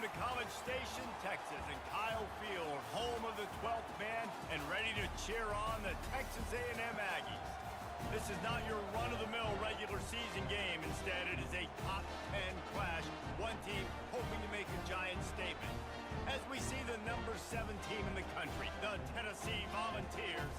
to College Station, Texas, and Kyle Field, home of the 12th man, and ready to cheer on the Texas A&M Aggies. This is not your run-of-the-mill regular season game. Instead, it is a top 10 clash, one team hoping to make a giant statement. As we see the number 7 team in the country, the Tennessee Volunteers,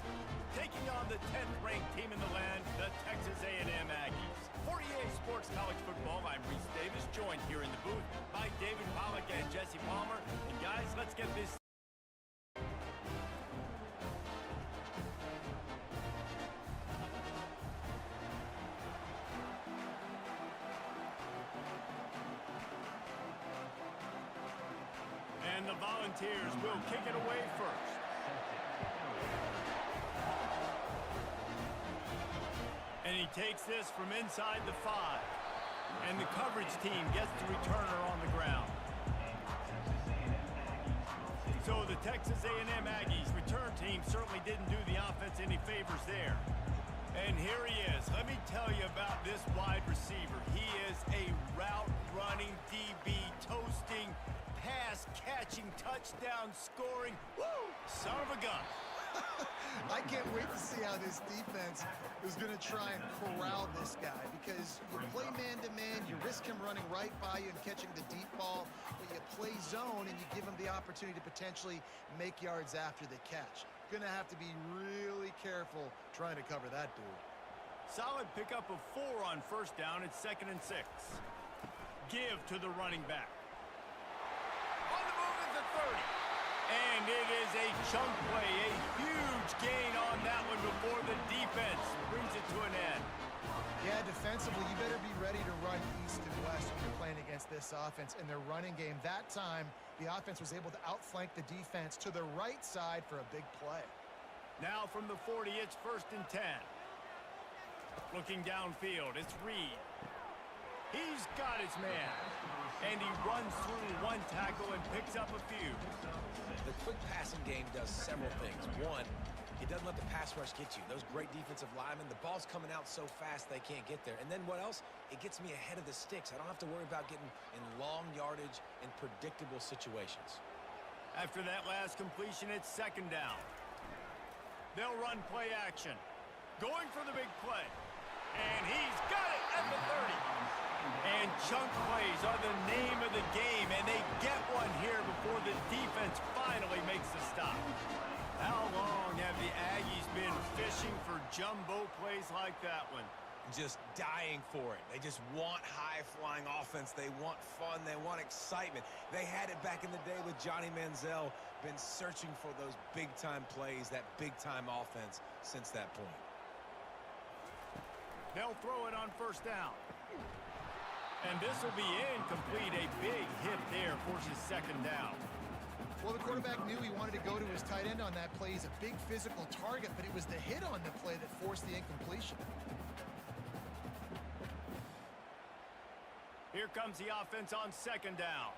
taking on the 10th-ranked team in the land, the Texas A&M Aggies. For EA Sports College Football, I'm Reese Davis, joined here in the booth by David Pollack and Jesse Palmer. And guys, let's get this. And the Volunteers will kick it away first. And he takes this from inside the 5. And the coverage team gets the returner on the ground. So the Texas A&M Aggies return team certainly didn't do the offense any favors there. And here he is. Let me tell you about this wide receiver. He is a route-running DB, toasting, pass-catching, touchdown-scoring, woo, son of a gun. I can't wait to see how this defense is going to try and corral this guy, because you play man-to-man, you risk him running right by you and catching the deep ball, but you play zone and you give him the opportunity to potentially make yards after the catch. Going to have to be really careful trying to cover that dude. Solid pickup of 4 on first down. It's 2nd and 6. Give to the running back. On the move is the 30. And it is a chunk play, a huge gain on that one before the defense brings it to an end. Yeah, defensively, you better be ready to run east and west when you're playing against this offense in their running game. That time, the offense was able to outflank the defense to the right side for a big play. Now from the 40, it's 1st and 10. Looking downfield, it's Reed. He's got his man. And he runs through one tackle and picks up a few. The quick passing game does several things. One, it doesn't let the pass rush get you. Those great defensive linemen, the ball's coming out so fast they can't get there. And then what else? It gets me ahead of the sticks. I don't have to worry about getting in long yardage and predictable situations. After that last completion, it's 2nd down. They'll run play action. Going for the big play. And he's got it at the 30. And chunk plays are the name of the game, and they get one here before the defense finally makes the stop. How long have the Aggies been fishing for jumbo plays like that one? Just dying for it. They just want high-flying offense. They want fun. They want excitement. They had it back in the day with Johnny Manziel. Been searching for those big-time plays, that big-time offense since that point. They'll throw it on 1st down. And this will be incomplete. A big hit there forces 2nd down. Well, the quarterback knew he wanted to go to his tight end on that play. He's a big physical target, but it was the hit on the play that forced the incompletion. Here comes the offense on 2nd down.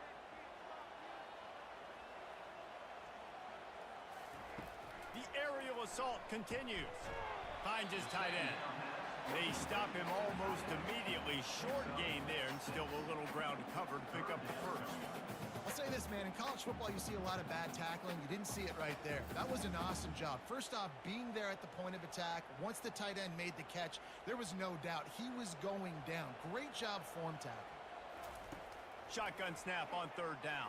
The aerial assault continues. Finds his tight end. They stop him almost immediately. Short gain there, and still a little ground covered. Pick up the 1st. I'll say this, man. In college football, you see a lot of bad tackling. You didn't see it right there. That was an awesome job. First off, being there at the point of attack. Once the tight end made the catch, there was no doubt he was going down. Great job form tackle. Shotgun snap on 3rd down.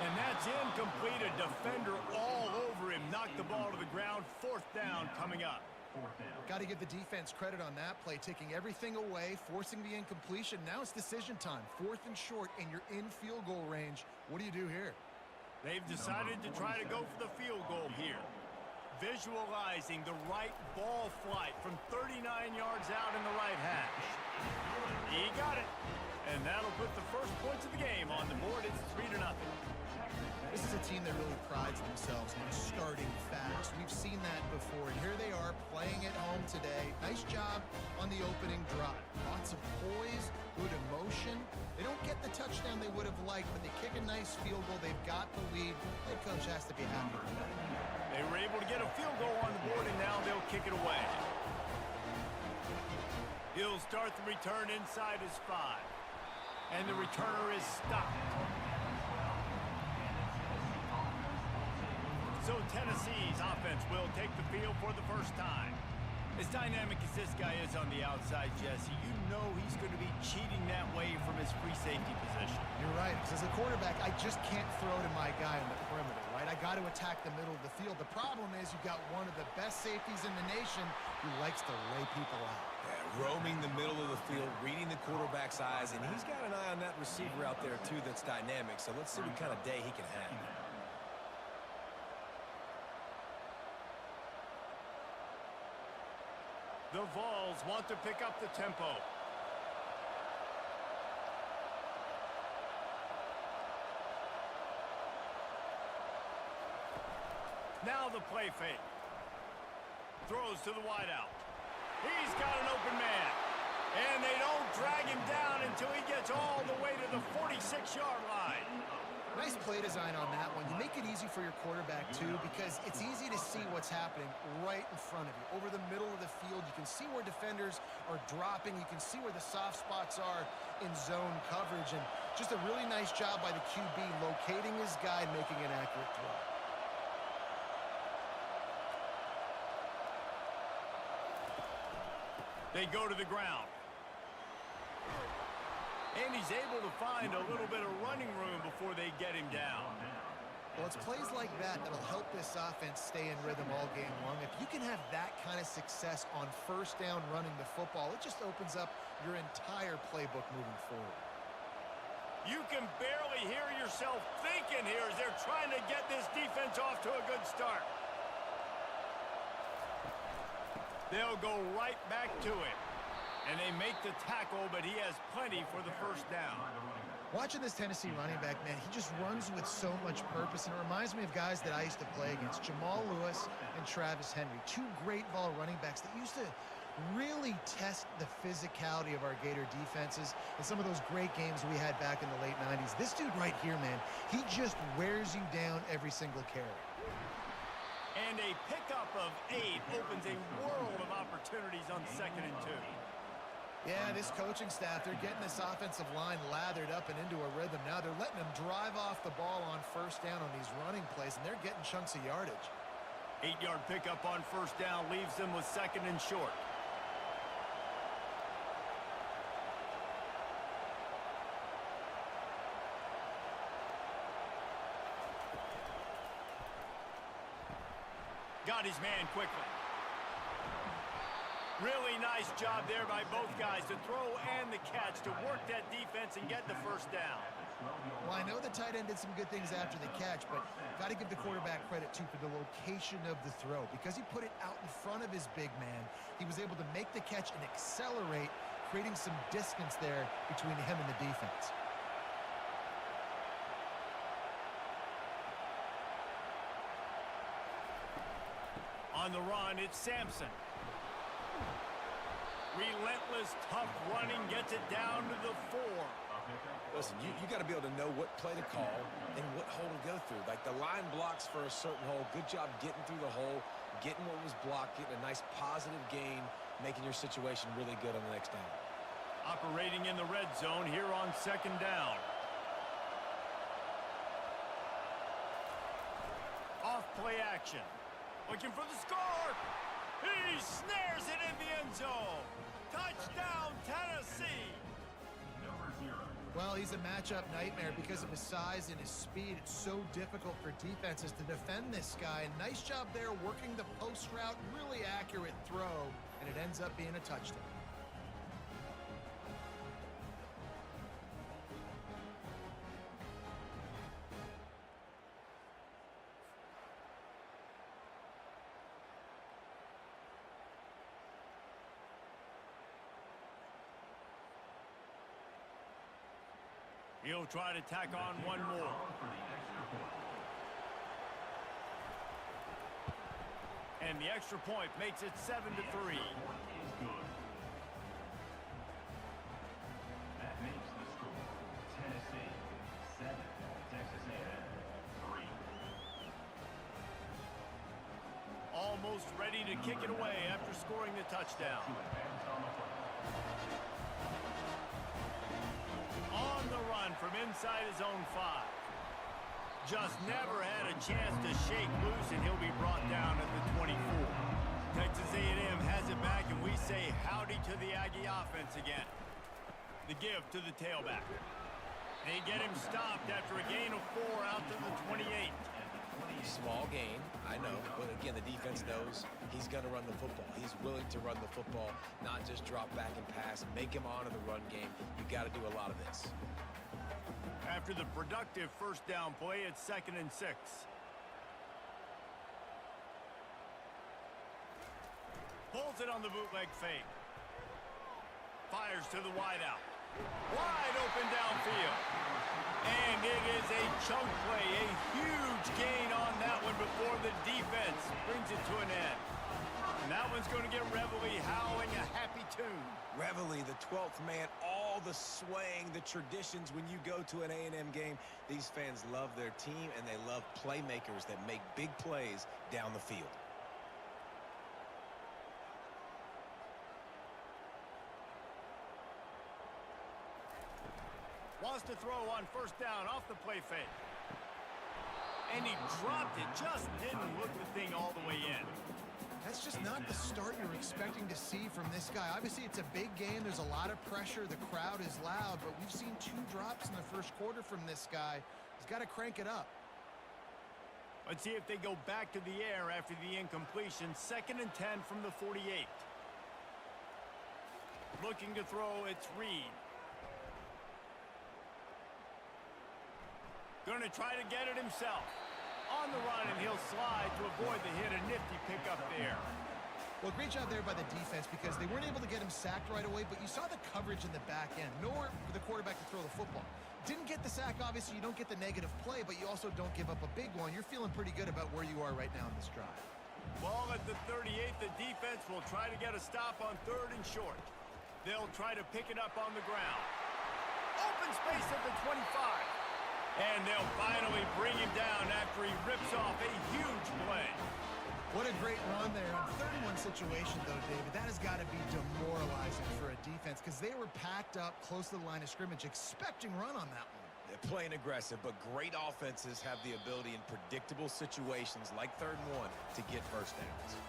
And that's incomplete. A defender all over him. Knocked the ball to the ground. 4th down coming up. Got to give the defense credit on that play, taking everything away, forcing the incompletion. Now it's decision time. 4th and short, and you're in field goal range. What do you do here? They've decided to try to go for the field goal here. Visualizing the right ball flight from 39 yards out in the right hash. He got it. And that'll put the first points of the game on the board. It's 3-0. This is a team that really prides themselves on starting fast. We've seen that before, and here they are playing at home today. Nice job on the opening drive. Lots of poise, good emotion. They don't get the touchdown they would have liked, but they kick a nice field goal. They've got the lead. Head coach has to be happy with that. They were able to get a field goal on the board, and now they'll kick it away. He'll start the return inside his 5. And the returner is stopped. So Tennessee's offense will take the field for the first time. As dynamic as this guy is on the outside, Jesse, you know he's going to be cheating that way from his free safety position. You're right, because as a quarterback, I just can't throw to my guy on the perimeter, right? I got to attack the middle of the field. The problem is you've got one of the best safeties in the nation who likes to lay people out. Yeah, roaming the middle of the field, reading the quarterback's eyes, and he's got an eye on that receiver out there, too, that's dynamic. So let's see what kind of day he can have. The Vols want to pick up the tempo. Now the play fake. Throws to the wideout. He's got an open man. And they don't drag him down until he gets all the way to the 46-yard line. Nice play design on that one. You make it easy for your quarterback, too, because it's easy to see what's happening right in front of you. Over the middle of the field, you can see where defenders are dropping. You can see where the soft spots are in zone coverage. And just a really nice job by the QB locating his guy and making an accurate throw. They go to the ground. And he's able to find a little bit of running room before they get him down. Well, it's plays like that that'll help this offense stay in rhythm all game long. If you can have that kind of success on first down running the football, it just opens up your entire playbook moving forward. You can barely hear yourself thinking here as they're trying to get this defense off to a good start. They'll go right back to him. And they make the tackle, but he has plenty for the first down. Watching this Tennessee running back, man, he just runs with so much purpose, and it reminds me of guys that I used to play against, Jamal Lewis and Travis Henry, two great Vol running backs that used to really test the physicality of our Gator defenses in some of those great games we had back in the late 90s. This dude right here, man, he just wears you down every single carry. And a pickup of 8 opens a world of opportunities on 2nd and 2. Yeah, this coaching staff, they're getting this offensive line lathered up and into a rhythm. Now they're letting them drive off the ball on first down on these running plays, and they're getting chunks of yardage. 8-yard pickup on first down leaves them with 2nd and short. Got his man quickly. Really nice job there by both guys to throw and the catch to work that defense and get the first down. Well, I know the tight end did some good things after the catch, but got to give the quarterback credit, too, for the location of the throw. Because he put it out in front of his big man, he was able to make the catch and accelerate, creating some distance there between him and the defense. On the run, it's Sampson. Relentless, tough running, gets it down to the 4. Listen, you got to be able to know what play to call and what hole to go through. Like the line blocks for a certain hole. Good job getting through the hole, getting what was blocked, getting a nice positive gain, making your situation really good on the next down. Operating in the red zone here on 2nd down. Off play action. Looking for the score. He snares it in the end zone. Touchdown, Tennessee. Well, he's a matchup nightmare because of his size and his speed. It's so difficult for defenses to defend this guy. And nice job there working the post route. Really accurate throw, and it ends up being a touchdown. He'll try to tack on one more. And the extra point makes it 7-3. That makes the score Tennessee 7, Texas A&M 3. Almost ready to kick it away after scoring the touchdown. On on the run from inside his own 5. Just never had a chance to shake loose, and he'll be brought down at the 24. Texas A&M has it back, and we say howdy to the Aggie offense again. The give to the tailback. They get him stopped after a gain of 4 out to the 28. Small gain, I know, but again, the defense knows he's going to run the football. He's willing to run the football, not just drop back and pass, make him honor the run game. You got to do a lot of this. After the productive first down play, it's 2nd and 6. Pulls it on the bootleg fake. Fires to the wideout. Wide open downfield. And it is a chunk play, a huge gain on that one before the defense brings it to an end. And that one's going to get Reveille howling a happy tune. Reveille, the 12th man, all the swaying, the traditions when you go to an A&M game. These fans love their team, and they love playmakers that make big plays down the field. Wants to throw on first down off the play fake. And he dropped it, just didn't look the thing all the way in. That's just not the start you're expecting to see from this guy. Obviously, it's a big game. There's a lot of pressure. The crowd is loud, but we've seen 2 drops in the first quarter from this guy. He's got to crank it up. Let's see if they go back to the air after the incompletion. 2nd and 10 from the 48. Looking to throw, it's Reed. Going to try to get it himself. On the run, and he'll slide to avoid the hit. A nifty pickup there. Well, great job there by the defense because they weren't able to get him sacked right away, but you saw the coverage in the back end. Nowhere for the quarterback to throw the football. Didn't get the sack, obviously. You don't get the negative play, but you also don't give up a big one. You're feeling pretty good about where you are right now in this drive. Ball at the 38. The defense will try to get a stop on 3rd and short. They'll try to pick it up on the ground. Open space at the 25. And they'll finally bring him down after he rips off a huge play. What a great run there. In 31 situation, though, David, that has got to be demoralizing for a defense because they were packed up close to the line of scrimmage, expecting run on that one. They're playing aggressive, but great offenses have the ability in predictable situations like 3rd and 1 to get first downs.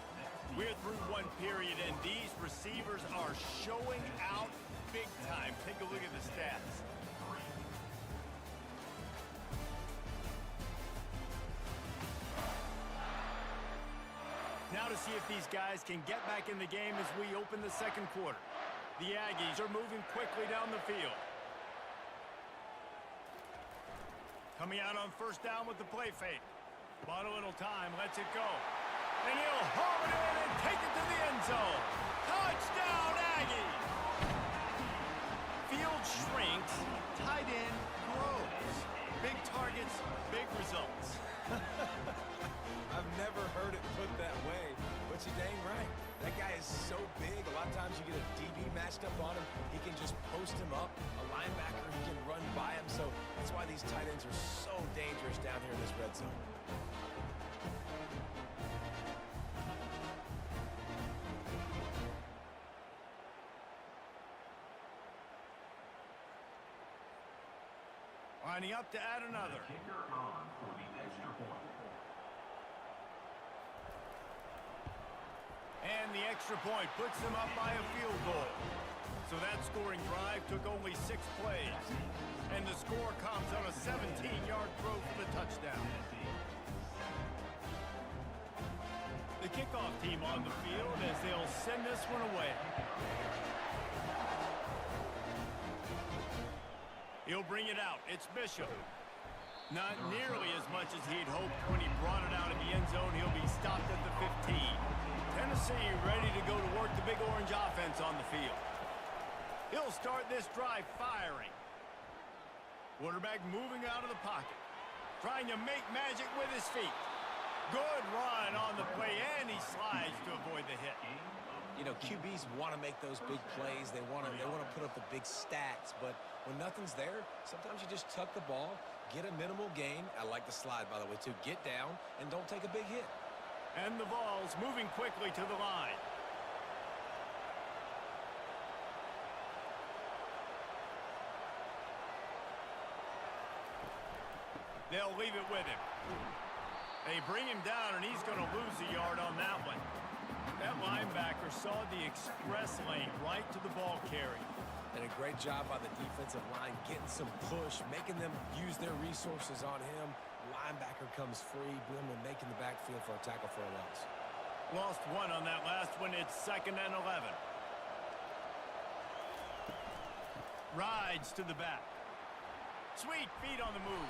We're through one period, and these receivers are showing out big time. Take a look at the stats. Now to see if these guys can get back in the game as we open the 2nd quarter. The Aggies are moving quickly down the field. Coming out on first down with the play fake. Bought a little time, lets it go. And he'll haul it in and take it to the end zone. Touchdown, Aggies! Field shrinks, tight end grows. Big targets, big results. I've never heard it put that way, but you're dang right. That guy is so big, a lot of times you get a DB matched up on him. He can just post him up. A linebacker, he can run by him. So that's why these tight ends are so dangerous down here in this red zone. Lining up to add another. Kicker on for the extra point. And the extra point puts them up by a field goal. So that scoring drive took only 6 plays. And the score comes on a 17-yard throw for the touchdown. The kickoff team on the field as they'll send this one away. He'll bring it out. It's Bishop. Not nearly as much as he'd hoped when he brought it out in the end zone. He'll be stopped at the 15. Tennessee ready to go to work the Big Orange offense on the field. He'll start this drive firing. Quarterback moving out of the pocket. Trying to make magic with his feet. Good run on the play, and he slides to avoid the hit. You know, QBs want to make those big plays. They want to put up the big stats, but when nothing's there, sometimes you just tuck the ball, get a minimal gain. I like the slide, by the way, too. Get down and don't take a big hit. And the ball's moving quickly to the line. They'll leave it with him. They bring him down, and he's going to lose a yard on that one. That linebacker saw the express lane right to the ball carrier. And a great job by the defensive line getting some push, making them use their resources on him. Linebacker comes free, boom, and making the backfield for a tackle for a loss. Lost one on that last one. It's 2nd and 11. Rides to the back. Sweet feet on the move.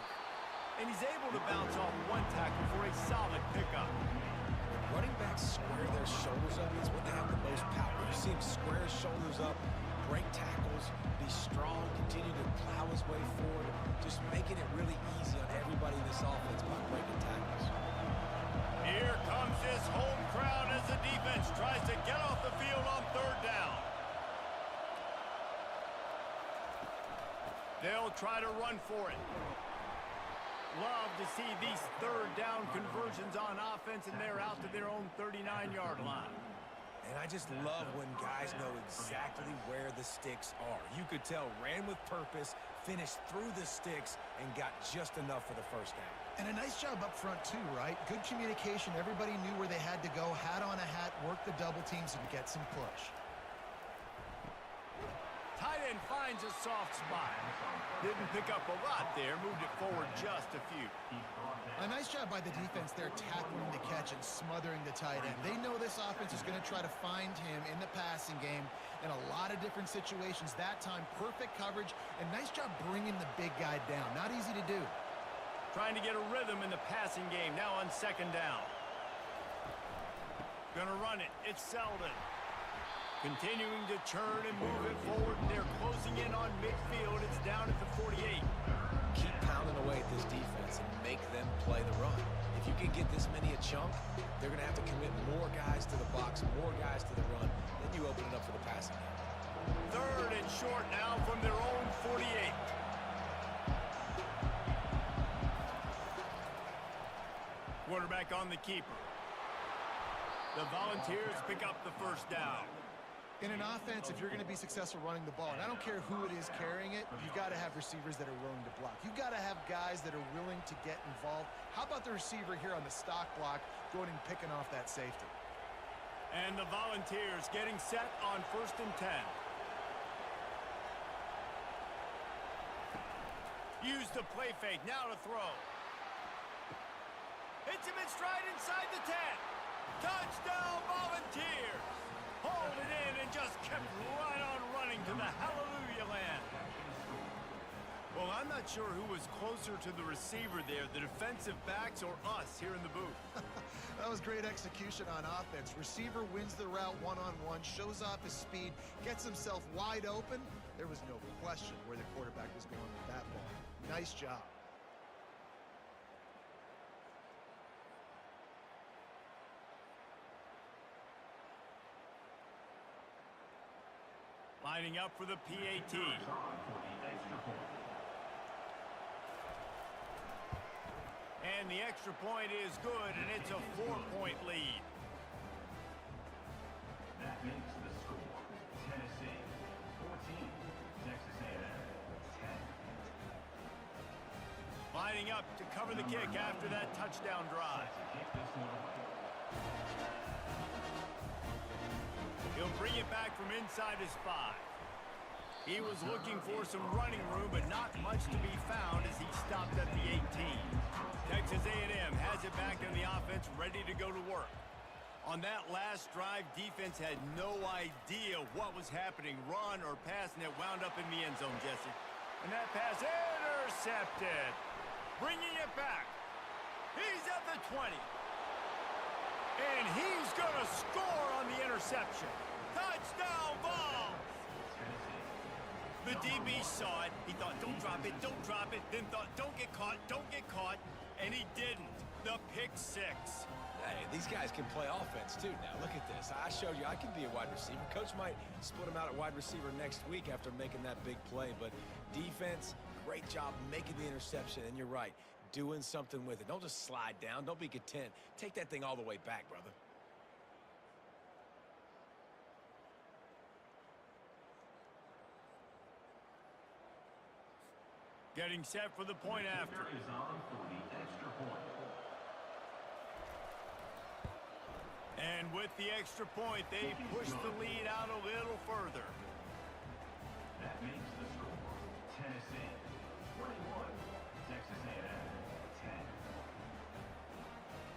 And he's able to bounce off one tackle for a solid pickup. Running backs square their shoulders up is when they have the most power. You see him square his shoulders up, break tackles, be strong, continue to plow his way forward, just making it really easy on everybody in this offense by breaking tackles. Here comes this home crowd as the defense tries to get off the field on 3rd down. They'll try to run for it. Love to see these 3rd down conversions on offense, and they're out to their own 39-yard line. And I just love when guys know exactly where the sticks are. You could tell ran with purpose, finished through the sticks, and got just enough for the 1st down. And a nice job up front too, right? Good communication. Everybody knew where they had to go. Hat on a hat, work the double teams, and get some push. Tight end finds a soft spot. Didn't pick up a lot there. Moved it forward just a few. A nice job by the defense there, tackling the catch and smothering the tight end. They know this offense is going to try to find him in the passing game in a lot of different situations. That time, perfect coverage, and nice job bringing the big guy down. Not easy to do. Trying to get a rhythm in the passing game. Now on 2nd down. Gonna run it. It's Selden. Continuing to churn and move it forward. They're closing in on midfield. It's down at the 48. Keep pounding away at this defense and make them play the run. If you can get this many a chunk, they're going to have to commit more guys to the box, more guys to the run. Then you open it up for the passing game. 3rd and short now from their own 48. Quarterback on the keeper. The Volunteers pick up the 1st down. In an offense, if you're going to be successful running the ball, and I don't care who it is carrying it, you've got to have receivers that are willing to block. You've got to have guys that are willing to get involved. How about the receiver here on the stock block going and picking off that safety? And the Volunteers getting set on 1st and 10. Use the play fake, now to throw. Hits him in stride inside the 10. Touchdown, Volunteers! Hauled it in and just kept right on running to the hallelujah land. Well, I'm not sure who was closer to the receiver there, the defensive backs or us here in the booth. That was great execution on offense. Receiver wins the route one-on-one, shows off his speed, gets himself wide open. There was no question where the quarterback was going with that ball. Nice job. Lining up for the PAT. And the extra point is good, and it's a 4-point lead. That makes the score Tennessee 14, Texas A&M 10. Lining up to cover the kick after that touchdown drive. He'll bring it back from inside his 5. He was looking for some running room, but not much to be found as he stopped at the 18. Texas A&M has it back on the offense, ready to go to work. On that last drive, defense had no idea what was happening, run or pass, and it wound up in the end zone, Jesse. And that pass intercepted. Bringing it back. He's at the 20. And he's going to score on the interception. Touchdown ball! The DB saw it. He thought, don't drop it, don't drop it. Then thought, don't get caught, don't get caught. And he didn't. The pick 6. Hey, these guys can play offense too now. Look at this. I showed you I can be a wide receiver. Coach might split him out at wide receiver next week after making that big play. But defense, great job making the interception. And you're right, doing something with it. Don't just slide down. Don't be content. Take that thing all the way back, brother. Getting set for the point after. Is on for the extra point. And with the extra point, they push the lead out a little further. That makes the score Tennessee 21, Texas A&M 10.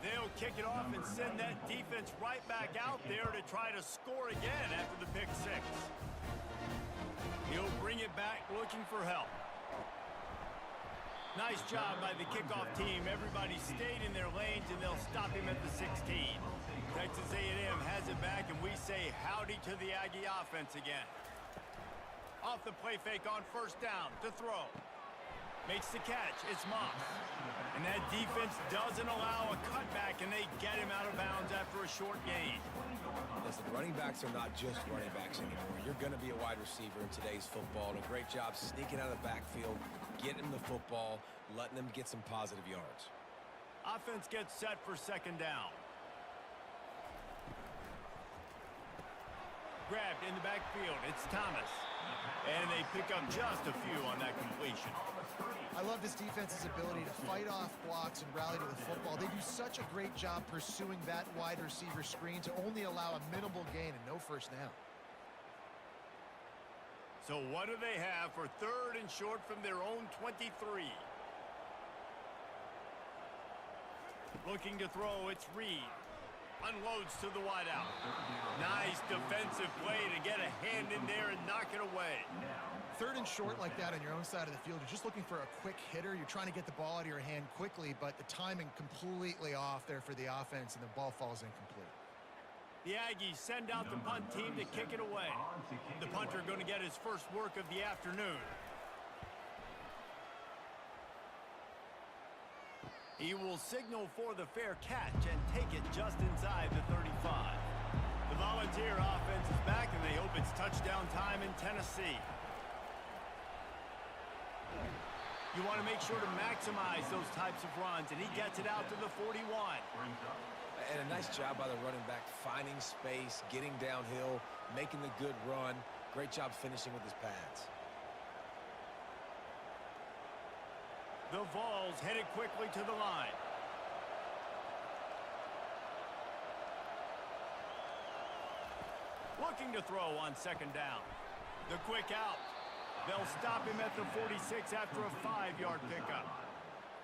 They'll kick it off and send that defense right back out there to try to score again after the pick six. He'll bring it back looking for help. Nice job by the kickoff team. Everybody stayed in their lanes, and they'll stop him at the 16. Texas A&M has it back, and we say howdy to the Aggie offense again. Off the play fake on first down to throw. Makes the catch. It's Moss. And that defense doesn't allow a cutback, and they get him out of bounds after a short gain. Listen, running backs are not just running backs anymore. You're going to be a wide receiver in today's football, and a great job sneaking out of the backfield, getting them the football, letting them get some positive yards. Offense gets set for second down. Grabbed in the backfield. It's Thomas. And they pick up just a few on that completion. I love this defense's ability to fight off blocks and rally to the football. They do such a great job pursuing that wide receiver screen to only allow a minimal gain and no first down. So what do they have for third and short from their own 23? Looking to throw, it's Reed. Unloads to the wideout. Nice defensive play to get a hand in there and knock it away. Third and short like that on your own side of the field, you're just looking for a quick hitter. You're trying to get the ball out of your hand quickly, but the timing completely off there for the offense, and the ball falls incomplete. The Aggies send out the punt team to kick it away. The punter going to get his first work of the afternoon. He will signal for the fair catch and take it just inside the 35. The Volunteer offense is back, and they hope it's touchdown time in Tennessee. You want to make sure to maximize those types of runs, and he gets it out to the 41. And a nice job by the running back, finding space, getting downhill, making the good run. Great job finishing with his pads. The Vols headed quickly to the line. Looking to throw on second down. The quick out. They'll stop him at the 46 after a 5-yard pickup.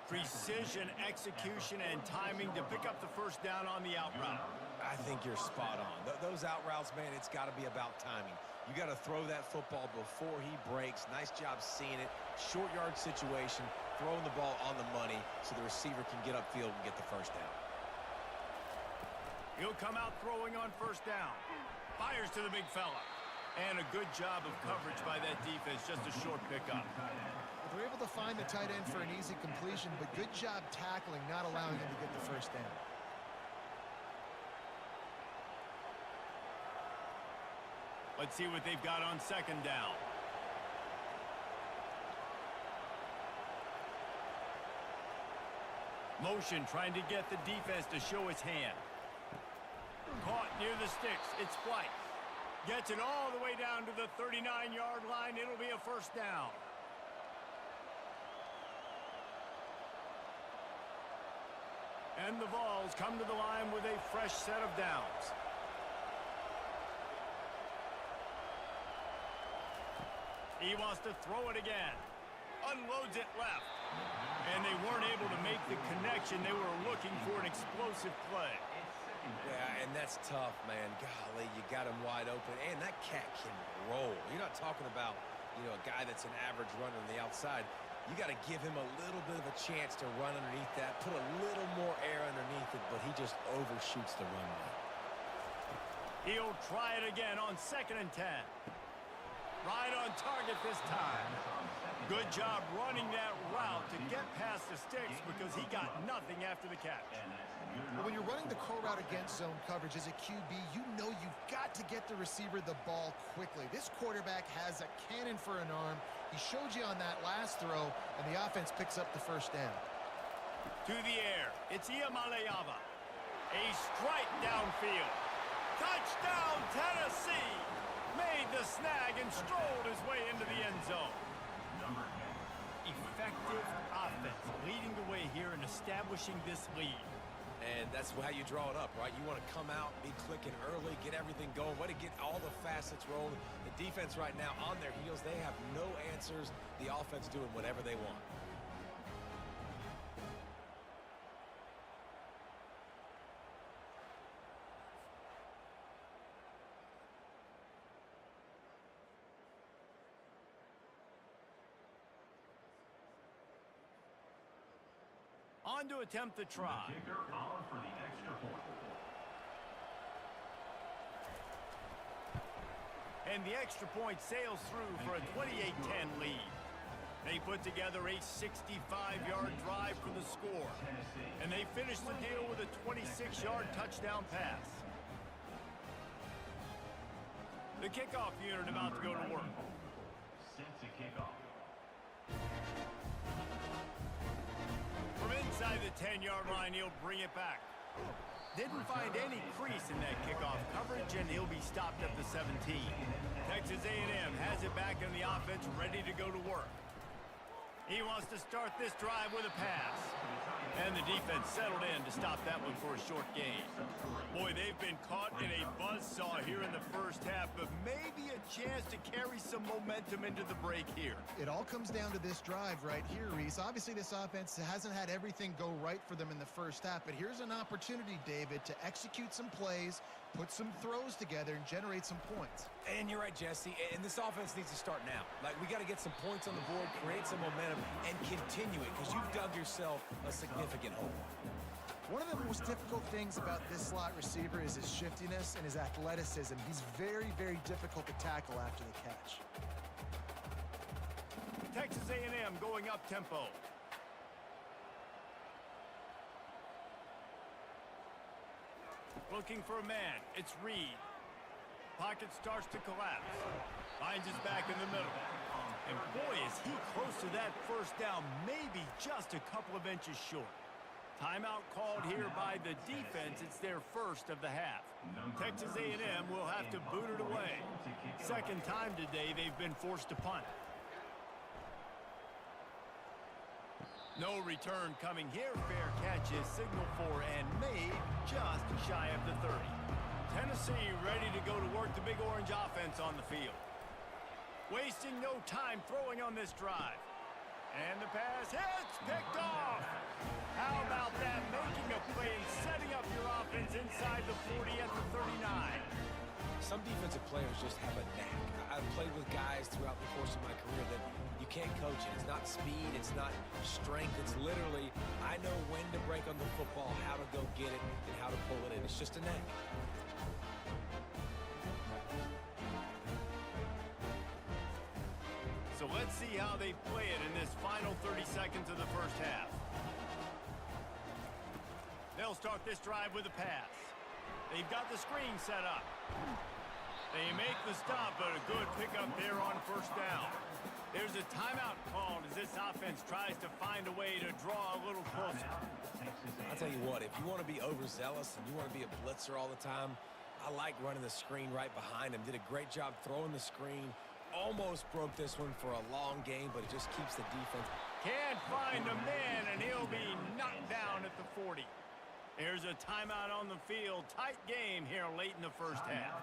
Precision, execution, and timing to pick up the first down on the out route. I think you're spot on. Those out routes, man, it's got to be about timing. You got to throw that football before he breaks. Nice job seeing it. Short yard situation, throwing the ball on the money so the receiver can get upfield and get the first down. He'll come out throwing on first down. Fires to the big fella. And a good job of coverage by that defense, just a short pickup. They're able to find the tight end for an easy completion, but good job tackling, not allowing him to get the first down. Let's see what they've got on second down. Motion trying to get the defense to show its hand. Caught near the sticks. It's Flight. Gets it all the way down to the 39-yard line. It'll be a first down. And the Vols come to the line with a fresh set of downs. He wants to throw it again. Unloads it left. And they weren't able to make the connection. They were looking for an explosive play. Yeah, and that's tough, man. Golly, you got him wide open. And that cat can roll. You're not talking about, a guy that's an average runner on the outside. You got to give him a little bit of a chance to run underneath that, put a little more air underneath it, but he just overshoots the runway. He'll try it again on 2nd and 10. Right on target this time. Good job running that route to get past the sticks because he got nothing after the catch. Well, when you're running the curl route against zone coverage as a QB, you know you've got to get the receiver the ball quickly. This quarterback has a cannon for an arm. He showed you on that last throw, and the offense picks up the first down. To the air, it's Iamaleava. A strike downfield. Touchdown, Tennessee! Made the snag and strolled his way into the end zone. effective offense leading the way here in establishing this lead. And that's how you draw it up, right? You want to come out, be clicking early, get everything going, way to get all the facets rolling. The defense right now on their heels, they have no answers. The offense doing whatever they want. On to attempt the try. Kicker on for the extra point. And the extra point sails through for a 28-10 lead. They put together a 65-yard drive for the score. And they finish the deal with a 26-yard touchdown pass. The kickoff unit about to go to work. Set to kickoff. From inside the 10-yard line, he'll bring it back. Didn't find any crease in that kickoff coverage, and he'll be stopped at the 17. Texas A&M has it back in the offense, ready to go to work. He wants to start this drive with a pass. And the defense settled in to stop that one for a short gain. Boy, they've been caught in a buzzsaw here in the first half, but maybe a chance to carry some momentum into the break here. It all comes down to this drive right here, Reese. Obviously, this offense hasn't had everything go right for them in the first half, but here's an opportunity, David, to execute some plays, put some throws together, and generate some points. And you're right, Jesse, and this offense needs to start now. Like, we got to get some points on the board, create some momentum, and continue it, because you've dug yourself a significant hole. One of the most difficult things about this slot receiver is his shiftiness and his athleticism. He's very, very difficult to tackle after the catch. Texas A&M going up tempo. Looking for a man. It's Reed. Pocket starts to collapse. Finds his back in the middle. And boy, is he close to that first down, maybe just a couple of inches short. Timeout called here by the defense. It's their first of the half. Texas A&M will have to boot it away. Second time today they've been forced to punt. No return coming here. Fair catch is signaled for and made just shy of the 30. Tennessee ready to go to work the Big Orange offense on the field. Wasting no time throwing on this drive. And the pass hits, picked off. How about that? Making a play and setting up your offense inside the 40 at the 39. Some defensive players just have a knack. I've played with guys throughout the course of my career that you can't coach it. It's not speed, it's not strength. It's literally, I know when to break on the football, how to go get it, and how to pull it in. It's just a knack. So let's see how they play it in this final 30 seconds of the first half. They'll start this drive with a pass. They've got the screen set up. They make the stop, but a good pickup there on first down. There's a timeout called as this offense tries to find a way to draw a little closer. I'll tell you what, if you want to be overzealous and you want to be a blitzer all the time, I like running the screen right behind him. Did a great job throwing the screen. Almost broke this one for a long game, but it just keeps the defense. Can't find a man, and he'll be knocked down at the 40. There's a timeout on the field. Tight game here late in the first half.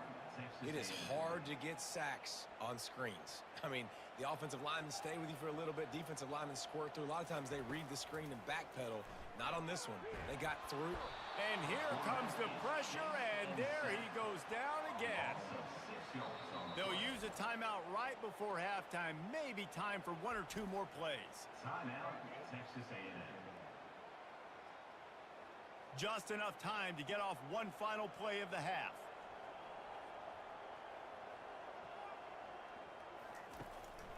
It is hard to get sacks on screens. I mean, the offensive linemen stay with you for a little bit. Defensive linemen squirt through. A lot of times they read the screen and backpedal. Not on this one. They got through. And here comes the pressure, and there he goes down again. They'll use a timeout right before halftime. Maybe time for one or two more plays. Timeout, Texas A&M. Just enough time to get off one final play of the half.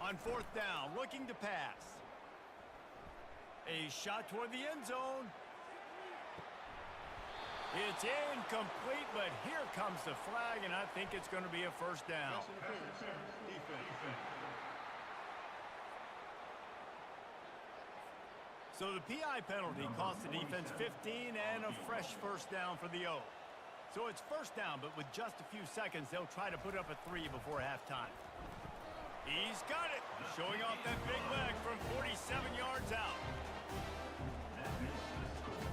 On fourth down, looking to pass. A shot toward the end zone. It's incomplete, but here comes the flag, and I think it's going to be a first down. So the PI penalty cost the defense 15 and a fresh first down for the O. So it's first down, but with just a few seconds, they'll try to put up a 3 before halftime. He's got it. Showing off that big leg from 47 yards out. That makes the score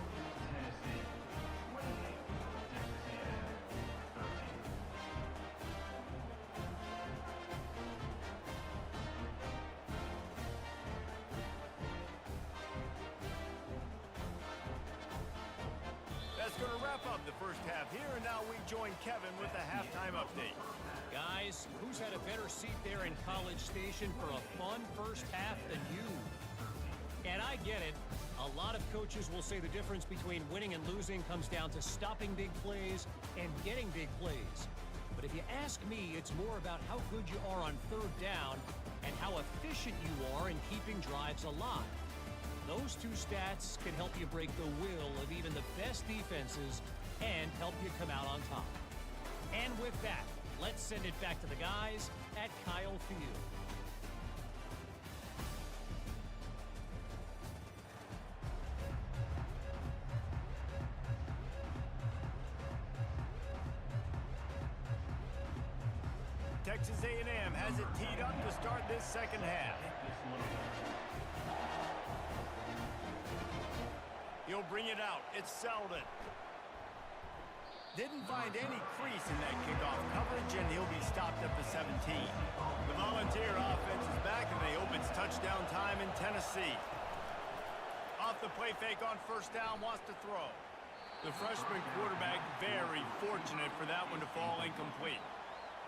Tennessee 28, Texas A&M 13. That's going to wrap up the first half here, and now we join Kevin with the halftime update. Guys, who's had a better seat there in College Station for a fun first half than you? And I get it. A lot of coaches will say the difference between winning and losing comes down to stopping big plays and getting big plays. But if you ask me, it's more about how good you are on third down and how efficient you are in keeping drives alive. Those two stats can help you break the will of even the best defenses and help you come out on top. And with that, let's send it back to the guys at Kyle Field. Texas A&M has it teed up to start this second half. He'll bring it out. It's Selden. Didn't find any crease in that kickoff coverage, and he'll be stopped at the 17. The Volunteer offense is back, and they hope it's touchdown time in Tennessee. Off the play fake on first down, wants to throw. The freshman quarterback very fortunate for that one to fall incomplete.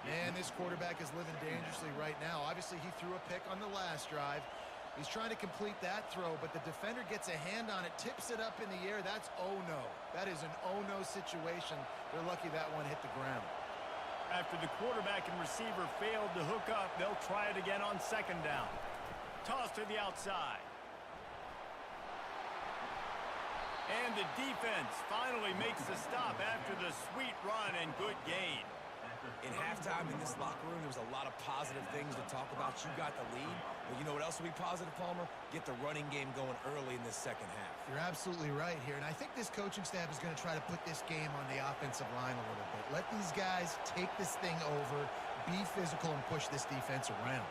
Man, this quarterback is living dangerously right now. Obviously, he threw a pick on the last drive. He's trying to complete that throw, but the defender gets a hand on it, tips it up in the air. That's oh-no. That is an oh-no situation. They're lucky that one hit the ground. After the quarterback and receiver failed to hook up, they'll try it again on second down. Toss to the outside. And the defense finally makes the stop after the sweet run and good gain. In halftime, in this locker room, there was a lot of positive things to talk about. You got the lead. But you know what else will be positive, Palmer? Get the running game going early in this second half. You're absolutely right here, and I think this coaching staff is going to try to put this game on the offensive line a little bit. Let these guys take this thing over, be physical, and push this defense around.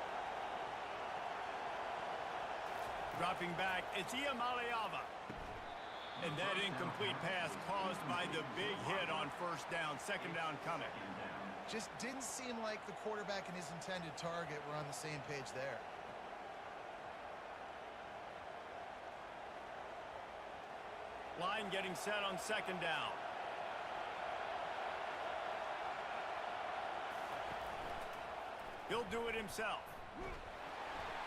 Dropping back, it's Iamaleava. And that incomplete pass caused by the big hit on first down. Second down coming. Just didn't seem like the quarterback and his intended target were on the same page there. Line getting set on second down. He'll do it himself.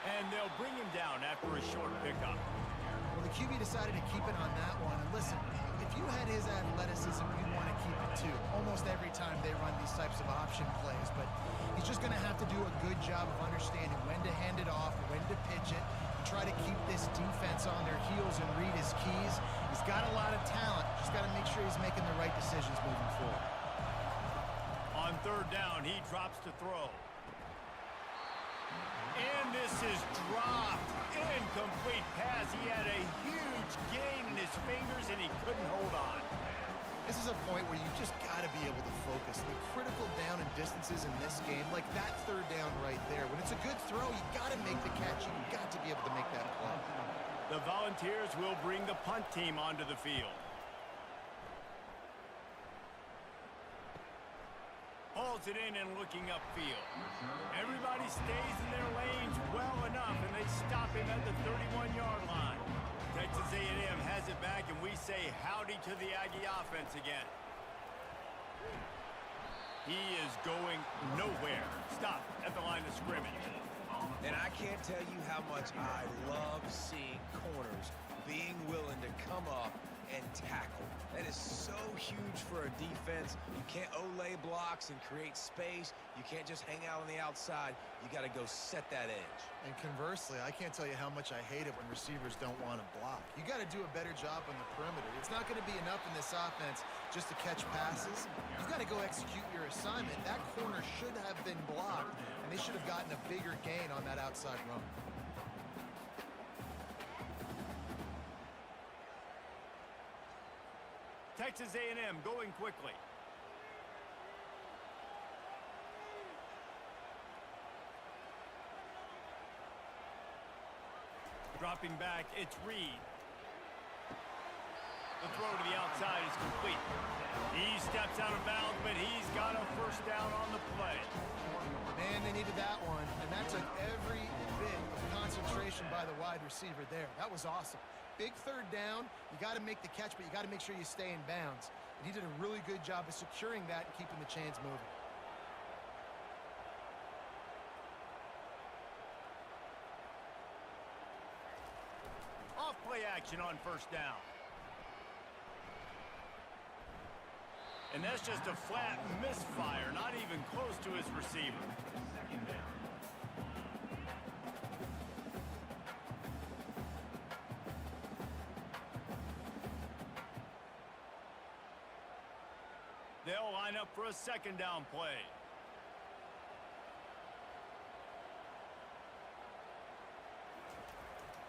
And they'll bring him down after a short pickup. Well, the QB decided to keep it on that one. And listen, if you had his athleticism, you'd want to keep it too. Almost every time they run these types of option plays. But he's just going to have to do a good job of understanding when to hand it off, when to pitch it, and try to keep this defense on their heels and read his keys. He's got a lot of talent. Just got to make sure he's making the right decisions moving forward. On third down, he drops to throw. And this is dropped. Incomplete pass. He had a huge gain in his fingers, and he couldn't hold on. This is a point where you just got to be able to focus. The critical down and distances in this game, like that third down right there. When it's a good throw, you got to make the catch. You got to be able to make that play. The Volunteers will bring the punt team onto the field. Hauls it in and looking upfield. Everybody stays in their lanes well enough, and they stop him at the 31-yard line. Texas A&M has it back, and we say howdy to the Aggie offense again. He is going nowhere. Stop at the line of scrimmage. And I can't tell you how much I love seeing corners being willing to come up and tackle. That is so huge for a defense. You can't olay blocks and create space. You can't just hang out on the outside. You got to go set that edge. And conversely, I can't tell you how much I hate it when receivers don't want to block. You got to do a better job on the perimeter. It's not going to be enough in this offense just to catch passes. You got to go execute your assignment. That corner should have been blocked, and they should have gotten a bigger gain on that outside run. Texas A&M going quickly. Dropping back, it's Reed. The throw to the outside is complete. He steps out of bounds, but he's got a first down on the play. Man, they needed that one, and that took every bit of concentration by the wide receiver there. That was awesome. Big third down. You got to make the catch, but you got to make sure you stay in bounds. And he did a really good job of securing that and keeping the chains moving. Off play action on first down. And that's just a flat misfire, not even close to his receiver. Second down. They'll line up for a second down play.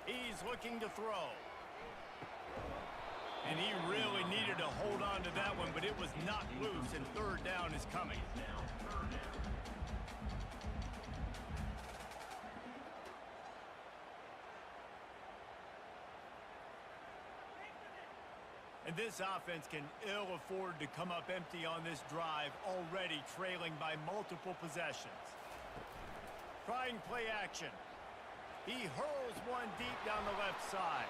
He's looking to throw. And he really needed to hold on to that one, but it was knocked loose, and third down is coming. Now third down. And this offense can ill afford to come up empty on this drive, already trailing by multiple possessions. Trying play action. He hurls one deep down the left side.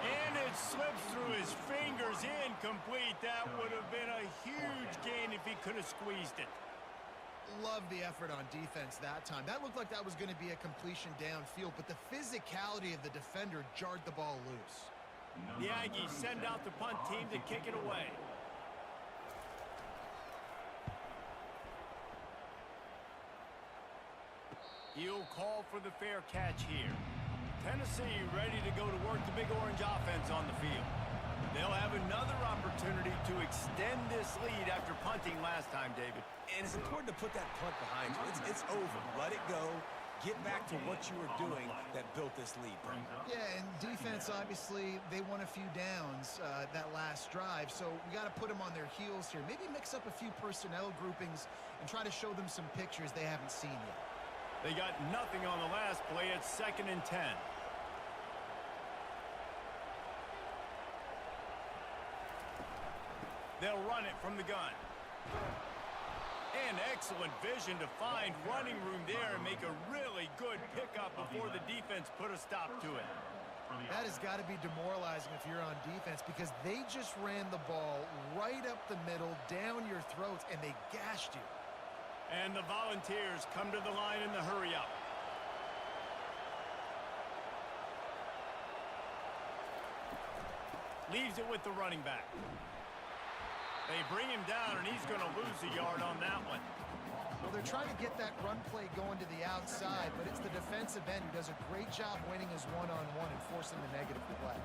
And it slips through his fingers, incomplete. That would have been a huge gain if he could have squeezed it. Love the effort on defense that time. That looked like that was going to be a completion downfield, but the physicality of the defender jarred the ball loose. The Aggies send out the punt team to kick it away. He'll call for the fair catch here. Tennessee ready to go to work the Big Orange offense on the field. They'll have another opportunity to extend this lead after punting last time, David. And it's important to put that punt behind you. It's over. Let it go. Get back to what you were doing that built this lead. Yeah, and defense, obviously, they won a few downs that last drive, so we got to put them on their heels here. Maybe mix up a few personnel groupings and try to show them some pictures they haven't seen yet. They got nothing on the last play. It's 2nd and 10. They'll run it from the gun. And excellent vision to find running room there and make a really good pickup before the defense put a stop to it. That has got to be demoralizing if you're on defense because they just ran the ball right up the middle, down your throats, and they gashed you. And the Volunteers come to the line in the hurry up. Leaves it with the running back. They bring him down, and he's going to lose a yard on that one. Well, they're trying to get that run play going to the outside, but it's the defensive end who does a great job winning his one-on-one and forcing the negative play.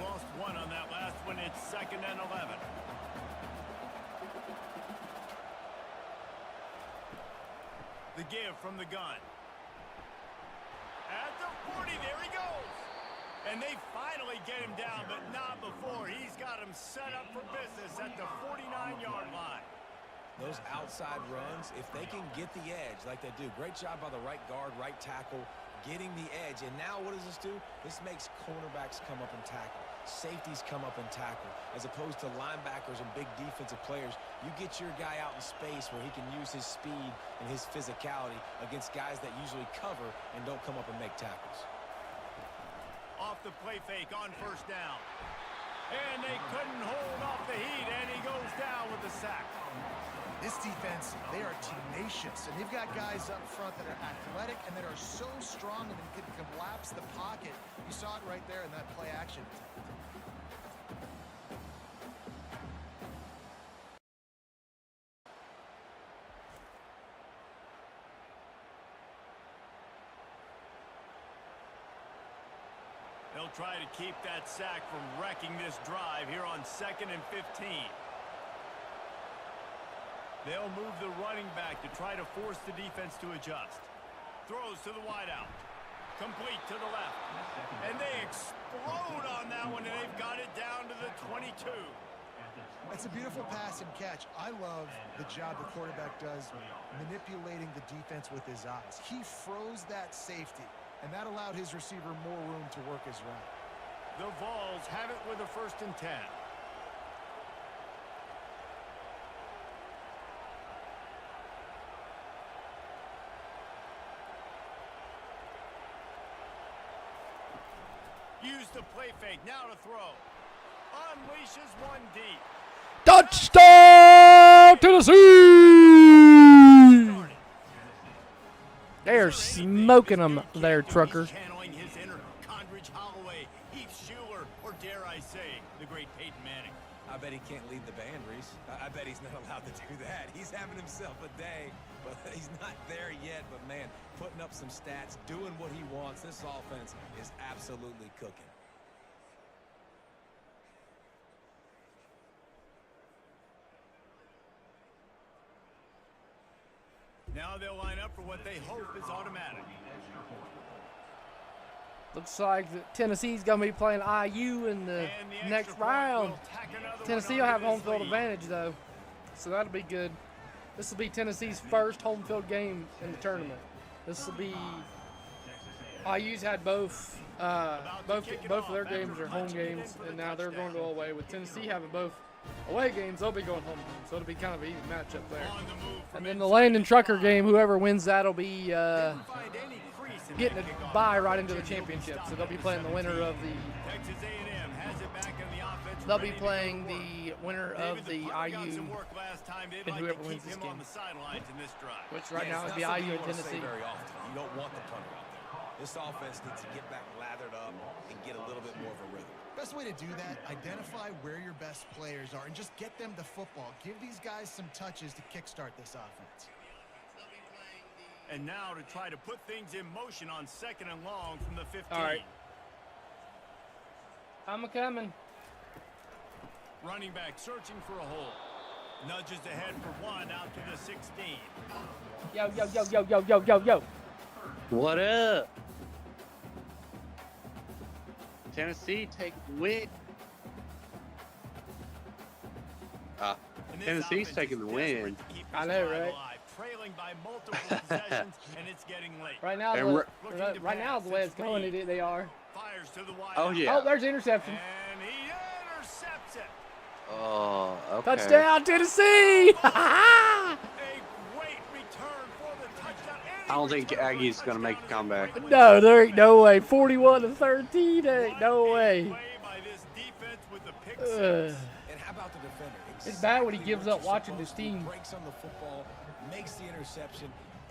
Lost one on that last one. It's 2nd and 11. The give from the gun. At the 40, there he goes. And they finally get him down, but not before. He's got him set up for business at the 49-yard line. Those outside runs, if they can get the edge like they do, great job by the right guard, right tackle, getting the edge. And now what does this do? This makes cornerbacks come up and tackle. Safeties come up and tackle. As opposed to linebackers and big defensive players, you get your guy out in space where he can use his speed and his physicality against guys that usually cover and don't come up and make tackles. Off the play fake on first down. And they couldn't hold off the heat, and he goes down with the sack. This defense, they are tenacious, and they've got guys up front that are athletic and that are so strong and can collapse the pocket. You saw it right there in that play action. They'll try to keep that sack from wrecking this drive here on 2nd and 15. They'll move the running back to try to force the defense to adjust. Throws to the wideout. Complete to the left. And they explode on that one, and they've got it down to the 22. That's It's a beautiful pass and catch. I love the job the quarterback does manipulating the defense with his eyes. He froze that safety, and that allowed his receiver more room to work his route. The Vols have it with a 1st and 10. Use the play fake, now to throw. Unleashes one deep. Touchdown, Tennessee! They're smoking them there, trucker. Channeling his inner Condridge Holloway, Heath Schuler, or dare I say, the great Peyton Manning. I bet he can't lead the band, Reese. I bet he's not allowed to do that. He's having himself a day, but he's not there yet. But, man, putting up some stats, doing what he wants. This offense is absolutely cooking. Now they'll line up for what they hope is automatic. Looks like Tennessee's going to be playing IU in the next round. Tennessee will have home field advantage, though, so that'll be good. This will be Tennessee's first home field game in the tournament. This will be IU's had both of their games are home games, and now they're going to go away. With Tennessee having both away games, they'll be going home games, so it'll be kind of an even matchup there. And then the Landon Trucker game, whoever wins that'll be getting a bye right into the championship. So they'll be playing the winner of the. They'll be playing the winner of the IU and whoever wins this game. Which right now would be IU and Tennessee. Very often. You don't want the punter out there. This offense needs to get back lathered up and get a little bit more of a rhythm. Best way to do that, identify where your best players are and just get them the football. Give these guys some touches to kickstart this offense. And now to try to put things in motion on 2nd and long from the 15. All right. I'm coming. Running back searching for a hole. Nudges ahead for one out to the 16. Yo. What up? Tennessee take the win. Tennessee's taking the win. I know, right? Trailing by multiple possessions, and it's getting late. Right now, right now the way it's going, they are. Fires to the wide. Oh yeah. Oh, there's the interception. And he intercepts it. Oh, okay. Touchdown, Tennessee! A great return for the touchdown. I don't think Aggie's gonna make a comeback. No, there ain't no way. 41-13, there ain't no way. By this defense with the pick And how about the defender? It's bad when he gives up watching his team. Breaks on the football, makes the interception.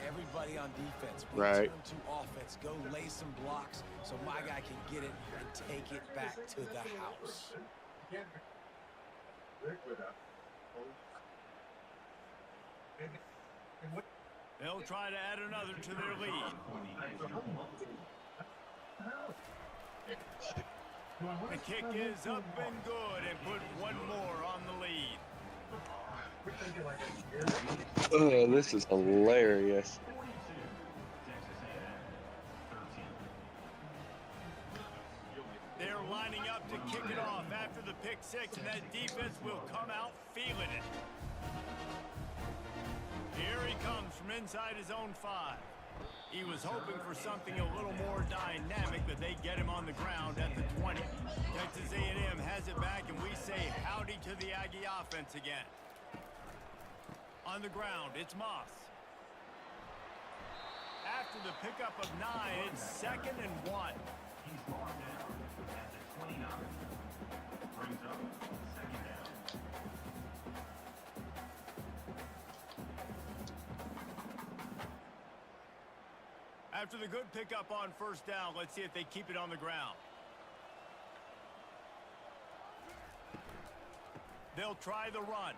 Everybody on defense. Right. Return to offense. Go lay some blocks so my guy can get it and take it back to the house. They'll try to add another to their lead. The kick is up and good and put one more on the lead. Oh, this is hilarious. They're lining up to kick it off after the pick six, and that defense will come out feeling it. Here he comes from inside his own 5. He was hoping for something a little more dynamic, but they get him on the ground at the 20. Texas A&M has it back, and we say howdy to the Aggie offense again. On the ground, it's Moss. After the pickup of 9, it's 2nd and 1. He's marked down at the 29. Brings up 2nd down. After the good pickup on 1st down, let's see if they keep it on the ground. They'll try the run.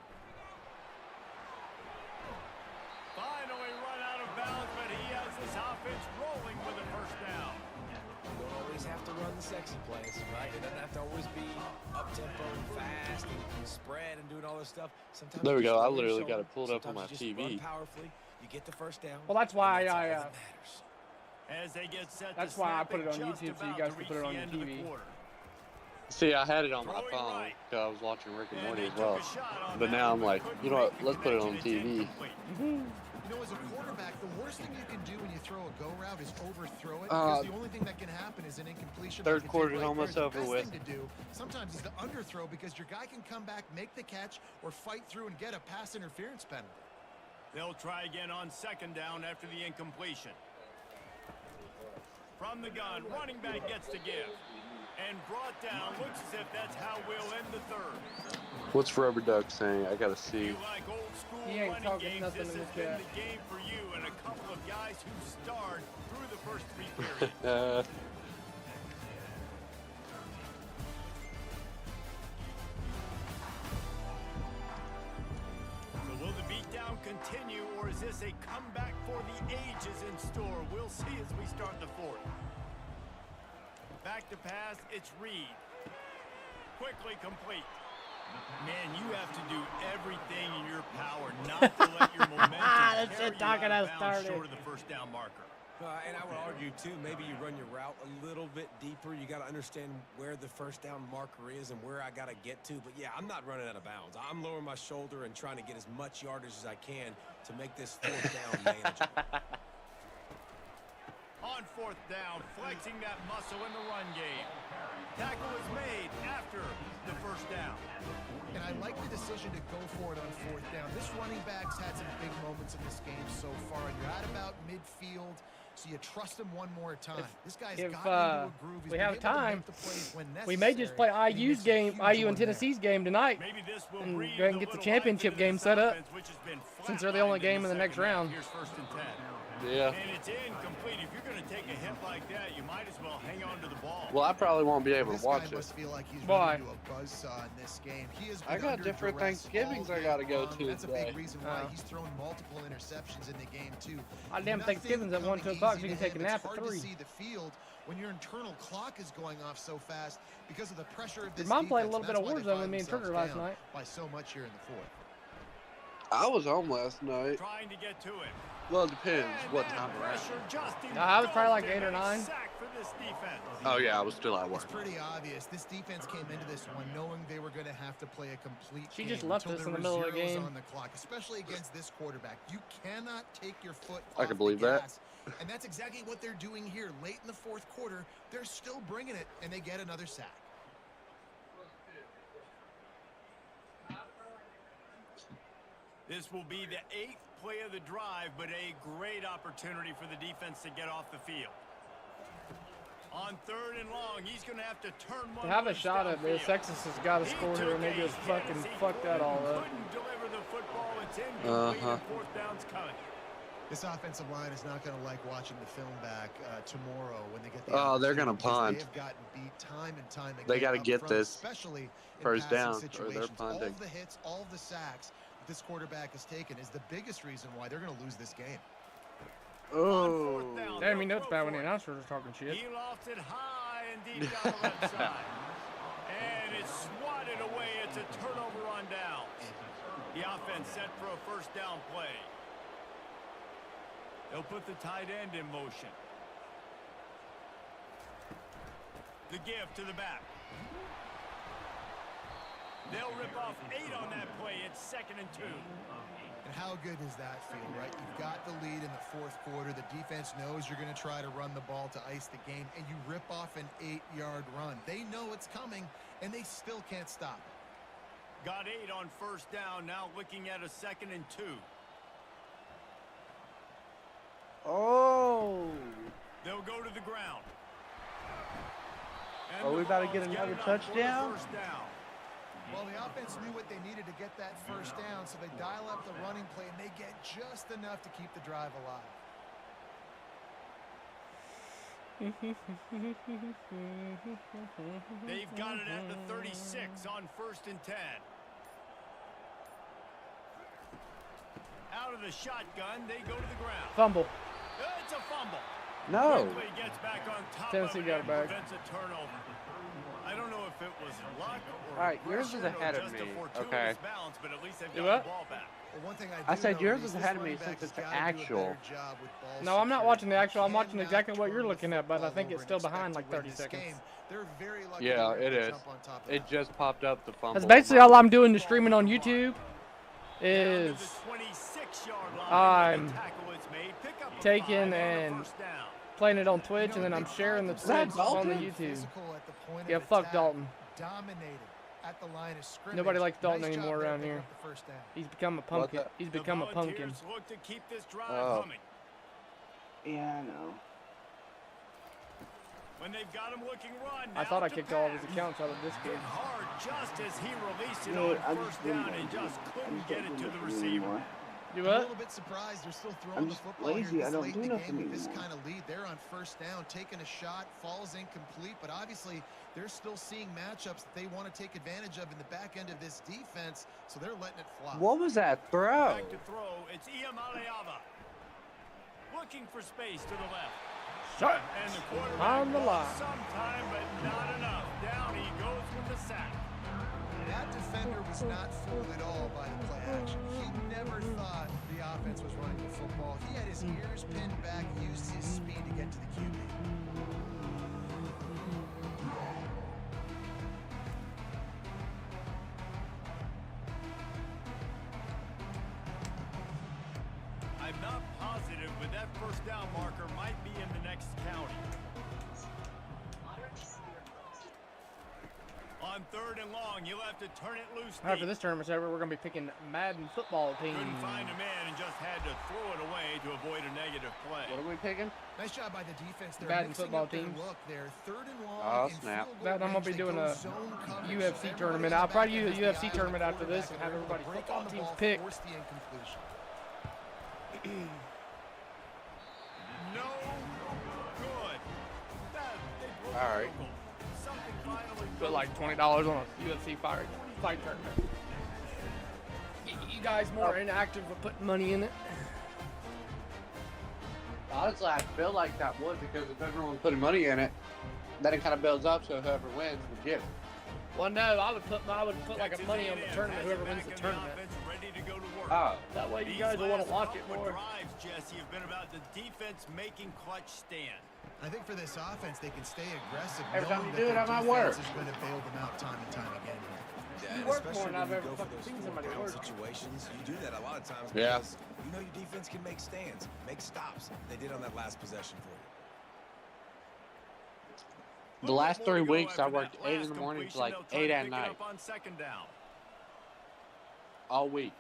Finally run out of bounds, but he has this offense rolling with a 1st down. You don't always have to run the sexy plays, right? It doesn't have to always be up-tempo and fast and spread and doing all this stuff. Sometimes There we you go. just I run your literally got shoulder. it pulled up on my Sometimes you just TV. run powerfully, you get the 1st down. Well, that's why and that's all I, that matters. As they get set That's to why I snap put it on just YouTube so you about guys to can put it reach on the your end of the TV. quarter. See, I had it on my Throwing phone right. because I was watching Rick and And Morty they as took well. a shot on But that now one, I'm but like, couldn't you know what? make the Let's put it on connection. It's TV. incomplete. You know, as a quarterback, the worst thing you can do when you throw a go route is overthrow it, because the only thing that can happen is an incompletion. Third like it did quarter's right almost there. over The best with. thing to do sometimes is to underthrow, because your guy can come back, make the catch, or fight through and get a pass interference penalty. They'll try again on second down after the incompletion. From the gun, running back gets the give. And brought down. Looks as if that's how we'll end the third. What's Rubber Duck saying? I gotta see. You like old school He ain't running talking games, nothing this in has the been chat. the game for you and a couple of guys who starred through the first 3 periods. So will the beatdown continue, or is this a comeback for the ages in store? We'll see as we start the fourth. Back to pass, it's Reed. Quickly complete. Man, you have to do everything in your power not to let your momentum That's carry it, you talking out of us bounds started. short of the first down marker. And I would argue, too, maybe you run your route a little bit deeper. You got to understand where the first down marker is and where I got to get to. But, yeah, I'm not running out of bounds. I'm lowering my shoulder and trying to get as much yardage as I can to make this fourth down manageable. On fourth down, flexing that muscle in the run game. Tackle is made after the first down. And I like the decision to go for it on fourth down. This running back's had some big moments in this game so far, and you're at about midfield, so you trust him one more time. This guy's If got into a groove. He's we been have able to time, make the plays when we may just play necessary, and he IU's makes a game, huge IU and one there. Tennessee's game tonight, Maybe this will and breathe go ahead and a get the little championship life into game this set up, offense, which has been since they're the only flatlined game in the next second half. round. Here's first and 10. Yeah. And it's incomplete. If you're going to take a hit like that, you might as well hang on to the ball. Well, I probably won't be able This to watch guy it. must feel like he's Why? running to a buzzsaw in this game. He has I been got under different duress Thanksgivings all I day gotta go long. to That's a today. big reason why Oh. he's thrown multiple interceptions in the game too. I damn Nothing Thanksgiving's at 1, coming 2 o'clock, so easy you can to take a him. nap It's at hard 3. to see the field when your internal clock is going off so fast because of the pressure of this Your mom played a defense, little bit and of that's why they Warzone with find me and themselves Turner last down night. by so much here in the fourth. I was home last night. Trying to get to it. Well, it depends And what that time around. pressure just I was probably like engulfed 8 or him. A 9. sack for this defense. Oh, yeah, I was still at It's work. pretty obvious. This defense came into this one knowing they were going to have to play a complete She game just left until us there in the were middle of the zeros game. on the clock, especially against this quarterback. You cannot take your foot I off can believe the that. gas. And that's exactly what they're doing here. Late in the fourth quarter, they're still bringing it, and they get another sack. This will be the 8th play of the drive, but a great opportunity for the defense to get off the field. On third and long, he's going to have to turn one. To have a loose shot at this, downfield. Texas has got to He score here, and they took a just hit fucking as he fucked that all up. couldn't deliver the football. It's incomplete, and fourth down's coming. This offensive line is not going to like watching the film back tomorrow when they get the Oh, they're gonna opportunity, because punt. They have gotten beat time and time again. They gotta up get front, this especially in first passing down, or situations. they're All punting. of the hits, all of the sacks that this quarterback has taken is the biggest reason why they're going to lose this game. Oh. Damn, you know it's bad when the announcers are talking shit. He lofts it high and deep down the left side. And it's swatted away. It's a turnover on downs. The offense set for a first down play. They'll put the tight end in motion. The give to the back. They'll rip off 8 on that play. It's 2nd and 2. And how good does that feel, right? You've got the lead in the fourth quarter. The defense knows you're going to try to run the ball to ice the game, and you rip off an 8-yard run. They know it's coming, and they still can't stop it. Got 8 on first down. Now looking at a 2nd and 2. Oh. They'll go to the ground. And Are the we about to Vols get another it up for the touchdown? first down. Well, the offense knew what they needed to get that first down, so they dial up the running play, and they get just enough to keep the drive alive. They've got it at the 36 on 1st and 10. Out of the shotgun, they go to the ground. Fumble. It's a fumble. No. Quickly gets back on top Tennessee of it got it and back. prevents a turnover. I don't know if it was luck All right, yours is ahead of me. Okay. Balance, but at least they've Do got what? the ball back. Well, one thing I do said know yours is is this ahead of me running back since it's has the gotta do a actual. better job with ball No, I'm not security. watching the actual. I'm You watching cannot exactly what turn you're the looking at, but I football think it's over still and expect behind to like win 30 this seconds. game. They're very lucky Yeah, to be it able to is. jump on top of It that. just popped up the fumble. That's basically all I'm doing to streaming on YouTube is I'm taking and playing it on Twitch, and then I'm sharing the Twitch on the YouTube. Yeah, fuck Dalton. Dominated at the line of scrimmage. Nobody likes Dalton Nice job anymore there around picking here. up the first down. He's become a pumpkin. the- He's become a pumpkin. Look to keep this drive Oh. humming. Yeah, I know. When they've got him looking run. I thought I kicked all of his accounts out of this Hit game. hard just as he released it Dude, on first down and just couldn't get it to the receiver. Do I'm a what? little bit surprised they're still throwing I'm the just football lazy. here I this don't late do in the nothing game with this anymore. kind of lead. They're on first down, taking a shot, falls incomplete, but obviously they're still seeing matchups that they want to take advantage of in the back end of this defense, so they're letting it fly. What was that throw? Back to throw. It's Iamaleava. Looking for space to the left. Shot And the quarterback on the line. sometime, but not enough. Down he goes with the sack. That defender was not fooled at all by the play action. He never thought the offense was running the football. He had his ears pinned back, used his speed to get to the QB. I'm not positive, but that first down marker might be in the next county. On third and long, you'll have to turn it loose After deep. this tournament's over, we're gonna be picking Madden football team. Couldn't find a man and just had to throw it away to avoid a negative play. What are we picking? Nice job by the defense. They're Madden mixing football up their teams. look. They're third and long. Oh, in snap. field goal That, I'm gonna range. be They doing go a zone coverage. UFC So tournament. everybody's I'll probably back do a into the UFC eye of the tournament after this and quarterback, have they're able to everybody's break football on the teams ball, picked. force the incompletion. No good. They broke All right. the goal. Something finally Put goes like $20 on a UFC fight tournament. You guys more inactive with putting money in it. Honestly, I feel like that would because if everyone's putting money in it, then it kind of builds up so whoever wins would get it. Well, no, I would put like a money on the tournament. Whoever wins the tournament. Ready to go to work. Oh, That way you These guys will want last to watch it couple more. drives, Jesse, have been about the defense making clutch stand. I think for this offense, they can stay aggressive. Every time knowing you do that it, their I might work. defense is going to bail them out time and time again here. Yeah, You and work more especially than I've when ever you go for fucking those seen fourth somebody down work. situations, you do that a lot of times Yeah. because you know your defense can make stands, make stops. They did on that last possession for you. The last 3 weeks I worked 8 in the morning to like 8 at night. On second down. All week.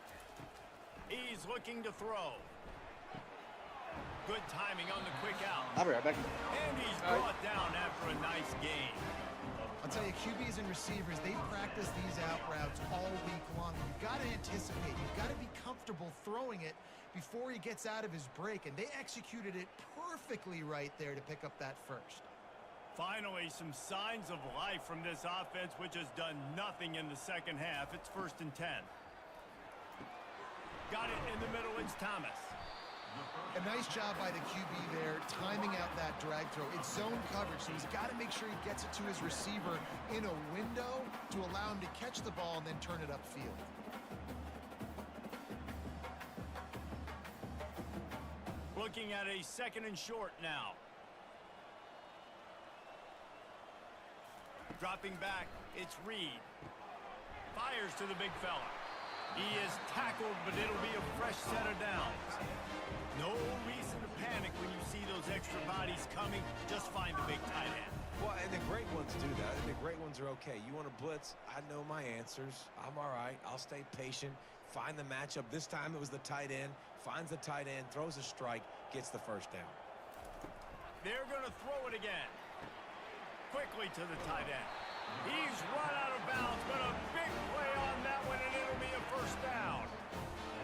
He's looking to throw. Good timing on the quick out. I'll be right back. And he's brought down after a nice gain. I'll tell you, QBs and receivers, they practice these out routes all week long. You've got to anticipate. You've got to be comfortable throwing it before he gets out of his break. And they executed it perfectly right there to pick up that first. Finally, some signs of life from this offense, which has done nothing in the second half. It's 1st and 10. Got it in the middle. It's Thomas. A nice job by the QB there, timing out that drag throw. It's zone coverage, so he's got to make sure he gets it to his receiver in a window to allow him to catch the ball and then turn it upfield. Looking at a 2nd and short now. Dropping back, it's Reed. Fires to the big fella. He is tackled, but it'll be a fresh set of downs. No reason to panic when you see those extra bodies coming. Just find the big tight end. Well, and the great ones do that, and the great ones are okay. You want to blitz? I know my answers. I'm all right. I'll stay patient. Find the matchup. This time it was the tight end. Finds the tight end, throws a strike, gets the first down. They're going to throw it again. Quickly to the tight end. He's run out of bounds, but a big play on that one, and it'll be a first down.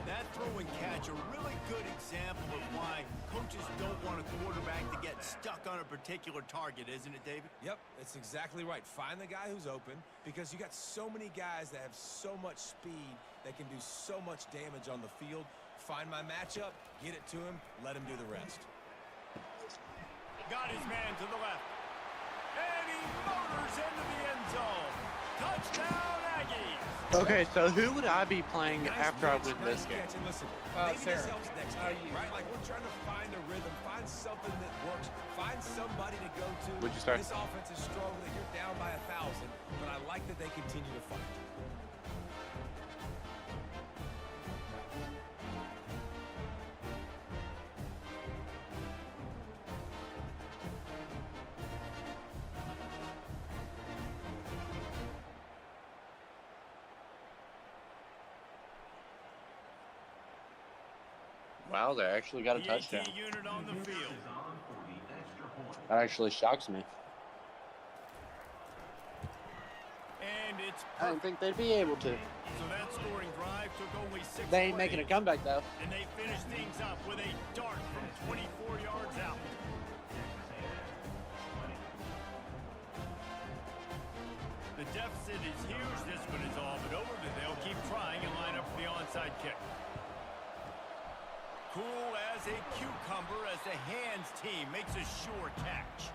That throw and catch, a really good example of why coaches don't want a quarterback to get stuck on a particular target, isn't it, David? Yep, that's exactly right. Find the guy who's open because you got so many guys that have so much speed that can do so much damage on the field. Find my matchup, get it to him, let him do the rest. Got his man to the left. And he motors into the end zone. Touchdown! Okay, so who would I be playing Nice after I pitch, win nice this game? catch. And listen, maybe Sarah. this helps next game, right? Like we're trying to find a rhythm, find something that works, find somebody to go to. Would you start? This offense is strong that you're down by 1,000, but I like that they continue to fight. Wow, they actually got a The touchdown. AT unit on the field. Is on for the extra point. That actually shocks me. And it's I didn't think they'd be able to. So that scoring drive took only 6 They ain't making a plays, comeback, though. and they finished things up with a dart from 24 yards out. The deficit is huge. This one is all but over, but they'll keep trying and line up for the onside kick. Cool as a cucumber as the hands team makes a sure catch.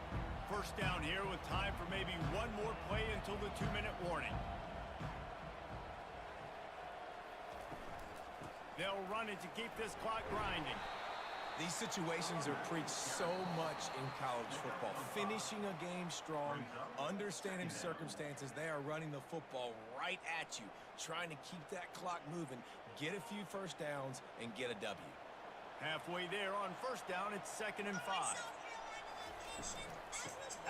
First down here with time for maybe one more play until the 2-minute warning. They'll run it to keep this clock grinding. These situations are preached so much in college football. Finishing a game strong, understanding circumstances. They are running the football right at you, trying to keep that clock moving, get a few first downs, and get a W. Halfway there on first down, it's 2nd and 5.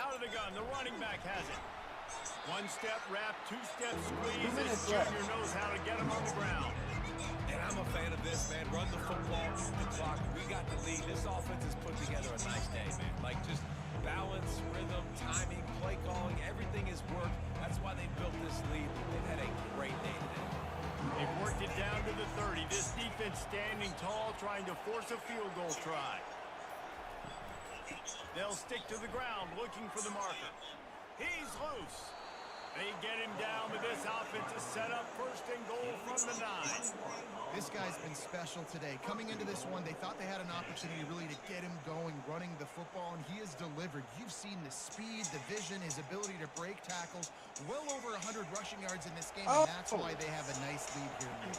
Out of the gun, the running back has it. One-step wrap, two-step squeeze. This junior knows how to get him on the ground. And I'm a fan of this, man. Run the football, the clock. We got the lead. This offense has put together a nice day, man. Like just balance, rhythm, timing, play calling, everything has worked. That's why they built this lead. They've had a great day today. They've worked it down to the 30. This defense standing tall, trying to force a field goal try. They'll stick to the ground, looking for the marker. He's loose. They get him down, but this offense is set up 1st and goal from the 9. This guy's been special today. Coming into this one, they thought they had an opportunity really to get him going, running the football, and he has delivered. You've seen the speed, the vision, his ability to break tackles. Well over 100 rushing yards in this game, and that's why they have a nice lead here.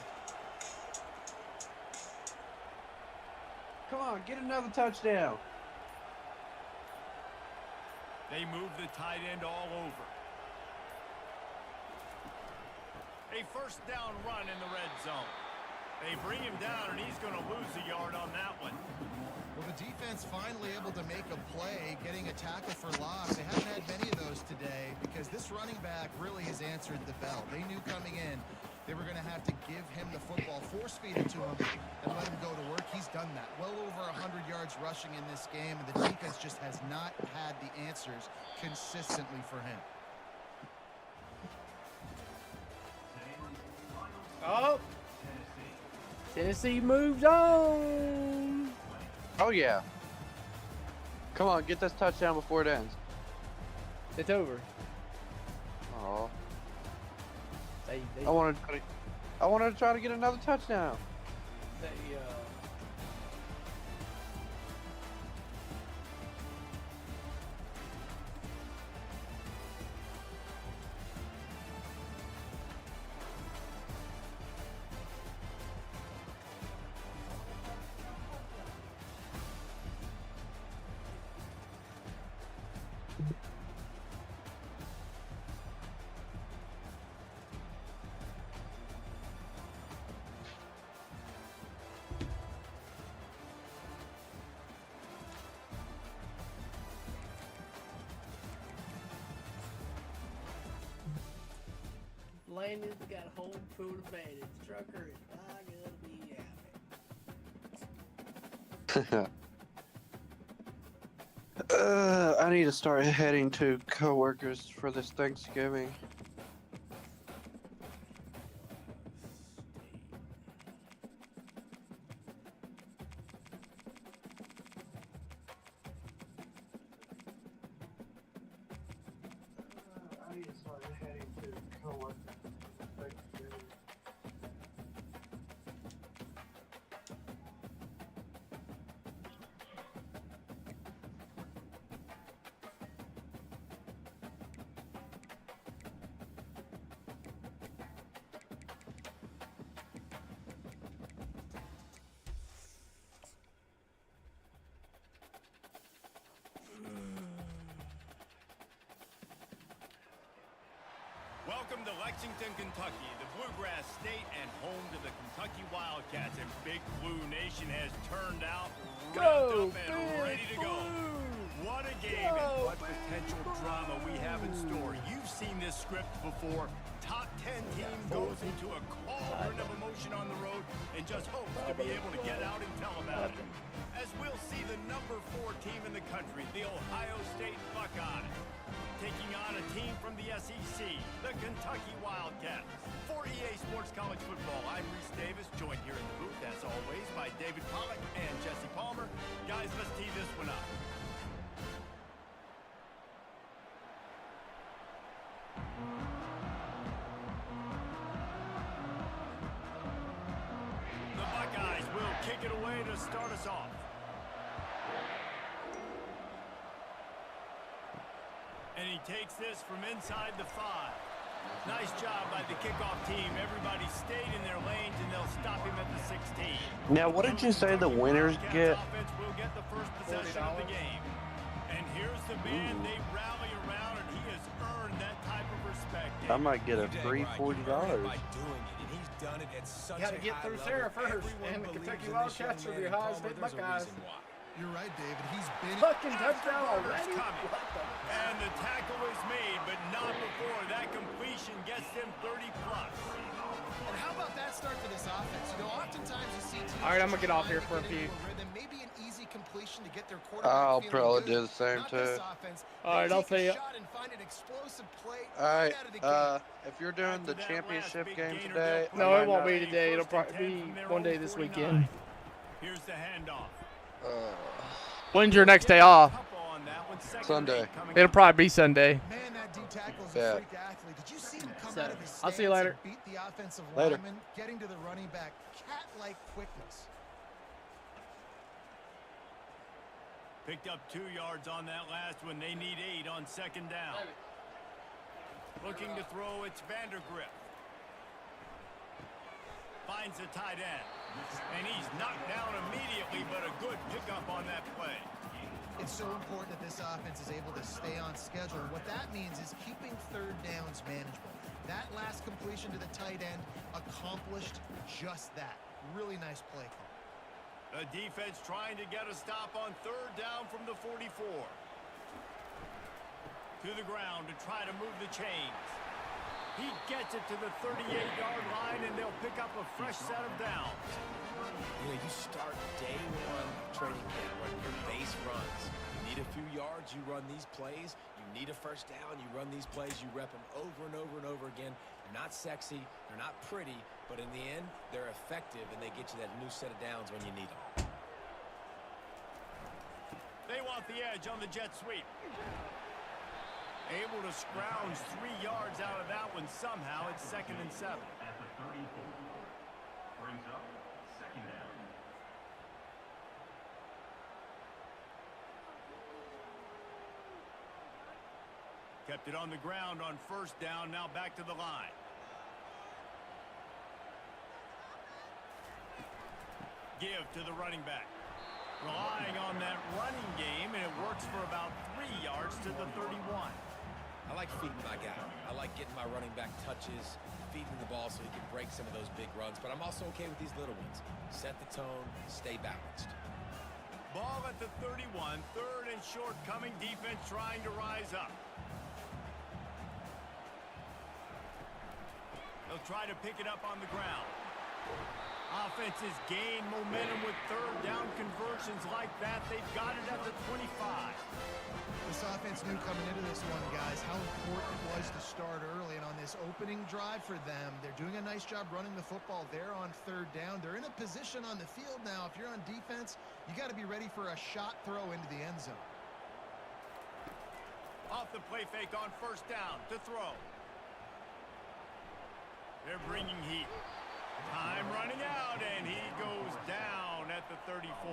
Come on, get another touchdown. They move the tight end all over. A first down run in the red zone. They bring him down, and he's going to lose a yard on that one. Well, the defense finally able to make a play, getting a tackle for loss. They haven't had many of those today because this running back really has answered the bell. They knew coming in they were going to have to give him the football, force-feed it to him, and let him go to work. He's done that. Well over 100 yards rushing in this game, and the defense just has not had the answers consistently for him. Oh, Tennessee moved on. Oh, yeah. Come on, get this touchdown before it ends. It's over. Oh, They I wanted to try to get another touchdown. they Landon's got home field advantage. Trucker is not gonna be happy. I need to start heading to coworkers for this Thanksgiving. I need to start heading to coworkers for Thanksgiving. Welcome to Lexington, Kentucky, the Bluegrass State and home to the Kentucky Wildcats. And Big Blue Nation has turned out, Go, revved up, and ready to go. What a game and what potential drama we have in store. You've seen this script before. Top 10 team goes into a cauldron of emotion on the road and just hopes to be able to get out and tell about it. As we'll see the number 4 team in the country, the Ohio State Buckeyes, taking on a team from the SEC, the Kentucky Wildcats. For EA Sports College Football, I'm Reese Davis, joined here in the booth, as always, by David Pollack and Jesse Palmer. Guys, let's tee this one up. The Buckeyes will kick it away to start us off. And he takes this from inside the 5. Nice job by the kickoff team. Everybody stayed in their lanes, and they'll stop him at the 16. Now, what did you say the winners get? Offense will get the first possession of the game. And here's the man they rally around, and he has earned that type of respect. I might get a free $40. By doing it, and he's done it at such You got to a get high through level. Sarah first, Everyone and the believes Kentucky in this Wildcats young are the man, Ohio and State Palmer, there's a Buckeyes. reason why. You're right, David. He's been Fucking touchdown already? Coming. And the tackle is made, but not before that completion gets them 30+. And how about that start for this offense? You know, oftentimes you see teams All right, I'm gonna get off here trying for a to few. get into rhythm, maybe an easy completion to get their quarterback I'll feeling probably good. do the same Not too. this offense. All right, They I'll take see a ya. shot and find an explosive play All right, right out of the gate. if you're doing the After that championship last game big gainer, today, they'll No, I it won't might be today. It'll probably be one day this weekend. Here's the handoff. When's your next day off? Couple on that one. Second Sunday. and 8 coming It'll up. probably be Sunday. Man, that D tackle's Yeah. a freak athlete. Did you see him come So, out of his I'll see you stance later. and beat the offensive Later. lineman, getting to the running back, cat-like quickness. Picked up 2 yards on that last one. They need 8 on second down. Looking to throw, it's Vandergrift. Finds the tight end. And he's knocked down immediately, but a good pickup on that play. It's so important that this offense is able to stay on schedule. And what that means is keeping third downs manageable. That last completion to the tight end accomplished just that. Really nice play call. The defense trying to get a stop on third down from the 44. To the ground to try to move the chains. He gets it to the 38-yard line, and they'll pick up a fresh set of downs. You know, you start day 1 of training camp running your base runs. You need a few yards, you run these plays. You need a first down, you run these plays. You rep them over and over and over again. They're not sexy, they're not pretty, but in the end, they're effective, and they get you that new set of downs when you need them. They want the edge on the jet sweep. Able to scrounge 3 yards out of that one somehow. It's 2nd and 7. At the 34. Brings up second down. Kept it on the ground on first down. Now back to the line. Give to the running back. Relying on that running game, and it works for about 3 yards to the 31. I like feeding my guy. I like getting my running back touches, feeding the ball so he can break some of those big runs. But I'm also okay with these little ones. Set the tone, stay balanced. Ball at the 31, 3rd and short coming. Defense trying to rise up. They'll try to pick it up on the ground. Offenses gain momentum with third down conversions like that. They've got it at the 25. This offense knew coming into this one, guys, how important it was to start early. And on this opening drive for them, they're doing a nice job running the football there on third down. They're in a position on the field now. If you're on defense, you got to be ready for a shot throw into the end zone. Off the play fake on first down to throw. They're bringing heat. Time running out, and he goes down at the 34.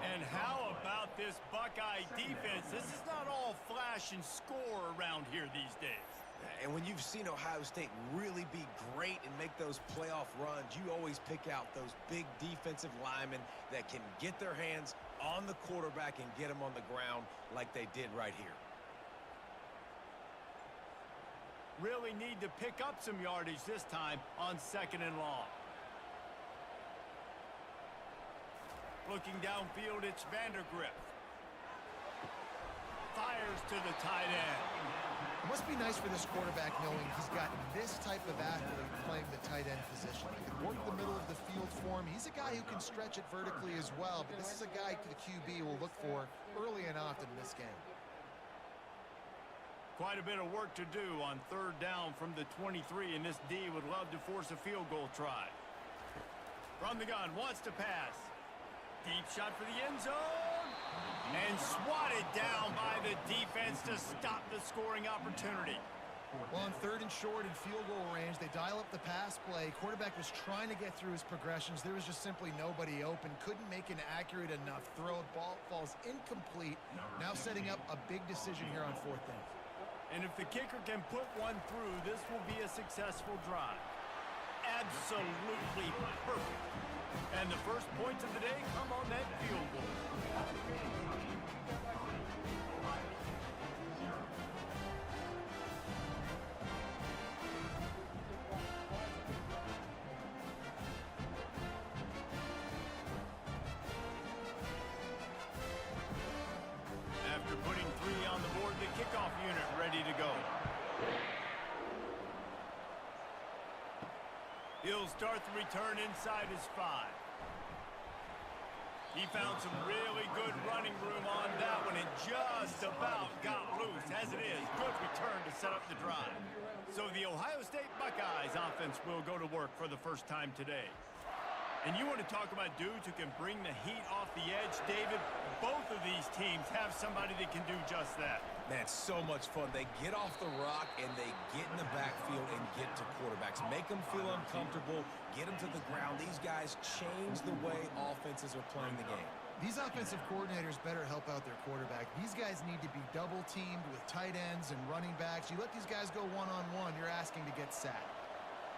And how about this Buckeye defense? This is not all flash and score around here these days. And when you've seen Ohio State really be great and make those playoff runs, you always pick out those big defensive linemen that can get their hands on the quarterback and get him on the ground like they did right here. really need to pick up some yardage this time on 2nd and long. Looking downfield, it's Vandergriff. Fires to the tight end. It must be nice for this quarterback knowing he's got this type of athlete playing the tight end position. He can work the middle of the field for him. He's a guy who can stretch it vertically as well, but this is a guy the QB will look for early and often in this game. Quite a bit of work to do on 3rd down from the 23, and this D would love to force a field goal try. From the gun, wants to pass. Deep shot for the end zone. And swatted down by the defense to stop the scoring opportunity. Well, on 3rd and short and field goal range, they dial up the pass play. Quarterback was trying to get through his progressions. There was just simply nobody open. Couldn't make an accurate enough throw. Ball falls incomplete. Now setting up a big decision here on 4th down. And if the kicker can put one through, this will be a successful drive. Absolutely perfect. And the first points of the day come on that field goal. After putting 3 on the board, the kickoff unit ready to go. He'll start the return inside his 5. He found some really good running room on that one and just about got loose. As it is, good return to set up the drive. So the Ohio State Buckeyes offense will go to work for the first time today. And you want to talk about dudes who can bring the heat off the edge, David? Both of these teams have somebody that can do just that. Man, so much fun. They get off the rock and they get in the backfield and get to quarterbacks. Make them feel uncomfortable, get them to the ground. These guys change the way offenses are playing the game. These offensive coordinators better help out their quarterback. These guys need to be double-teamed with tight ends and running backs. You let these guys go one-on-one, you're asking to get sacked.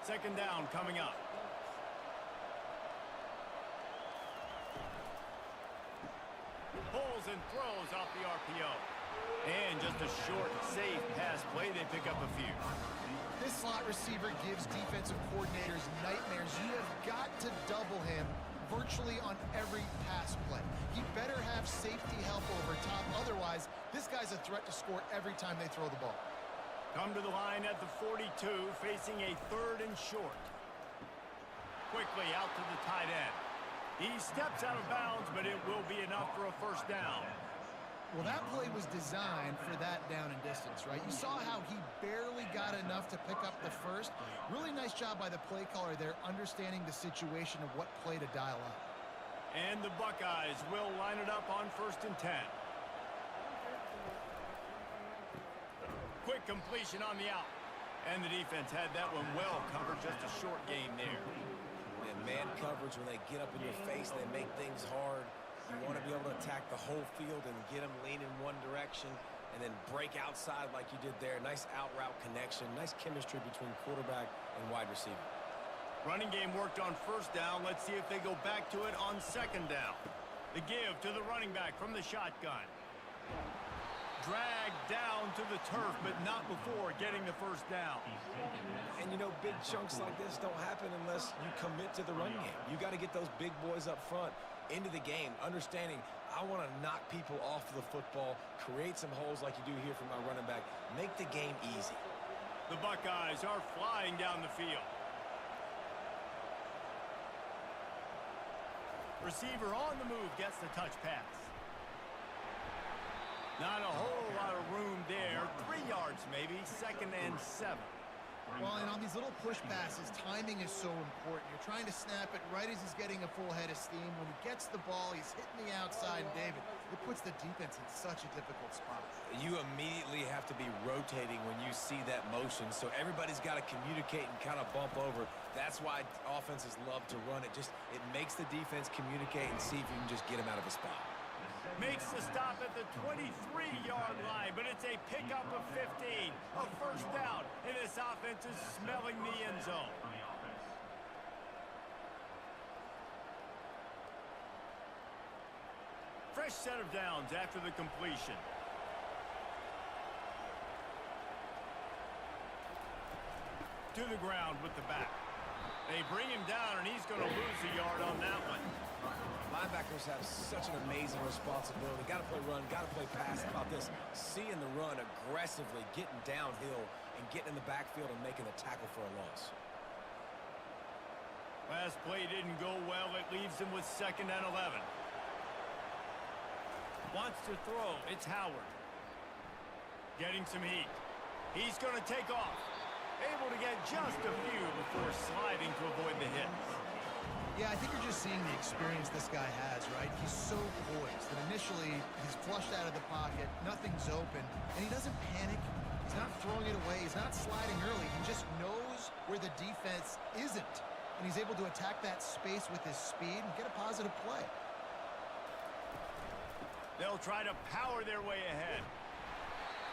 2nd down coming up. Pulls and throws off the RPO. And just a short, safe pass play. They pick up a few. This slot receiver gives defensive coordinators nightmares. You have got to double him virtually on every pass play. He better have safety help over top. Otherwise, this guy's a threat to score every time they throw the ball. Come to the line at the 42, facing a 3rd and short. Quickly out to the tight end. He steps out of bounds, but it will be enough for a 1st down. Well, that play was designed for that down and distance, right? You saw how he barely got enough to pick up the first. Really nice job by the play caller there, understanding the situation of what play to dial up. And the Buckeyes will line it up on 1st and 10. Quick completion on the out. And the defense had that one well covered, just a short game there. And man coverage, when they get up in your face, they make things hard. You want to be able to attack the whole field and get them leaning one direction and then break outside like you did there. Nice out route connection, nice chemistry between quarterback and wide receiver. Running game worked on 1st down. Let's see if they go back to it on 2nd down. The give to the running back from the shotgun. Dragged down to the turf, but not before getting the 1st down. And, you know, big chunks like this don't happen unless you commit to the run game. You got to get those big boys up front into the game, understanding I want to knock people off the football, create some holes like you do here from my running back, make the game easy. The Buckeyes are flying down the field. Receiver on the move gets the touch pass. Not a whole lot of room there. 3 yards maybe, 2nd and 7. Well, and on these little push passes, timing is so important. You're trying to snap it right as he's getting a full head of steam. When he gets the ball, he's hitting the outside, and David, it puts the defense in such a difficult spot. You immediately have to be rotating when you see that motion, so everybody's got to communicate and kind of bump over. That's why offenses love to run it. It makes the defense communicate and see if you can just get him out of a spot. Makes the stop at the 23-yard line, but it's a pickup of 15, a 1st down, and this offense is smelling the end zone. Fresh set of downs after the completion. to the ground with the back. They bring him down, and he's going to lose a yard on that one. Linebackers have such an amazing responsibility. Got to play run, got to play pass. How about this? Seeing the run aggressively, getting downhill, and getting in the backfield and making the tackle for a loss. Last play didn't go well. It leaves him with 2nd and 11. Wants to throw. It's Howard. Getting some heat. He's going to take off. Able to get just a few before sliding to avoid the hits. Yeah, I think you're just seeing the experience this guy has, right? He's so poised that initially he's flushed out of the pocket, nothing's open, and he doesn't panic. He's not throwing it away. He's not sliding early. He just knows where the defense isn't, and he's able to attack that space with his speed and get a positive play. They'll try to power their way ahead.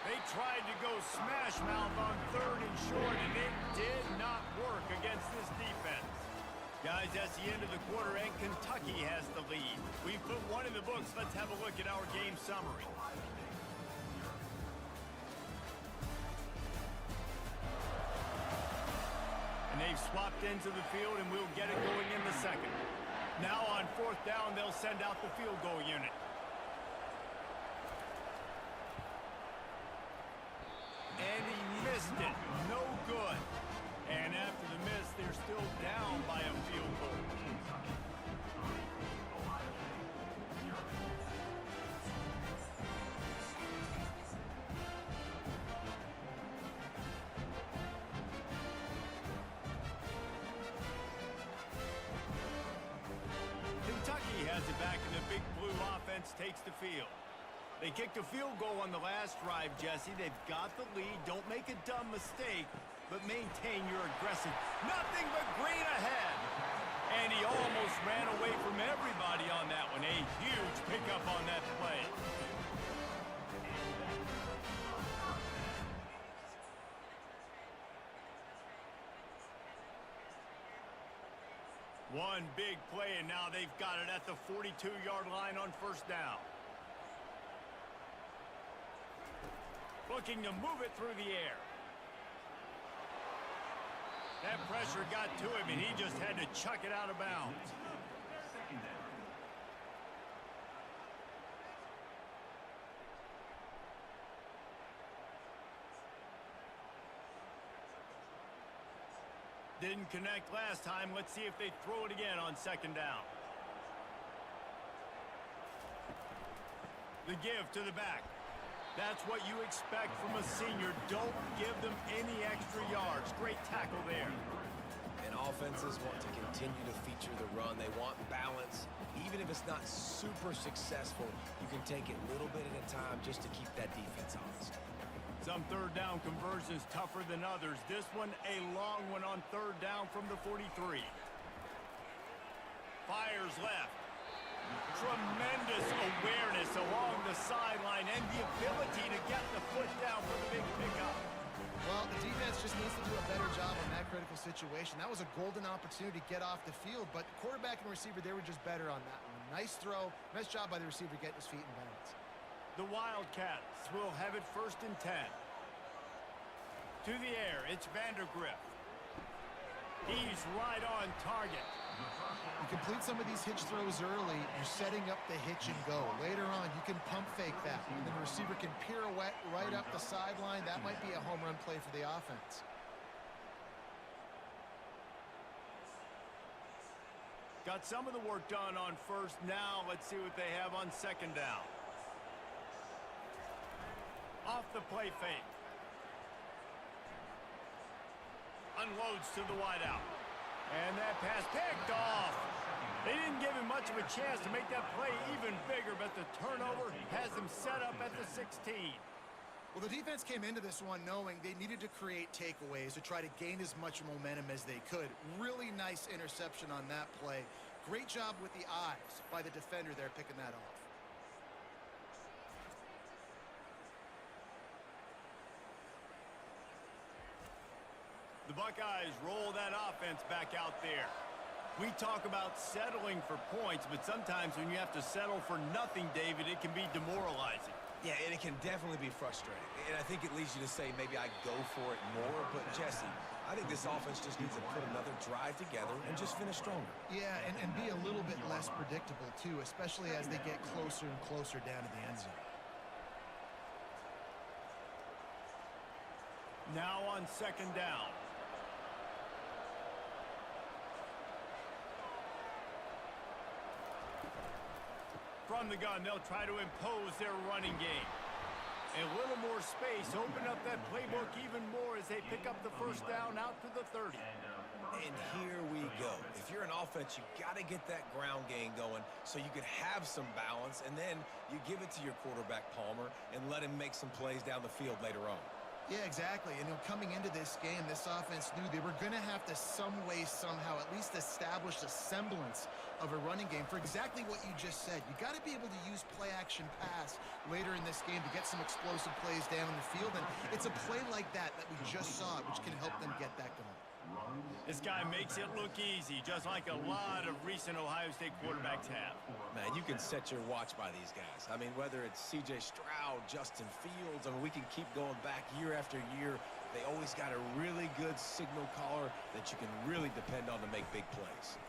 They tried to go smash mouth on 3rd and short, and it did not work against this defense. Guys, that's the end of the quarter, and Kentucky has the lead. We've put one in the books. Let's have a look at our game summary. And they've swapped into the field, and we'll get it going in the 2nd. Now on 4th down, they'll send out the field goal unit. And he missed it. No good. And after the miss, they're still down by a field goal. Kentucky has it back, and the Big Blue offense takes the field. They kicked a field goal on the last drive, Jesse. They've got the lead. Don't make a dumb mistake, but maintain your aggressive. Nothing but green ahead. And he almost ran away from everybody on that one. A huge pickup on that play. One big play, and now they've got it at the 42-yard line on 1st down. Looking to move it through the air. That pressure got to him, and he just had to chuck it out of bounds. Didn't connect last time. Let's see if they throw it again on 2nd down. The give to the back. That's what you expect from a senior. Don't give them any extra yards. Great tackle there. And offenses want to continue to feature the run. They want balance. Even if it's not super successful, you can take it little bit at a time just to keep that defense honest. Some 3rd down conversions tougher than others. This one, a long one on 3rd down from the 43. Fires left. Tremendous awareness along the sideline and the ability to get the foot down for the big pickup. Well, the defense just needs to do a better job on that critical situation. That was a golden opportunity to get off the field, but the quarterback and receiver, they were just better on that one. Nice throw. Nice job by the receiver getting his feet in bounds. The Wildcats will have it 1st and 10. To the air, it's Vandergrift. He's right on target. You complete some of these hitch throws early, you're setting up the hitch and go. Later on, you can pump fake that. And then the receiver can pirouette right up the sideline. That might be a home run play for the offense. Got some of the work done on 1st. Now let's see what they have on 2nd down. Off the play fake. Unloads to the wideout. And that pass picked off. They didn't give him much of a chance to make that play even bigger, but the turnover has them set up at the 16. Well, the defense came into this one knowing they needed to create takeaways to try to gain as much momentum as they could. Really nice interception on that play. Great job with the eyes by the defender there picking that off. The Buckeyes roll that offense back out there. We talk about settling for points, but sometimes when you have to settle for nothing, David, it can be demoralizing. Yeah, and it can definitely be frustrating. And I think it leads you to say maybe I go for it more. But, Jesse, I think this offense just needs to put another drive together and just finish stronger. Yeah, and be a little bit less predictable, too, especially as they get closer and closer down to the end zone. Now on second down. From the gun, they'll try to impose their running game. A little more space, open up that playbook even more as they pick up the first down out to the 30. And here we go. If you're an offense, you got to get that ground game going so you can have some balance, and then you give it to your quarterback, Palmer, and let him make some plays down the field later on. Yeah, exactly. And coming into this game, this offense knew they were going to have to some way, somehow, at least establish a semblance of a running game for exactly what you just said. You got to be able to use play-action pass later in this game to get some explosive plays down in the field. And it's a play like that we just saw, which can help them get that going. This guy makes it look easy, just like a lot of recent Ohio State quarterbacks have. Man, you can set your watch by these guys. I mean, whether it's C.J. Stroud, Justin Fields, I mean, we can keep going back year after year. They always got a really good signal caller that you can really depend on to make big plays.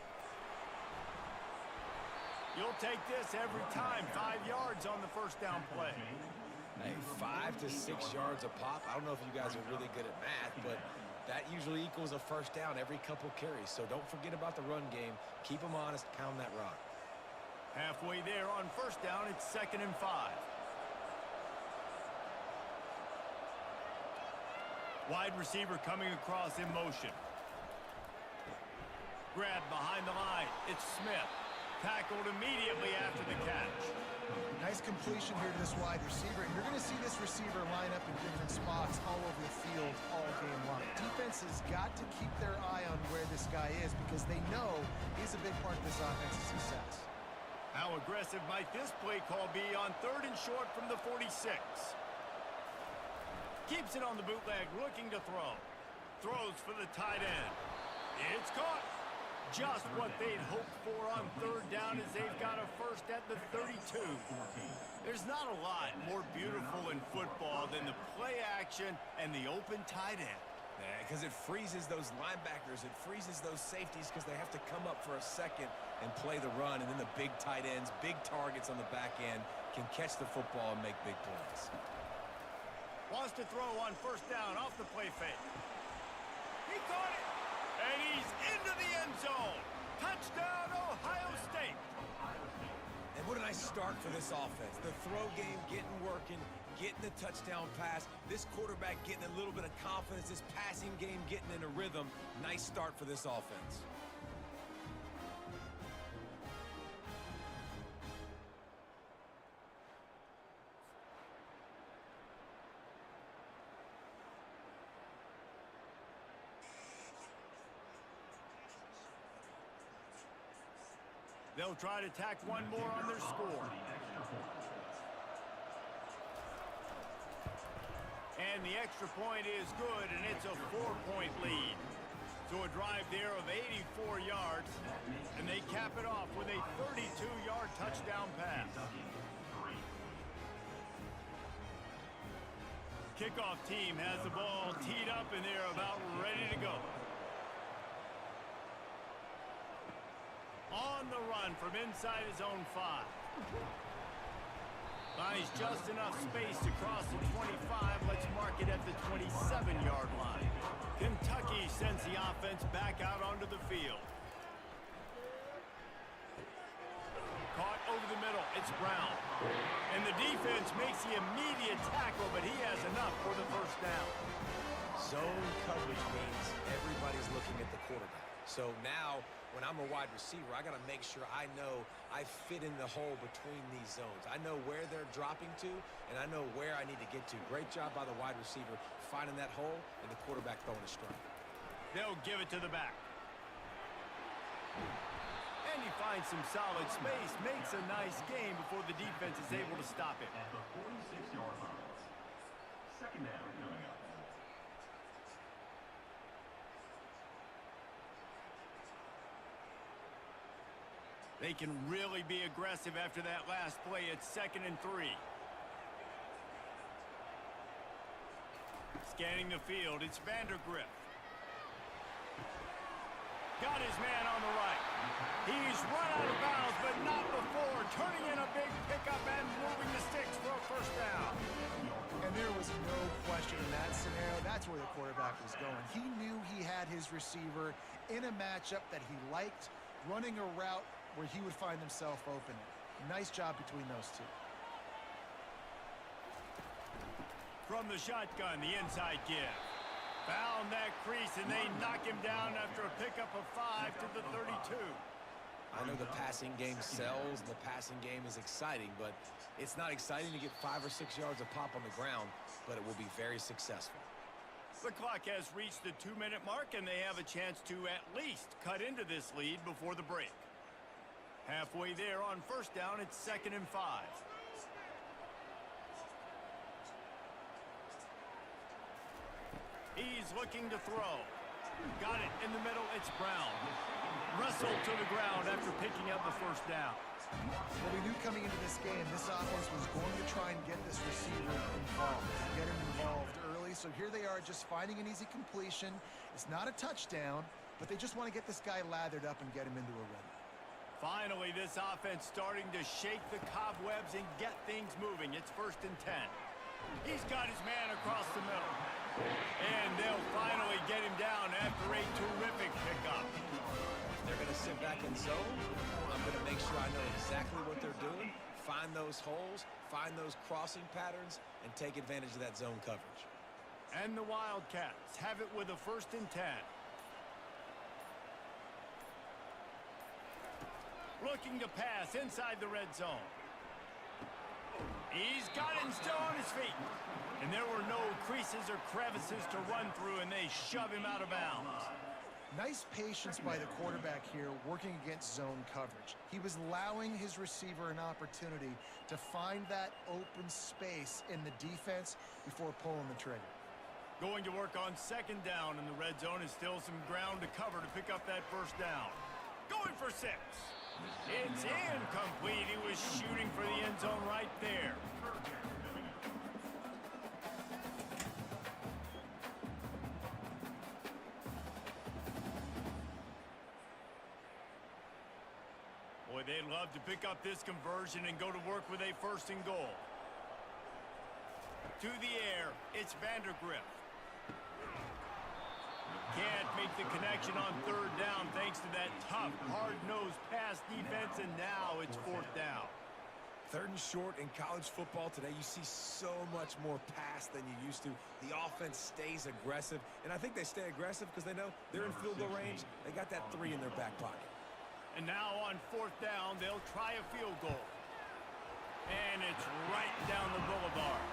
You'll take this every time. 5 yards on the first down play. Hey, 5 to 6 yards a pop. I don't know if you guys are really good at math, but that usually equals a first down every couple carries. So don't forget about the run game. Keep them honest. Pound that rock. Halfway there on first down, it's 2nd and 5. Wide receiver coming across in motion. Grab behind the line. It's Smith. Tackled immediately after the catch. Nice completion here to this wide receiver. And you're going to see this receiver line up in different spots all over the field all game long. Defense has got to keep their eye on where this guy is because they know he's a big part of this offense's success. How aggressive might this play call be on 3rd and short from the 46? Keeps it on the bootleg, looking to throw. Throws for the tight end. It's caught. Just what they'd hoped for on 3rd down as they've got a first at the 32. There's not a lot more beautiful in football than the play action and the open tight end. Because it freezes those linebackers. It freezes those safeties because they have to come up for a second and play the run. And then the big tight ends, big targets on the back end can catch the football and make big plays. Wants to throw on first down off the play fake. He caught it. And he's into the end zone. Touchdown, Ohio State. And what a nice start for this offense. The throw game getting working, getting the touchdown pass. This quarterback getting a little bit of confidence. This passing game getting in a rhythm. Nice start for this offense. They'll try to tack one more on their score. And the extra point is good, and it's a 4-point lead. So a drive there of 84 yards, and they cap it off with a 32-yard touchdown pass. Kickoff team has the ball teed up, and they're about ready to go. On the run from inside his own 5. Finds just enough space to cross the 25. Let's mark it at the 27-yard line. Kentucky sends the offense back out onto the field. Caught over the middle. It's Brown. And the defense makes the immediate tackle, but he has enough for the first down. Zone coverage means everybody's looking at the quarterback. So now, when I'm a wide receiver, I got to make sure I know I fit in the hole between these zones. I know where they're dropping to, and I know where I need to get to. Great job by the wide receiver finding that hole, and the quarterback throwing a strike. They'll give it to the back. And he finds some solid space, makes a nice game before the defense is able to stop it. At the 46-yard line. 2nd down coming up. They can really be aggressive after that last play. It's 2nd and 3. Scanning the field, it's Vandergrift. Got his man on the right. He's run out of bounds, but not before turning in a big pickup and moving the sticks for a first down. And there was no question in that scenario. That's where the quarterback was going. He knew he had his receiver in a matchup that he liked, running a route where he would find himself open. Nice job between those two. From the shotgun, the inside give. Found that crease, and they knock him down after a pickup of 5 to the 32. I know the passing game sells, and the passing game is exciting, but it's not exciting to get 5 or 6 yards of pop on the ground, but it will be very successful. The clock has reached the 2-minute mark, and they have a chance to at least cut into this lead before the break. Halfway there on first down, it's 2nd and 5. He's looking to throw. Got it in the middle. It's Brown. Wrestled to the ground after picking up the first down. Well, we knew coming into this game, this offense was going to try and get this receiver involved, get him involved early. So here they are just finding an easy completion. It's not a touchdown, but they just want to get this guy lathered up and get him into a run. Finally, this offense starting to shake the cobwebs and get things moving. It's 1st and 10. He's got his man across the middle. And they'll finally get him down after a terrific pickup. They're going to sit back in zone. I'm going to make sure I know exactly what they're doing, find those holes, find those crossing patterns, and take advantage of that zone coverage. And the Wildcats have it with a 1st and 10. Looking to pass inside the red zone. He's got it and still on his feet. And there were no creases or crevices to run through, and they shove him out of bounds. Nice patience by the quarterback here working against zone coverage. He was allowing his receiver an opportunity to find that open space in the defense before pulling the trigger. Going to work on 2nd down, and the red zone is still some ground to cover to pick up that first down. Going for 6. It's incomplete. He was shooting for the end zone right there. Boy, they'd love to pick up this conversion and go to work with a 1st and goal. To the air, it's Vandergrift. Can't make the connection on 3rd down thanks to that tough, hard-nosed pass defense, and now it's 4th down. 3rd and short in college football today, you see so much more pass than you used to. The offense stays aggressive, and I think they stay aggressive because they know they're in field goal range. They got that 3 in their back pocket. And now on 4th down, they'll try a field goal. And it's right down the boulevard.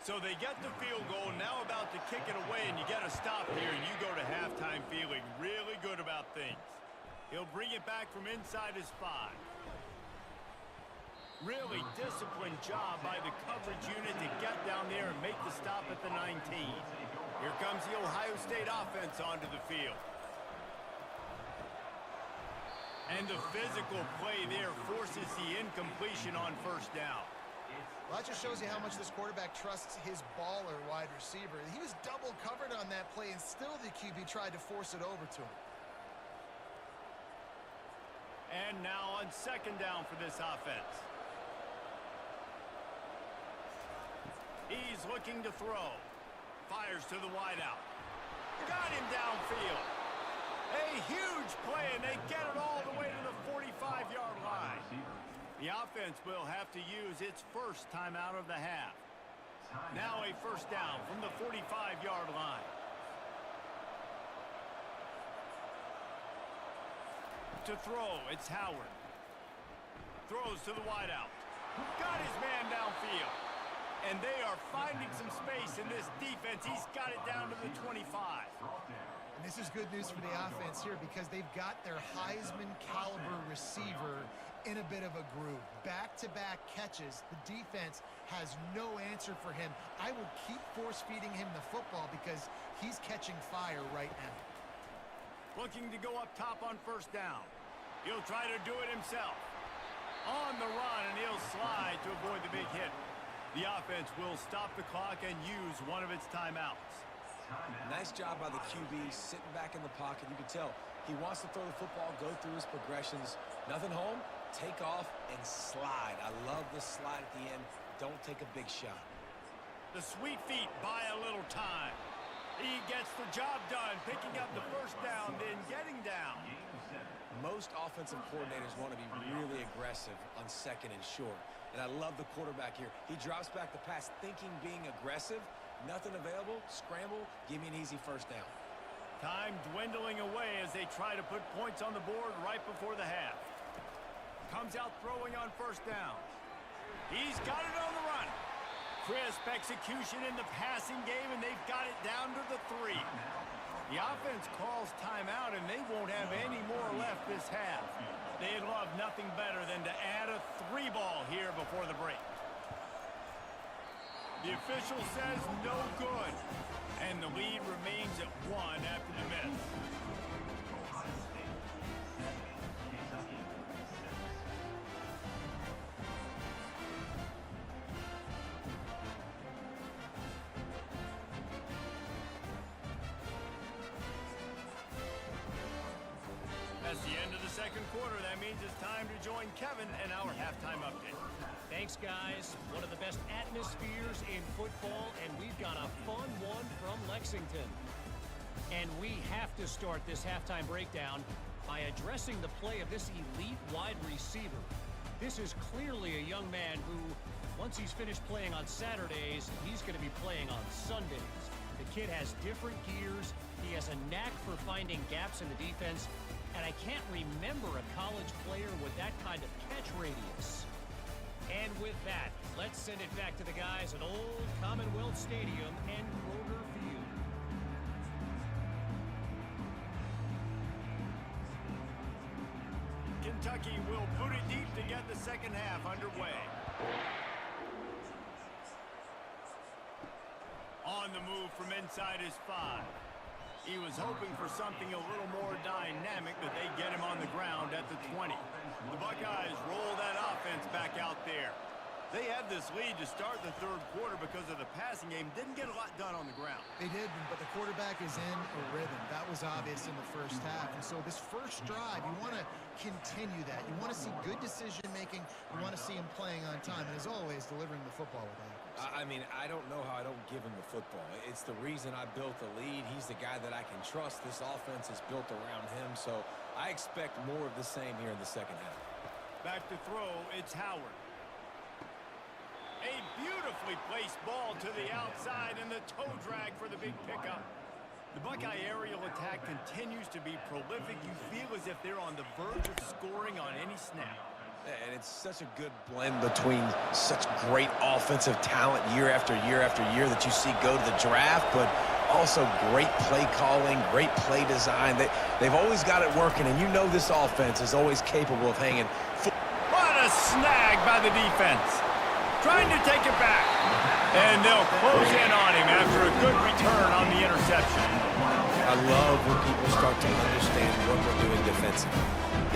So they get the field goal, now about to kick it away, and you get a stop here, and you go to halftime feeling really good about things. He'll bring it back from inside his 5. Really disciplined job by the coverage unit to get down there and make the stop at the 19. Here comes the Ohio State offense onto the field. And the physical play there forces the incompletion on 1st down. Well, that just shows you how much this quarterback trusts his baller wide receiver. He was double covered on that play, and still the QB tried to force it over to him. And now on 2nd down for this offense. He's looking to throw. Fires to the wideout. Got him downfield. A huge play, and they get it all the way to the 45-yard line. The offense will have to use its first timeout of the half. Now a 1st down from the 45-yard line. To throw, it's Howard. Throws to the wideout. Got his man downfield. And they are finding some space in this defense. He's got it down to the 25. And this is good news for the offense here because they've got their Heisman caliber receiver in a bit of a groove. Back-to-back catches. The defense has no answer for him. I will keep force-feeding him the football because he's catching fire right now. Looking to go up top on first down. He'll try to do it himself. On the run, and he'll slide to avoid the big hit. The offense will stop the clock and use one of its timeouts. Nice job by the QB, sitting back in the pocket. You can tell he wants to throw the football, go through his progressions. Nothing home, take off, and slide. I love the slide at the end. Don't take a big shot. The sweet feet buy a little time. He gets the job done, picking up the first down, then getting down. Most offensive coordinators want to be really aggressive on second and short. And I love the quarterback here. He drops back the pass thinking being aggressive. Nothing available, scramble, give me an easy first down. Time dwindling away as they try to put points on the board right before the half. Comes out throwing on first down. He's got it on the run. Crisp execution in the passing game, and they've got it down to the 3. The offense calls timeout, and they won't have any more left this half. They'd love nothing better than to add a 3 ball here before the break. The official says no good, and the lead remains at 1 after the miss. That's the end of the second quarter. That means it's time to join Kevin and our halftime update. Thanks, guys. One of the best atmospheres in football, and we've got a fun one from Lexington. And we have to start this halftime breakdown by addressing the play of this elite wide receiver. This is clearly a young man who, once he's finished playing on Saturdays, he's going to be playing on Sundays. The kid has different gears. He has a knack for finding gaps in the defense. And I can't remember a college player with that kind of catch radius. And with that, let's send it back to the guys at Old Commonwealth Stadium and Kroger Field. Kentucky will boot it deep to get the second half underway. On the move from inside his 5. He was hoping for something a little more dynamic, but they get him on the ground at the 20. The Buckeyes roll that offense back out there. They had this lead to start the third quarter because of the passing game. Didn't get a lot done on the ground. They did, but the quarterback is in a rhythm. That was obvious in the first half. And so this first drive, you want to continue that. You want to see good decision-making. You want to see him playing on time. And as always, delivering the football with accuracy. I mean, I don't know how I don't give him the football. It's the reason I built the lead. He's the guy that I can trust. This offense is built around him. So I expect more of the same here in the second half. Back to throw, it's Howard. A beautifully placed ball to the outside and the toe drag for the big pickup. The Buckeye aerial attack continues to be prolific. You feel as if they're on the verge of scoring on any snap. And it's such a good blend between such great offensive talent year after year after year that you see go to the draft, but also great play calling, great play design. They've always got it working, and you know this offense is always capable of hanging. What a snag by the defense. Trying to take it back. And they'll close in on him after a good return on the interception. I love when people start to understand what we're doing defensively.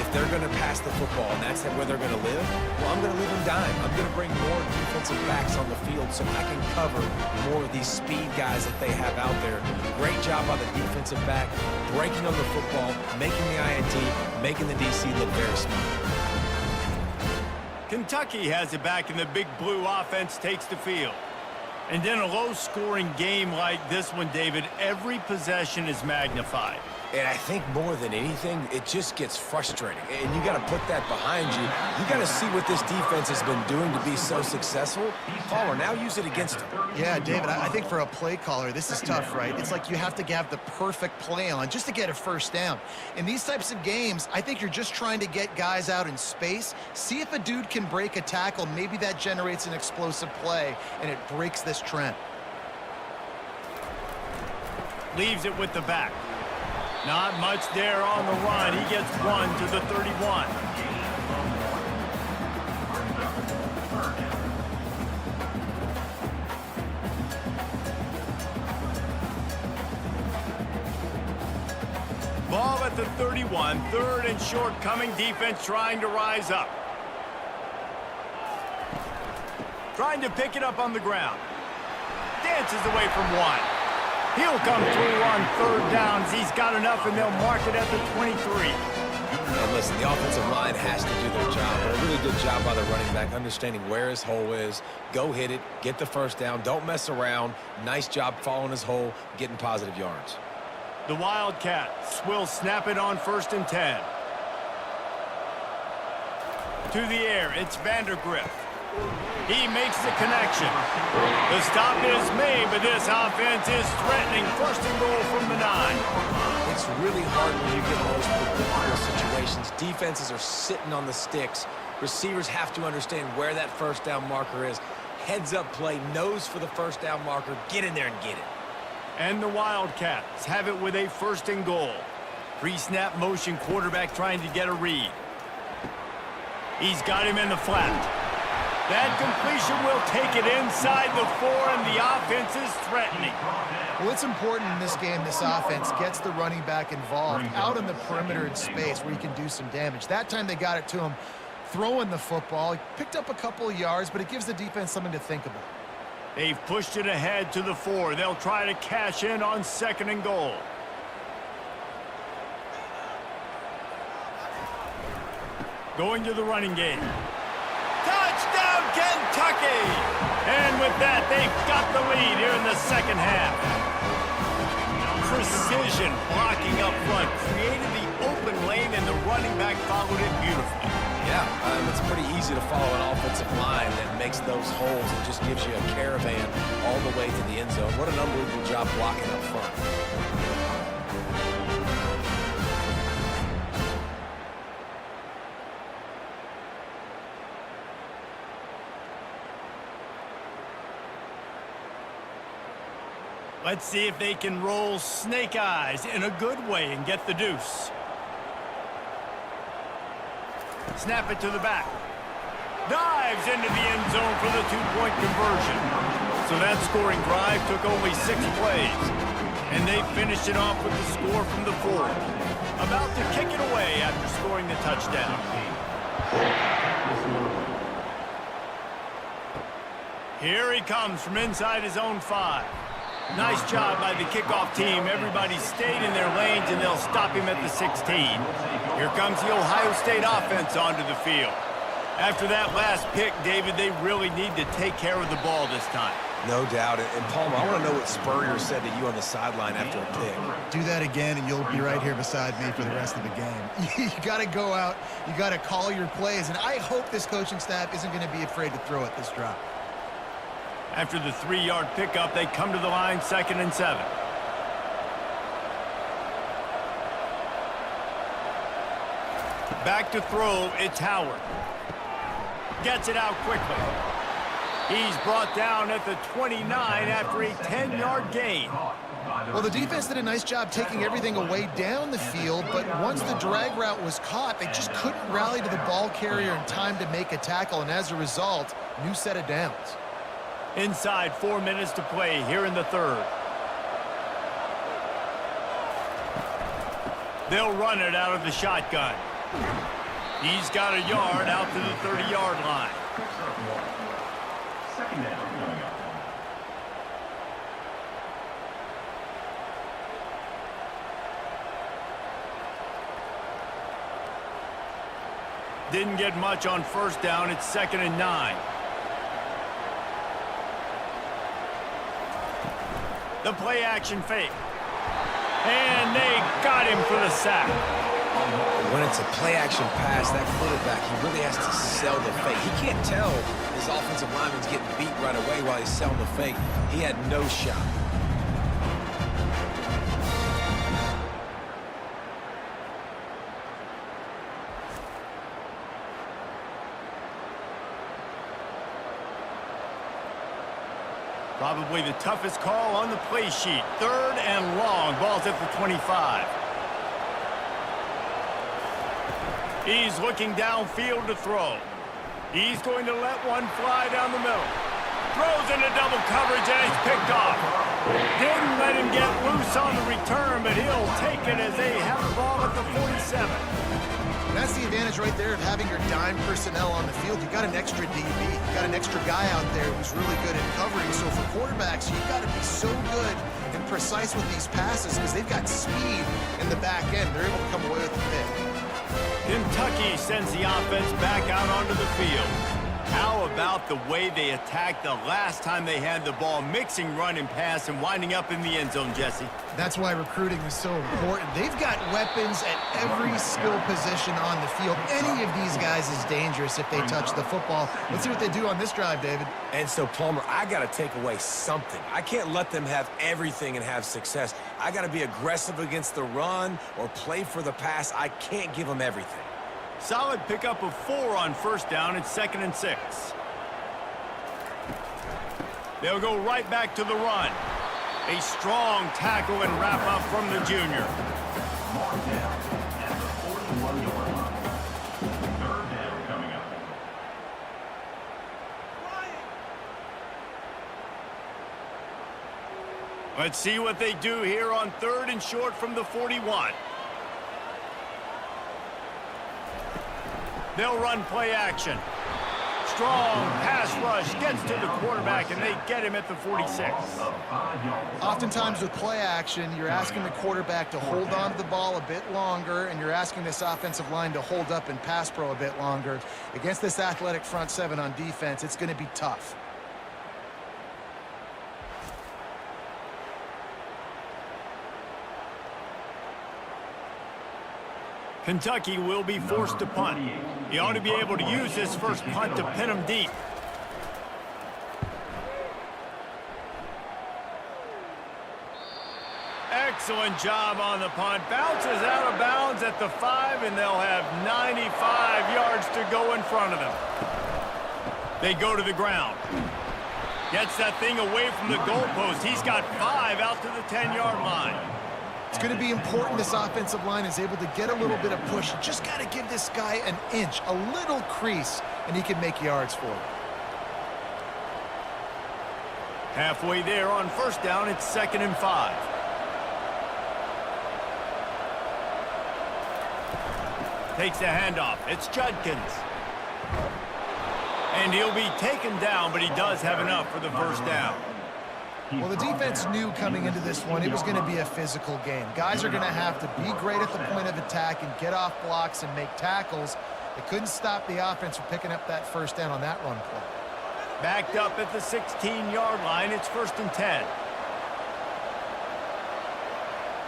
If they're going to pass the football and that's where they're going to live, well, I'm going to live in dime. I'm going to bring more defensive backs on the field so I can cover more of these speed guys that they have out there. Great job by the defensive back, breaking on the football, making the INT, making the DC look very smart. Kentucky has it back, and the big blue offense takes the field. And in a low-scoring game like this one, David, every possession is magnified. And I think more than anything, it just gets frustrating. And you got to put that behind you. You got to see what this defense has been doing to be so successful. Caller, now use it against them. Yeah, David, I think for a play caller, this is tough, right? It's like you have to have the perfect play on just to get a first down. In these types of games, I think you're just trying to get guys out in space, see if a dude can break a tackle. Maybe that generates an explosive play, and it breaks this trend. Leaves it with the back. Not much there on the run. He gets 1 to the 31. Ball at the 31. Third and short coming. Defense trying to rise up. Trying to pick it up on the ground. Dances away from 1. He'll come through on third downs. He's got enough, and they'll mark it at the 23. And listen, the offensive line has to do their job, but a really good job by the running back, understanding where his hole is. Go hit it, get the first down, don't mess around. Nice job following his hole, getting positive yards. The Wildcats will snap it on 1st and 10. To the air, it's Vandergrift. He makes the connection. The stop is made, but this offense is threatening. 1st and goal from the 9. It's really hard when you get in those predictable situations. Defenses are sitting on the sticks. Receivers have to understand where that first down marker is. Heads up play, nose for the first down marker. Get in there and get it. And the Wildcats have it with a 1st and goal. Pre-snap motion, quarterback trying to get a read. He's got him in the flat. That completion will take it inside the 4, and the offense is threatening. Well, it's important in this game this offense gets the running back involved out in the perimeter in space where he can do some damage. That time they got it to him throwing the football. He picked up a couple of yards, but it gives the defense something to think about. They've pushed it ahead to the 4. They'll try to cash in on 2nd and goal. Going to the running game. Touchdown, Kentucky! And with that, they've got the lead here in the 2nd half. Precision blocking up front created the open lane, and the running back followed it beautifully. Yeah, it's pretty easy to follow an offensive line that makes those holes and just gives you a caravan all the way to the end zone. What an unbelievable job blocking up front. Let's see if they can roll snake eyes in a good way and get the deuce. Snap it to the back. Dives into the end zone for the 2-point conversion. So that scoring drive took only 6 plays. And they finished it off with the score from the 4. About to kick it away after scoring the touchdown. Here he comes from inside his own 5. Nice job by the kickoff team. Everybody stayed in their lanes, and they'll stop him at the 16. Here comes the Ohio State offense onto the field. After that last pick, David, they really need to take care of the ball this time. No doubt. And Palmer, I want to know what Spurrier said to you on the sideline after a pick. Do that again, and you'll be right here beside me for the rest of the game. You got to go out. You got to call your plays, and I hope this coaching staff isn't going to be afraid to throw it this drive. After the 3-yard pickup, they come to the line, 2nd and 7. Back to throw, it's Howard. Gets it out quickly. He's brought down at the 29 after a 10-yard gain. Well, the defense did a nice job taking everything away down the field, but once the drag route was caught, they just couldn't rally to the ball carrier in time to make a tackle, and as a result, new set of downs. Inside 4 minutes to play here in the 3rd. They'll run it out of the shotgun. He's got a yard out to the 30-yard line. Second down. Didn't get much on 1st down. It's 2nd and 9. The play action fake. And they got him for the sack. When it's a play action pass, that quarterback, he really has to sell the fake. He can't tell his offensive lineman's getting beat right away while he's selling the fake. He had no shot. Probably the toughest call on the play sheet. 3rd and long. Ball's at the 25. He's looking downfield to throw. He's going to let one fly down the middle. Throws into double coverage, and he's picked off. Didn't let him get loose on the return, but he'll take it as they have the ball at the 47. That's the advantage right there of having your dime personnel on the field. You got an extra DB. You got an extra guy out there who's really good at covering. So for quarterbacks, you got to be so good and precise with these passes because they've got speed in the back end. They're able to come away with the pick. Kentucky sends the offense back out onto the field. How about the way they attacked the last time they had the ball, mixing run and pass and winding up in the end zone, Jesse? That's why recruiting is so important. They've got weapons at every skill position on the field. Any of these guys is dangerous if they touch the football. Let's see what they do on this drive, David. And so, Palmer, I got to take away something. I can't let them have everything and have success. I got to be aggressive against the run or play for the pass. I can't give them everything. Solid pickup of 4 on first down. It's 2nd and 6. They'll go right back to the run. A strong tackle and wrap up from the junior. Mark down at the 41-yard line. Third down coming up. Let's see what they do here on 3rd and short from the 41. They'll run play action. Strong pass rush gets to the quarterback, and they get him at the 46. Oftentimes with play action, you're asking the quarterback to hold on to the ball a bit longer, and you're asking this offensive line to hold up and pass pro a bit longer. Against this athletic front seven on defense, it's going to be tough. Kentucky will be forced to punt. He ought to be able to use this first punt to pin him deep. Excellent job on the punt. Bounces out of bounds at the 5, and they'll have 95 yards to go in front of them. They go to the ground. Gets that thing away from the goalpost. He's got 5 out to the 10-yard line. It's going to be important this offensive line is able to get a little bit of push. You just got to give this guy an inch, a little crease, and he can make yards for it. Halfway there on first down, it's 2nd and 5. Takes the handoff. It's Judkins. And he'll be taken down, but he does have enough for the first down. Well, the defense knew coming into this one it was going to be a physical game. Guys are going to have to be great at the point of attack and get off blocks and make tackles. They couldn't stop the offense from picking up that first down on that run play. Backed up at the 16-yard line, it's 1st and 10.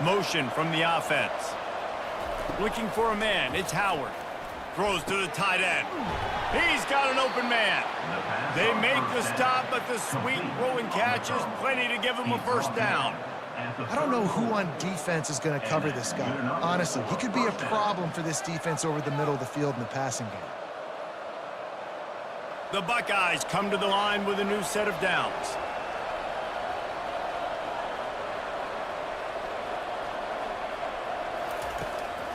Motion from the offense. Looking for a man, it's Howard. Throws to the tight end. He's got an open man. They make the stop, but the sweet throwing catch is plenty to give him a first down. I don't know who on defense is going to cover this guy. Honestly, he could be a problem for this defense over the middle of the field in the passing game. The Buckeyes come to the line with a new set of downs.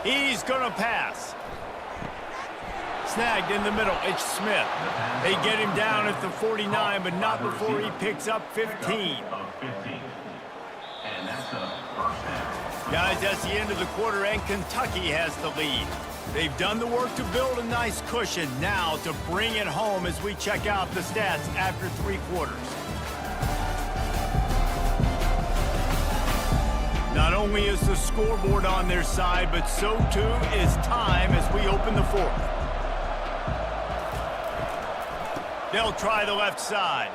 He's going to pass. Snagged in the middle, it's Smith. They get him down at the 49, but not before he picks up 15. Guys, that's the end of the quarter, and Kentucky has the lead. They've done the work to build a nice cushion. Now to bring it home as we check out the stats after 3 quarters. Not only is the scoreboard on their side, but so too is time as we open the 4th. They'll try the left side.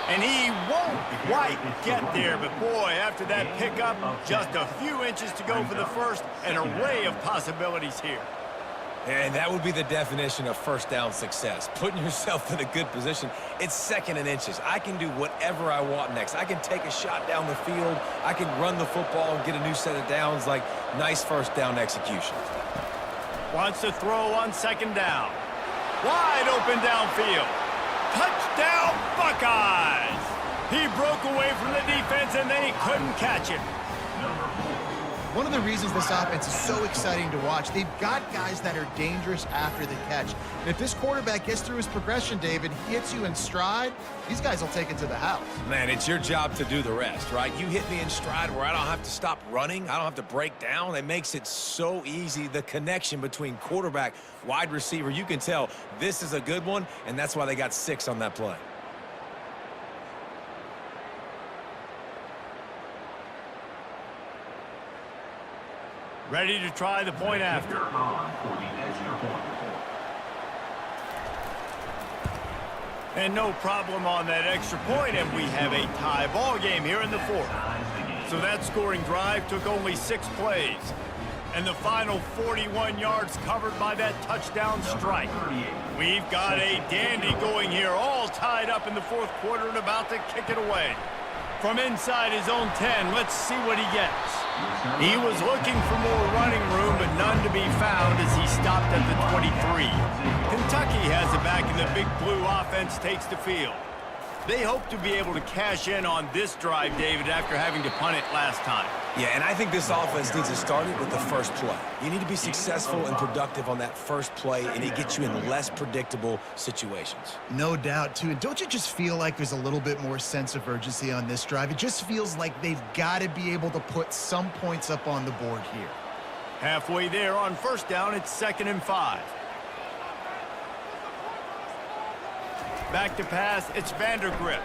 And he won't quite get there, but boy, after that pickup, just a few inches to go for the first, an array of possibilities here. And that would be the definition of first down success. Putting yourself in a good position. It's 2nd and inches. I can do whatever I want next. I can take a shot down the field. I can run the football and get a new set of downs. Like, nice first down execution. Wants to throw on 2nd down. Wide open downfield. Touchdown, Buckeyes! He broke away from the defense, and they couldn't catch him. One of the reasons this offense is so exciting to watch, they've got guys that are dangerous after the catch. And if this quarterback gets through his progression, David, hits you in stride, these guys will take it to the house. Man, it's your job to do the rest, right? You hit me in stride where I don't have to stop running. I don't have to break down. It makes it so easy, the connection between quarterback, wide receiver. You can tell this is a good one, and that's why they got 6 on that play. Ready to try the point after. And no problem on that extra point, and we have a tie ball game here in the 4th. So that scoring drive took only 6 plays. And the final 41 yards covered by that touchdown strike. We've got a dandy going here, all tied up in the 4th quarter and about to kick it away. From inside his own 10, let's see what he gets. He was looking for more running room, but none to be found as he stopped at the 23. Kentucky has it back, and the Big Blue offense takes the field. They hope to be able to cash in on this drive, David, after having to punt it last time. Yeah, and I think this offense needs to start it with the first play. You need to be successful and productive on that first play, and it gets you in less predictable situations. No doubt, too. And don't you just feel like there's a little bit more sense of urgency on this drive? It just feels like they've got to be able to put some points up on the board here. Halfway there on first down, it's 2nd and 5. Back to pass, it's Vandergrift.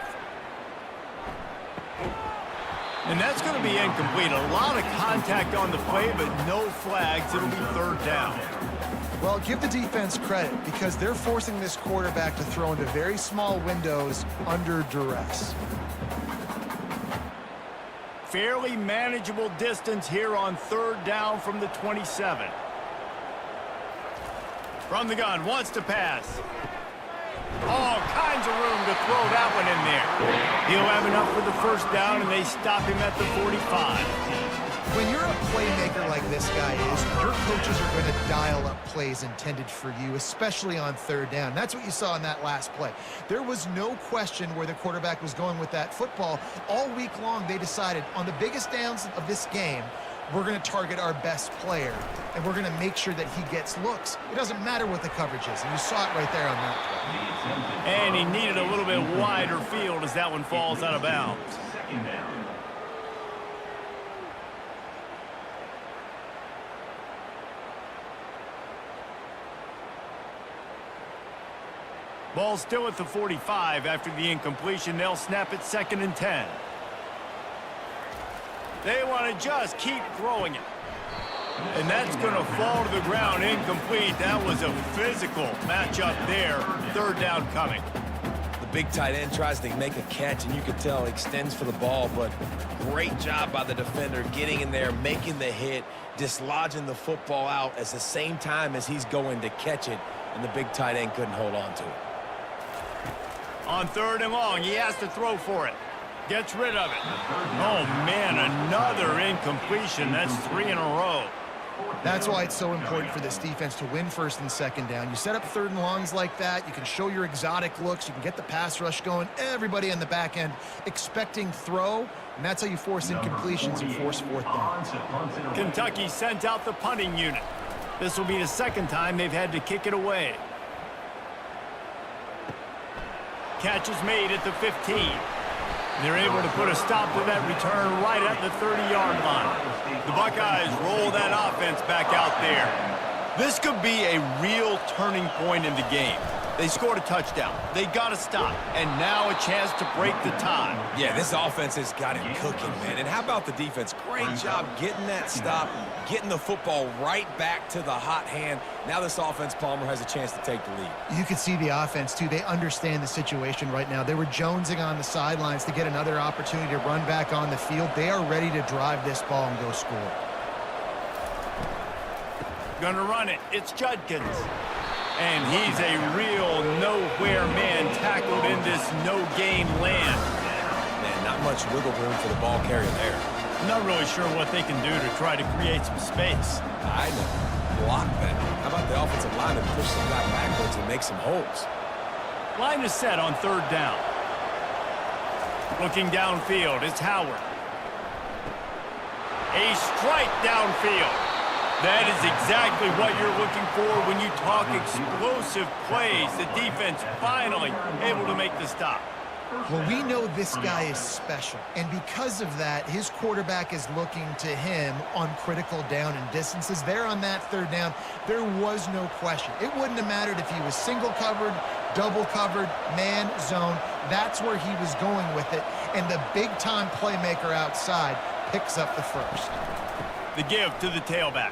And that's going to be incomplete. A lot of contact on the play, but no flags. It'll be 3rd down. Well, give the defense credit because they're forcing this quarterback to throw into very small windows under duress. Fairly manageable distance here on 3rd down from the 27. From the gun, wants to pass. All kinds of room to throw that one in there. He'll have enough for the 1st down, and they stop him at the 45. When you're a playmaker like this guy is, your coaches are going to dial up plays intended for you, especially on 3rd down. That's what you saw in that last play. There was no question where the quarterback was going with that football. All week long, they decided on the biggest downs of this game, we're going to target our best player, and we're going to make sure that he gets looks. It doesn't matter what the coverage is, and you saw it right there on that play. And he needed a little bit wider field as that one falls out of bounds. 2nd down. Ball still at the 45 after the incompletion. They'll snap it 2nd and 10. They want to just keep throwing it. And that's going to fall to the ground incomplete. That was a physical matchup there. 3rd down coming. The big tight end tries to make a catch, and you can tell extends for the ball, but great job by the defender getting in there, making the hit, dislodging the football out at the same time as he's going to catch it, and the big tight end couldn't hold on to it. On 3rd and long, he has to throw for it. Gets rid of it. Oh, man, another incompletion. That's 3 in a row. That's why it's so important for this defense to win 1st and 2nd down. You set up 3rd and longs like that. You can show your exotic looks. You can get the pass rush going. Everybody on the back end expecting throw, and that's how you force incompletions and force 4th down. Kentucky sent out the punting unit. This will be the 2nd time they've had to kick it away. Catch is made at the 15. They're able to put a stop to that return right at the 30-yard line. The Buckeyes roll that offense back out there. This could be a real turning point in the game. They scored a touchdown. They got to stop. And now a chance to break the tie. Yeah, this offense has got it cooking, man. And how about the defense? Great job getting that stop, getting the football right back to the hot hand. Now this offense, Palmer, has a chance to take the lead. You can see the offense, too. They understand the situation right now. They were jonesing on the sidelines to get another opportunity to run back on the field. They are ready to drive this ball and go score. Gonna run it. It's Judkins. And he's a real nowhere man tackled in this no-gain land. Man, not much wiggle room for the ball carrier there. I'm not really sure what they can do to try to create some space. I know. Block better. How about the offensive line to push some guy backwards and make some holes? Line is set on 3rd down. Looking downfield, it's Howard. A strike downfield. That is exactly what you're looking for when you talk explosive plays. The defense finally able to make the stop. Well, we know this guy is special, and because of that, his quarterback is looking to him on critical down and distances. There on that third down, there was no question. It wouldn't have mattered if he was single covered, double covered, man, zone. That's where he was going with it, and the big-time playmaker outside picks up the first. The give to the tailback.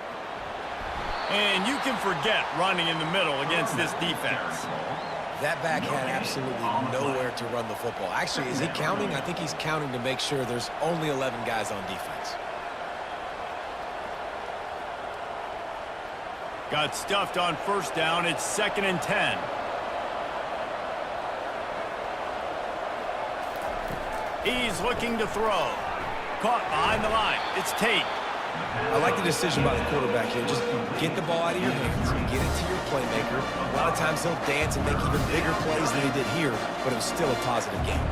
And you can forget running in the middle against this defense. That back had absolutely nowhere to run the football. Actually, is he counting? I think he's counting to make sure there's only 11 guys on defense. Got stuffed on first down. It's 2nd and 10. He's looking to throw. Caught behind the line. It's Tate. I like the decision by the quarterback here. Just get the ball out of your hands, get it to your playmaker. A lot of times he'll dance and make even bigger plays than he did here, but it was still a positive game.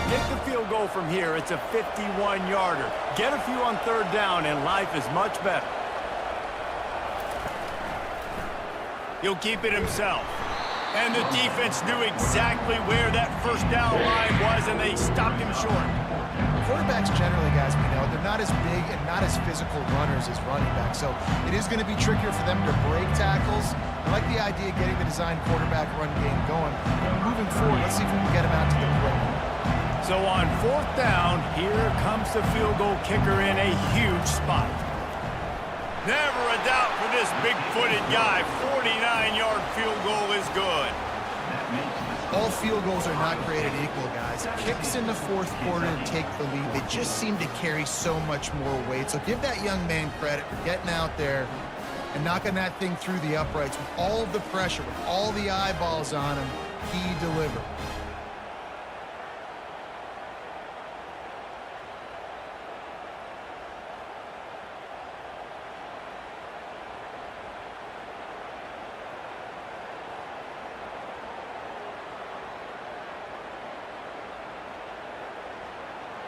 Get the field goal from here. It's a 51-yarder. Get a few on third down, and life is much better. He'll keep it himself. And the defense knew exactly where that first down line was, and they stopped him short. Quarterbacks generally, guys, we know, they're not as big and not as physical runners as running backs, so it is going to be trickier for them to break tackles. I like the idea of getting the design quarterback run game going. Moving forward, let's see if we can get him out to the play. So on fourth down, here comes the field goal kicker in a huge spot. Never a doubt for this big-footed guy. 49-yard field goal is good. All field goals are not created equal, guys. Kicks in the fourth quarter to take the lead. They just seem to carry so much more weight. So give that young man credit for getting out there and knocking that thing through the uprights with all of the pressure, with all the eyeballs on him. He delivered.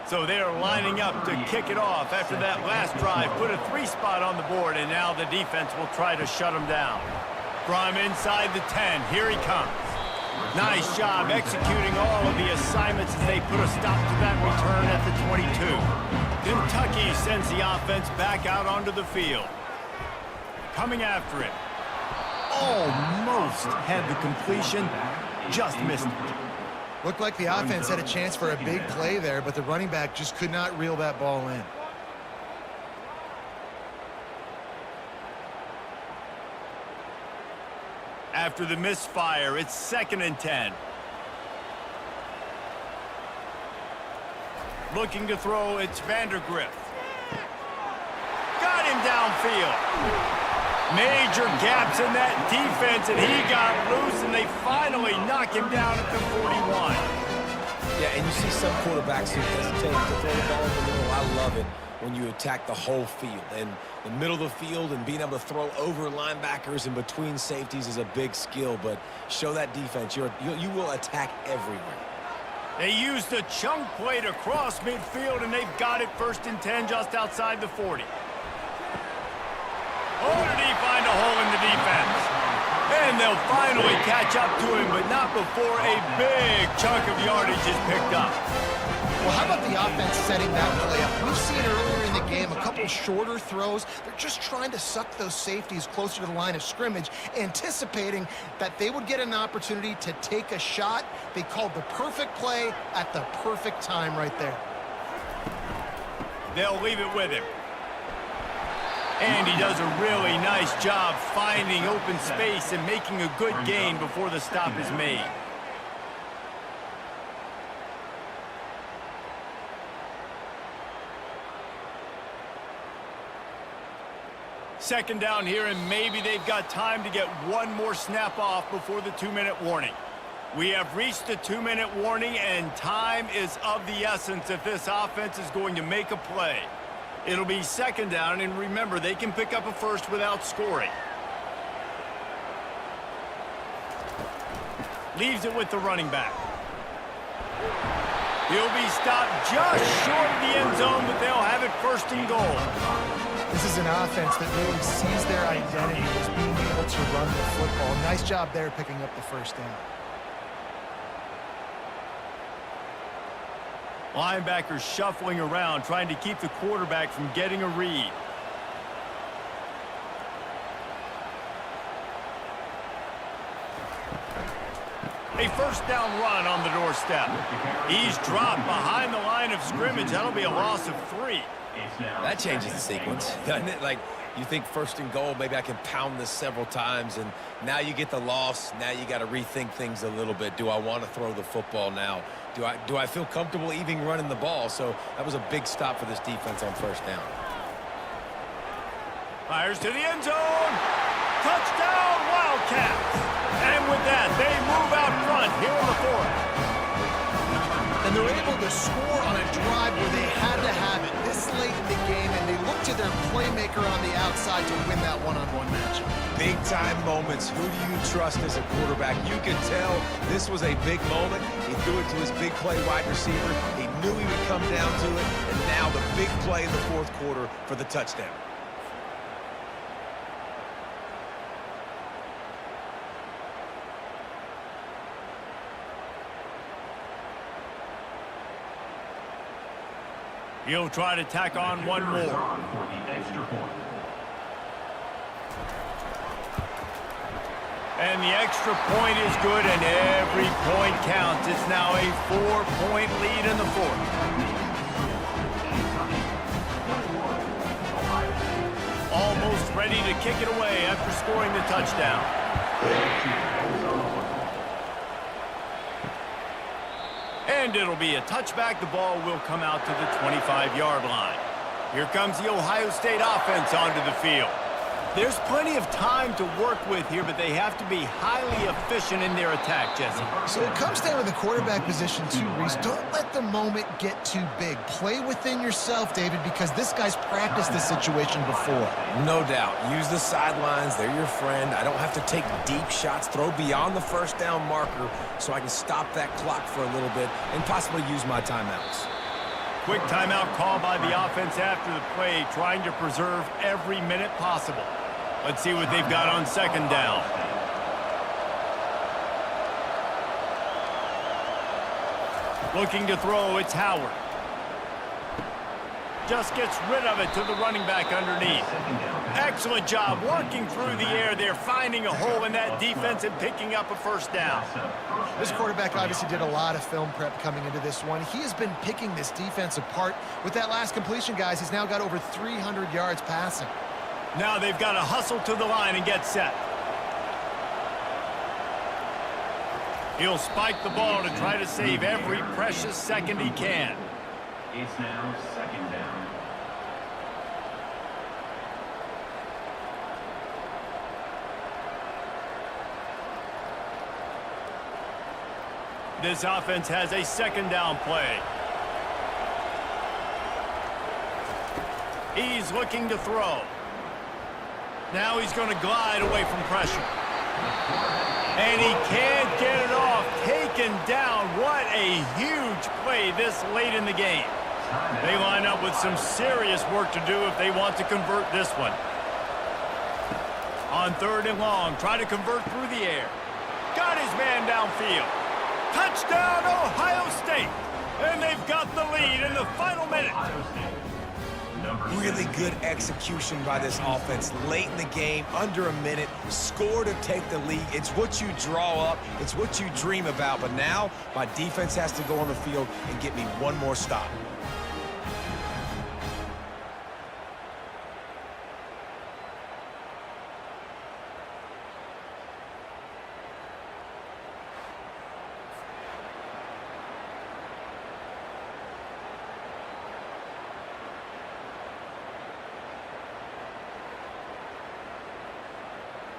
So they're lining up to kick it off after that last drive. Put a 3-spot on the board, and now the defense will try to shut them down. From inside the 10, here he comes. Nice job executing all of the assignments as they put a stop to that return at the 22. Kentucky sends the offense back out onto the field. Coming after it. Almost had the completion, just missed it. Looked like the offense had a chance for a big play there, but the running back just could not reel that ball in. After the misfire, it's 2nd and 10. Looking to throw, it's Vandergrift. Got him downfield. Major gaps in that defense, and he got loose, and they finally knock him down at the 41. Yeah, and you see some quarterbacks who hesitate to throw the ball in the middle. I love it when you attack the whole field. And the middle of the field and being able to throw over linebackers and between safeties is a big skill, but show that defense. You will attack everywhere. They used a chunk play to cross midfield, and they've got it 1st and 10 just outside the 40. Oh, did he find a hole in the defense? And they'll finally catch up to him, but not before a big chunk of yardage is picked up. Well, how about the offense setting that play up? We've seen earlier in the game a couple shorter throws. They're just trying to suck those safeties closer to the line of scrimmage, anticipating that they would get an opportunity to take a shot. They called the perfect play at the perfect time right there. They'll leave it with him. And he does a really nice job finding open space and making a good gain before the stop is made. Second down here, and maybe they've got time to get one more snap off before the 2-minute warning. We have reached the 2-minute warning, and time is of the essence if this offense is going to make a play. It'll be second down, and remember, they can pick up a first without scoring. Leaves it with the running back. He'll be stopped just short of the end zone, but they'll have it first and goal. This is an offense that really sees their identity as being able to run the football. Nice job there picking up the first down. Linebackers shuffling around, trying to keep the quarterback from getting a read. A first down run on the doorstep. He's dropped behind the line of scrimmage. That'll be a loss of 3. That changes the sequence, doesn't it? Like, you think first and goal, maybe I can pound this several times, and now you get the loss. Now you got to rethink things a little bit. Do I want to throw the football now? Do I feel comfortable even running the ball? So that was a big stop for this defense on first down. Fires to the end zone. Touchdown, Wildcats. And with that, they move out front here in the 4th. And they're able to score on a drive where they had to have it this late in the game, and they look to their playmaker on the outside to win that one-on-one matchup. Big-time moments. Who do you trust as a quarterback? You can tell this was a big moment. He threw it to his big play wide receiver. He knew he would come down to it, and now the big play in the 4th quarter for the touchdown. He'll try to tack on one more. And the extra point is good, and every point counts. It's now a 4-point lead in the 4th. Almost ready to kick it away after scoring the touchdown. And it'll be a touchback. The ball will come out to the 25-yard line. Here comes the Ohio State offense onto the field. There's plenty of time to work with here, but they have to be highly efficient in their attack, Jesse. So it comes down to the quarterback position too, Reese. Don't let the moment get too big. Play within yourself, David, because this guy's practiced this situation before. No doubt. Use the sidelines. They're your friend. I don't have to take deep shots. Throw beyond the first down marker so I can stop that clock for a little bit and possibly use my timeouts. Quick timeout call by the offense after the play, trying to preserve every minute possible. Let's see what they've got on second down. Looking to throw, it's Howard. Just gets rid of it to the running back underneath. Excellent job working through the air there, finding a hole in that defense and picking up a first down. This quarterback obviously did a lot of film prep coming into this one. He has been picking this defense apart. With that last completion, guys, he's now got over 300 yards passing. Now they've got to hustle to the line and get set. He'll spike the ball to try to save every precious second he can. It's now second down. This offense has a second down play. He's looking to throw. Now he's going to glide away from pressure. And he can't get it off. Taken down. What a huge play this late in the game. They line up with some serious work to do if they want to convert this one. On third and long, try to convert through the air. Got his man downfield. Touchdown, Ohio State. And they've got the lead in the final minute. Really good execution by this offense late in the game, under a minute, score to take the lead. It's what you draw up. It's what you dream about. But now my defense has to go on the field and get me one more stop.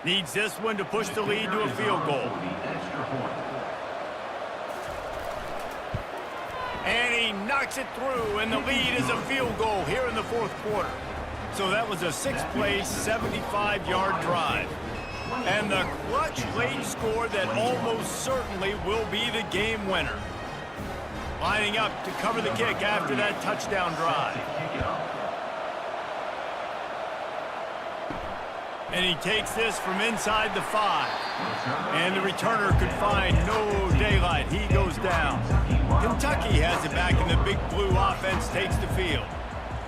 Needs this one to push the lead to a field goal. And he knocks it through, and the lead is a field goal here in the fourth quarter. So that was a six-play, 75-yard drive. And the clutch late score that almost certainly will be the game winner. Lining up to cover the kick after that touchdown drive. And he takes this from inside the 5. And the returner could find no daylight. He goes down. Kentucky has it back, and the Big Blue offense takes the field.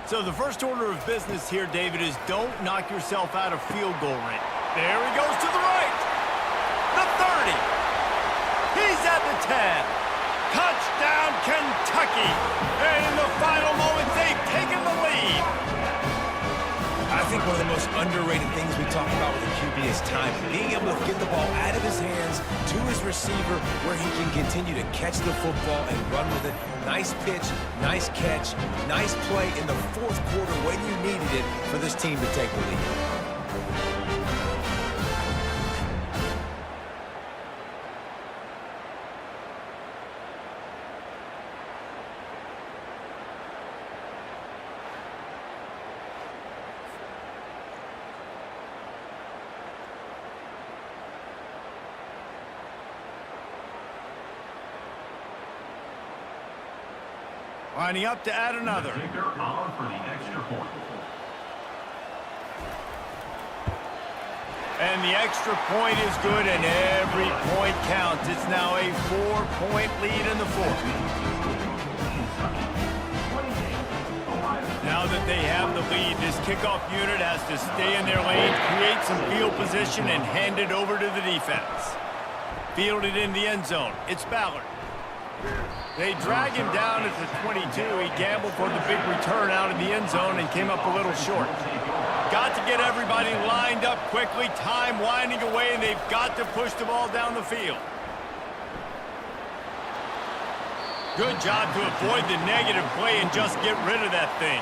So the first order of business here, David, is don't knock yourself out of field goal range. There he goes to the right. The 30. He's at the 10. Touchdown, Kentucky. And in the final moments, they've taken the lead. I think one of the most underrated things we talk about with a QB is time. Being able to get the ball out of his hands to his receiver where he can continue to catch the football and run with it. Nice pitch, nice catch, nice play in the fourth quarter when you needed it for this team to take the lead. Lining up to add another. Kicker on for the extra point. And the extra point is good, and every point counts. It's now a 4-point lead in the fourth. Now that they have the lead, this kickoff unit has to stay in their lane, create some field position, and hand it over to the defense. Fielded in the end zone. It's Ballard. They drag him down at the 22. He gambled for the big return out of the end zone and came up a little short. Got to get everybody lined up quickly. Time winding away, and they've got to push the ball down the field. Good job to avoid the negative play and just get rid of that thing.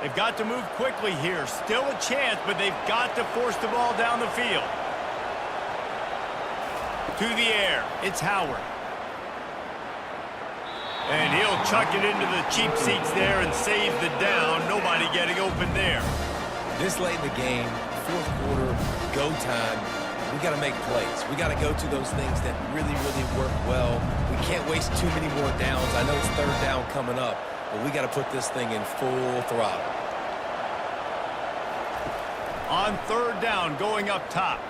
They've got to move quickly here. Still a chance, but they've got to force the ball down the field. To the air, it's Howard. And he'll chuck it into the cheap seats there and save the down. Nobody getting open there. This late in the game, fourth quarter, go time, we got to make plays. We got to go to those things that really, really work well. We can't waste too many more downs. I know it's third down coming up, but we got to put this thing in full throttle. On third down, going up top.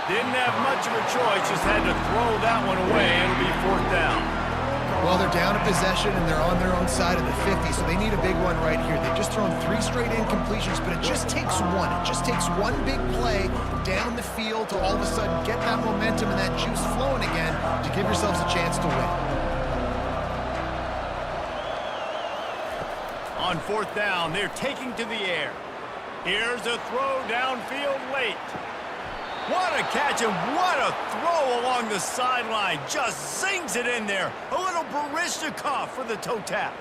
Didn't have much of a choice, just had to throw that one away. It'll be fourth down. Well, they're down a possession, and they're on their own side of the 50, so they need a big one right here. They've just thrown 3 straight incompletions, but it just takes one. It just takes one big play down the field to all of a sudden get that momentum and that juice flowing again to give yourselves a chance to win. On fourth down, they're taking to the air. Here's a throw downfield late. What a catch and what a throw along the sideline. Just zings it in there. A little Baryshnikov for the toe tap.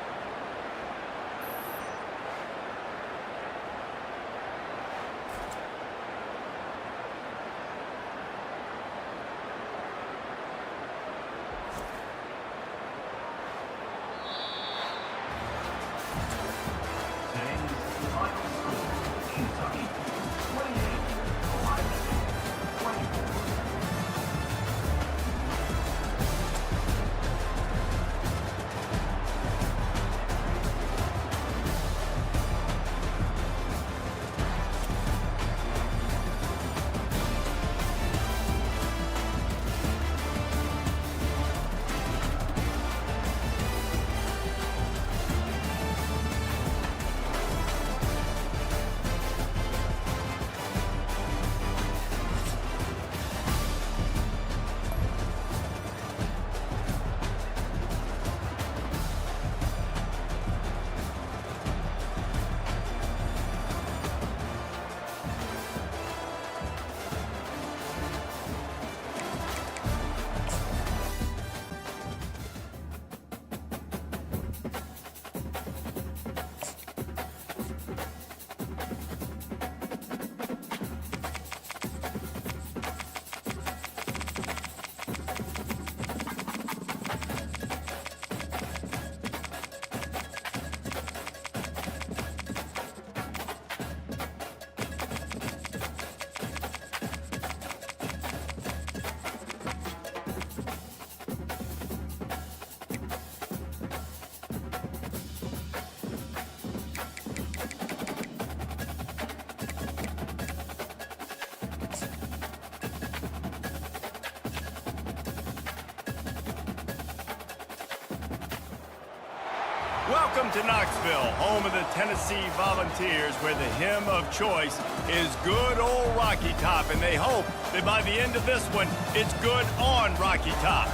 Welcome to Knoxville, home of the Tennessee Volunteers, where the hymn of choice is good old Rocky Top, and they hope that by the end of this one, it's good on Rocky Top.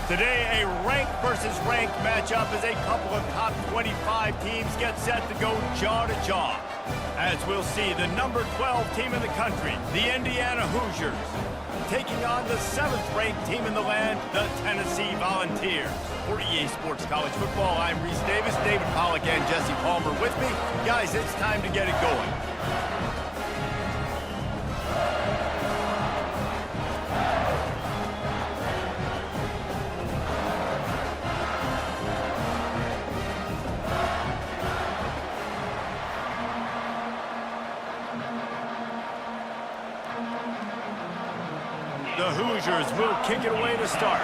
Today, a ranked versus ranked matchup as a couple of top 25 teams get set to go jaw to jaw. As we'll see, the number 12 team in the country, the Indiana Hoosiers, taking on the 7th-ranked team in the land, the Tennessee Volunteers. For EA Sports College Football, I'm Reese Davis, David Pollack, and Jesse Palmer with me. Guys, it's time to get it going. The Hoosiers will kick it away to start.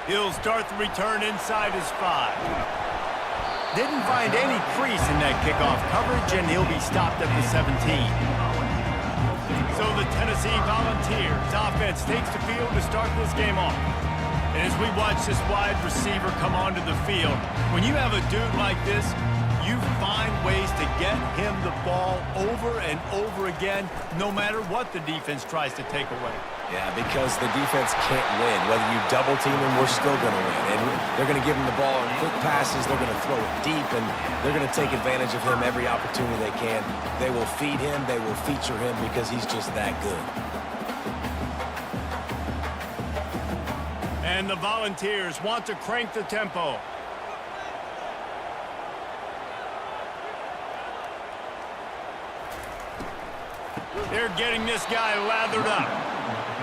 He'll start the return inside his 5. Didn't find any crease in that kickoff coverage, and he'll be stopped at the 17. So the Tennessee Volunteers offense takes the field to start this game off. And as we watch this wide receiver come onto the field, when you have a dude like this, you find ways to get him the ball over and over again, no matter what the defense tries to take away. Yeah, because the defense can't win. Whether you double team him, we're still going to win. And they're going to give him the ball in quick passes. They're going to throw it deep, and they're going to take advantage of him every opportunity they can. They will feed him. They will feature him because he's just that good. And the Volunteers want to crank the tempo. They're getting this guy lathered up.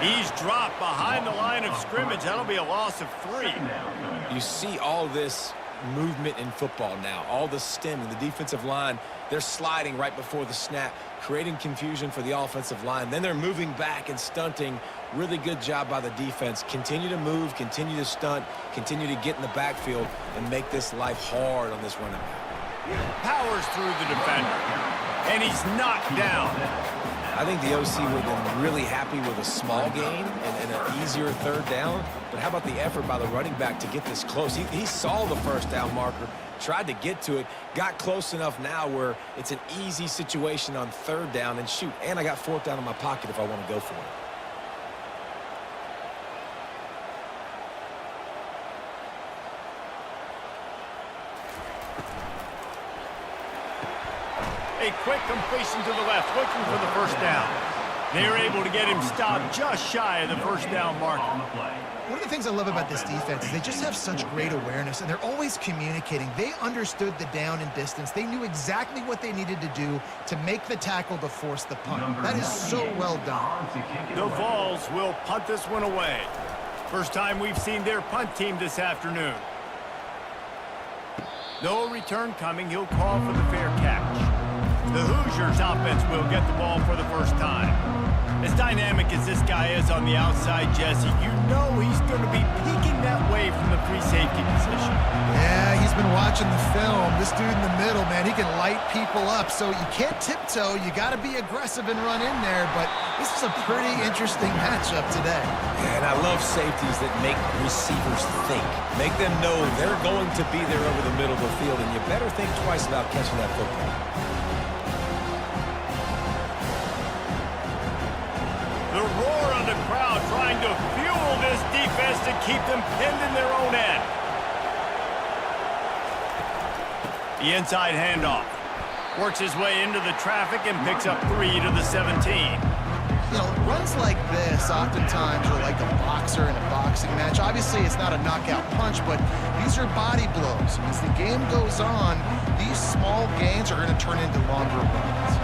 He's dropped behind the line of scrimmage. That'll be a loss of 3. You see all this movement in football now, all the stemming, the defensive line, they're sliding right before the snap, creating confusion for the offensive line. Then they're moving back and stunting. Really good job by the defense. Continue to move, continue to stunt, continue to get in the backfield, and make this life hard on this running back. Powers through the defender, and he's knocked down. I think the OC would have been really happy with a small gain and an easier 3rd down. But how about the effort by the running back to get this close? He saw the 1st down marker, tried to get to it, got close enough now where it's an easy situation on 3rd down. And shoot, and I got 4th down in my pocket if I want to go for it. A quick completion to the left, looking for the 1st down. They're able to get him stopped just shy of the 1st down marker. One of the things I love about this defense is they just have such great awareness, and they're always communicating. They understood the down and distance. They knew exactly what they needed to do to make the tackle to force the punt. That is so well done. The Vols will punt this one away. First time we've seen their punt team this afternoon. No return coming. He'll call for the fair catch. The Hoosiers offense will get the ball for the 1st time. As dynamic as this guy is on the outside, Jesse, you know he's going to be peeking that way from the free safety position. Yeah, he's been watching the film. This dude in the middle, man, he can light people up. So you can't tiptoe. You got to be aggressive and run in there. But this is a pretty interesting matchup today. And I love safeties that make receivers think. Make them know they're going to be there over the middle of the field, and you better think twice about catching that football. The roar of the crowd trying to fuel this defense to keep them pinned in their own end. The inside handoff. Works his way into the traffic and picks up 3 to the 17. You know, runs like this oftentimes are like a boxer in a boxing match. Obviously, it's not a knockout punch, but these are body blows. As the game goes on, these small gains are going to turn into longer runs.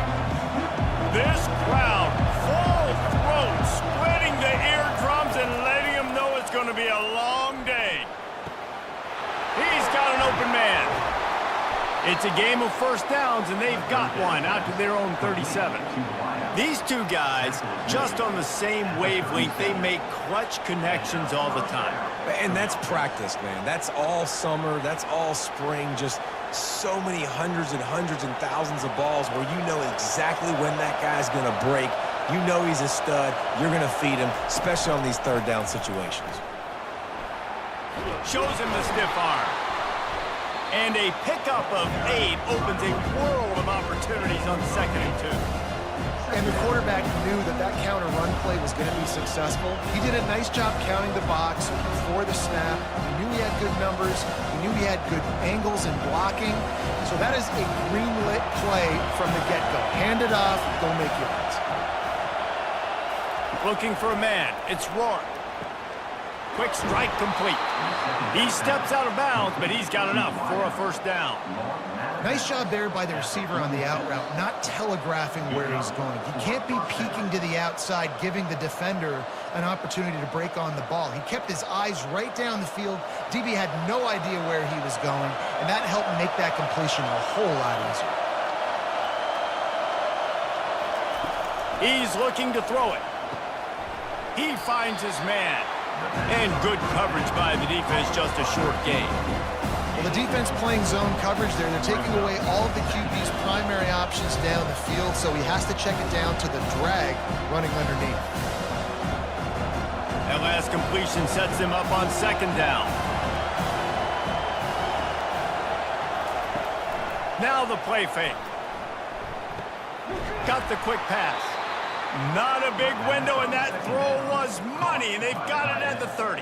This crowd, full throat, splitting the eardrums and letting them know it's going to be a long day. He's got an open man. It's a game of 1st downs, and they've got one out to their own 37. These two guys, just on the same wavelength, they make clutch connections all the time. And that's practice, man. That's all summer. That's all spring. Just so many hundreds and thousands of balls where you know exactly when that guy's going to break. You know he's a stud. You're going to feed him, especially on these 3rd down situations. Shows him the stiff arm. And a pickup of 8 opens a world of opportunities on 2nd and 2. And the quarterback knew that that counter run play was going to be successful. He did a nice job counting the box before the snap. He knew he had good numbers. He knew he had good angles and blocking. So that is a green-lit play from the get-go. Hand it off, go make yards. Looking for a man. It's Rourke. Quick strike complete. He steps out of bounds, but he's got enough for a first down. Nice job there by the receiver on the out route, not telegraphing where he's going. He can't be peeking to the outside, giving the defender an opportunity to break on the ball. He kept his eyes right down the field. DB had no idea where he was going, and that helped make that completion a whole lot easier. He's looking to throw it. He finds his man. And good coverage by the defense, just a short gain. Well, the defense playing zone coverage there. They're taking away all of the QB's primary options down the field, so he has to check it down to the drag running underneath. That last completion sets him up on 2nd down. Now the play fake. Got the quick pass. Not a big window, and that throw was money, and they've got it at the 30.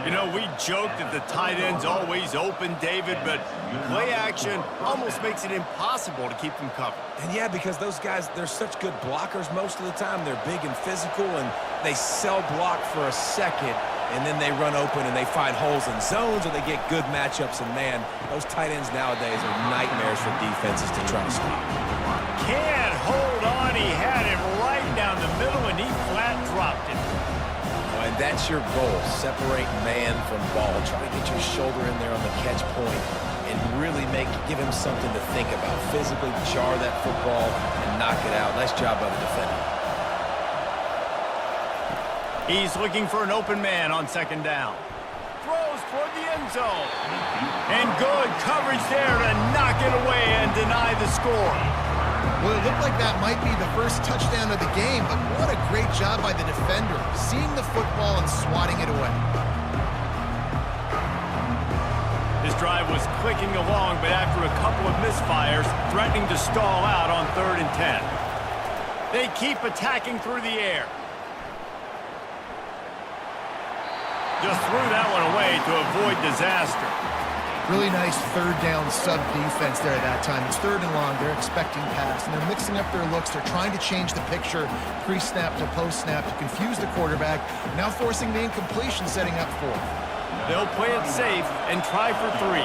You know, we joke that the tight end's always open, David, but play action almost makes it impossible to keep them covered. And yeah, because those guys, they're such good blockers most of the time. They're big and physical, and they sell block for a second, and then they run open and they find holes in zones, or they get good matchups. And man, those tight ends nowadays are nightmares for defenses to try to stop. Can't hold on. He had it right down the middle, and he flat dropped it. And that's your goal. Separate man from ball. Try to get your shoulder in there on the catch point and really give him something to think about. Physically jar that football and knock it out. Nice job by the defender. He's looking for an open man on 2nd down. Throws toward the end zone. And good coverage there to knock it away and deny the score. Well, it looked like that might be the first touchdown of the game, but what a great job by the defender, seeing the football and swatting it away. This drive was clicking along, but after a couple of misfires, threatening to stall out on 3rd and 10. They keep attacking through the air. Just threw that one away to avoid disaster. Really nice 3rd down sub defense there at that time. It's 3rd and long. They're expecting pass, and they're mixing up their looks. They're trying to change the picture pre-snap to post-snap to confuse the quarterback, now forcing the incompletion, setting up 4th. They'll play it safe and try for 3.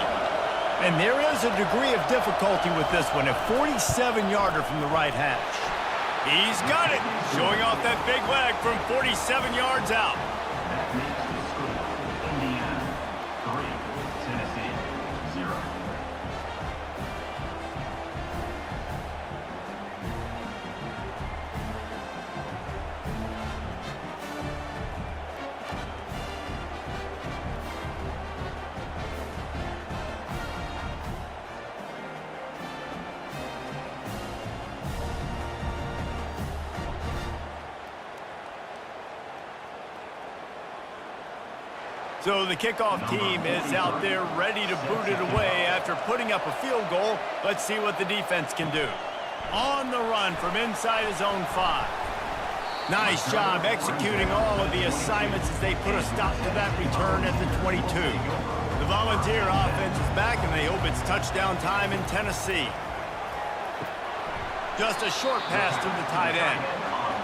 And there is a degree of difficulty with this one, a 47-yarder from the right hash. He's got it, showing off that big leg from 47 yards out. That makes the score Indiana 3, Tennessee 0. So the kickoff team is out there ready to boot it away after putting up a field goal. Let's see what the defense can do. On the run from inside his own 5. Nice job executing all of the assignments as they put a stop to that return at the 22. The Volunteer offense is back, and they hope it's touchdown time in Tennessee. Just a short pass to the tight end.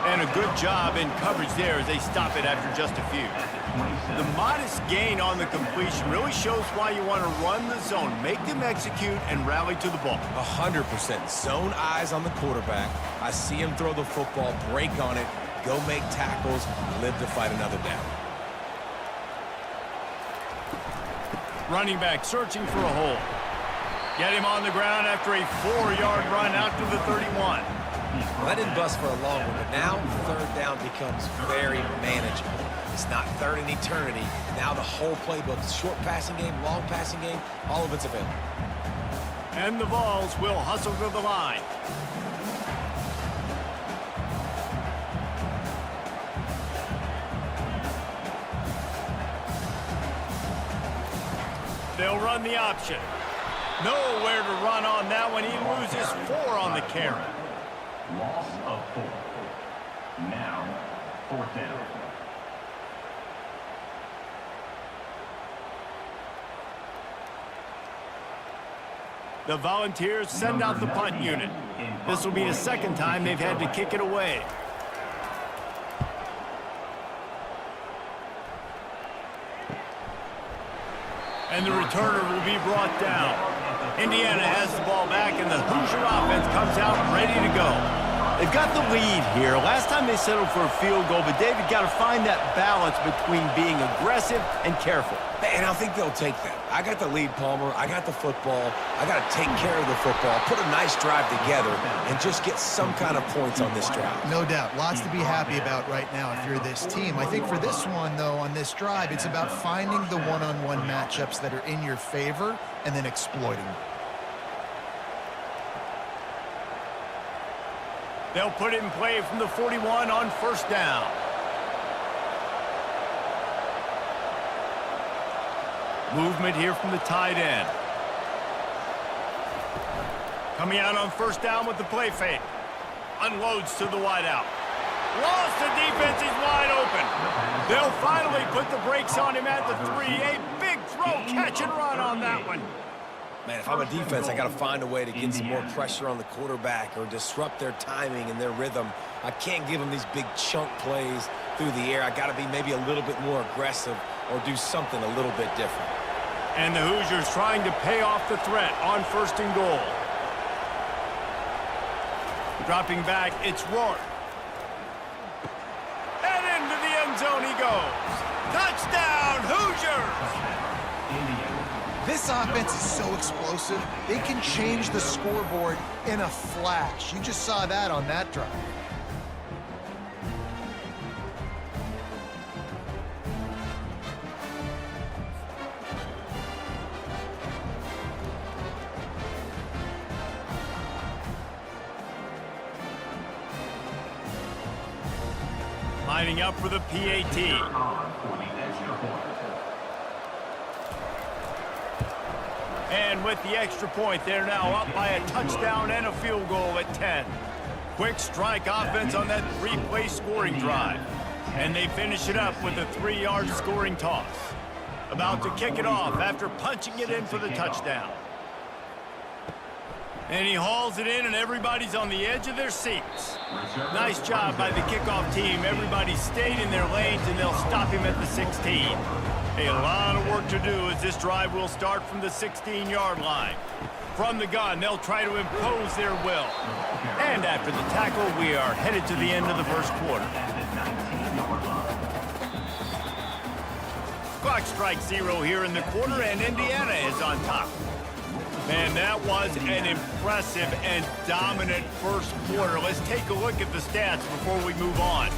And a good job in coverage there as they stop it after just a few. The modest gain on the completion really shows why you want to run the zone. Make them execute and rally to the ball. 100%. Zone eyes on the quarterback. I see him throw the football, break on it, go make tackles, live to fight another down. Running back searching for a hole. Get him on the ground after a 4-yard run out to the 31. Well, that didn't bust for a long one, but now 3rd down becomes very manageable. It's not 3rd in eternity. Now the whole playbook, short passing game, long passing game, all of it's available. And the Vols will hustle to the line. They'll run the option. Nowhere to run on that one. He loses 4 on the carry. Loss of 4. Now, 4th down. The Volunteers send out the punt unit. This will be the second time they've had to kick it away. And the returner will be brought down. Indiana has the ball back, and the Hoosier offense comes out ready to go. They've got the lead here. Last time they settled for a field goal, but David got to find that balance between being aggressive and careful. And I think they'll take that. I got the lead, Palmer. I got the football. I got to take care of the football, put a nice drive together, and just get some kind of points on this drive. No doubt. Lots to be happy about right now if you're this team. I think for this one, though, on this drive, it's about finding the one-on-one matchups that are in your favor and then exploiting them. They'll put it in play from the 41 on 1st down. Movement here from the tight end. Coming out on 1st down with the play fake. Unloads to the wideout. Lost the defense, he's wide open. They'll finally put the brakes on him at the 3. A big throw, catch and run on that one. Man, if I'm a defense, I got to find a way to get some more pressure on the quarterback or disrupt their timing and their rhythm. I can't give them these big chunk plays through the air. I got to be maybe a little bit more aggressive or do something a little bit different. And the Hoosiers trying to pay off the threat on 1st and goal. Dropping back, it's Rourke. And into the end zone he goes. Touchdown, Hoosiers! This offense is so explosive, they can change the scoreboard in a flash. You just saw that on that drive. Lining up for the PAT. And with the extra point, they're now up by a touchdown and a field goal at 10. Quick strike offense on that 3-play scoring drive. And they finish it up with a 3-yard scoring toss. About to kick it off after punching it in for the touchdown. And he hauls it in, and everybody's on the edge of their seats. Nice job by the kickoff team. Everybody stayed in their lanes, and they'll stop him at the 16. A lot of work to do as this drive will start from the 16-yard line. From the gun, they'll try to impose their will. And after the tackle, we are headed to the end of the first quarter. Clock strikes 0 here in the quarter, and Indiana is on top. Man, that was an impressive and dominant first quarter. Let's take a look at the stats before we move on.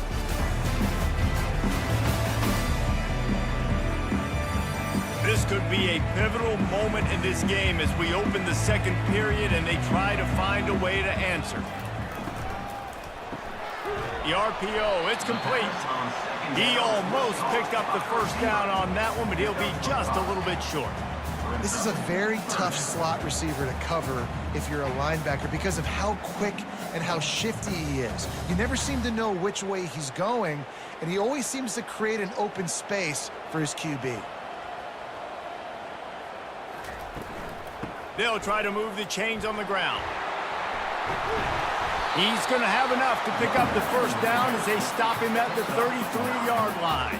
This could be a pivotal moment in this game as we open the second period and they try to find a way to answer. The RPO, it's complete. He almost picked up the first down on that one, but he'll be just a little bit short. This is a very tough slot receiver to cover if you're a linebacker because of how quick and how shifty he is. You never seem to know which way he's going, and he always seems to create an open space for his QB. They'll try to move the chains on the ground. He's going to have enough to pick up the first down as they stop him at the 33-yard line.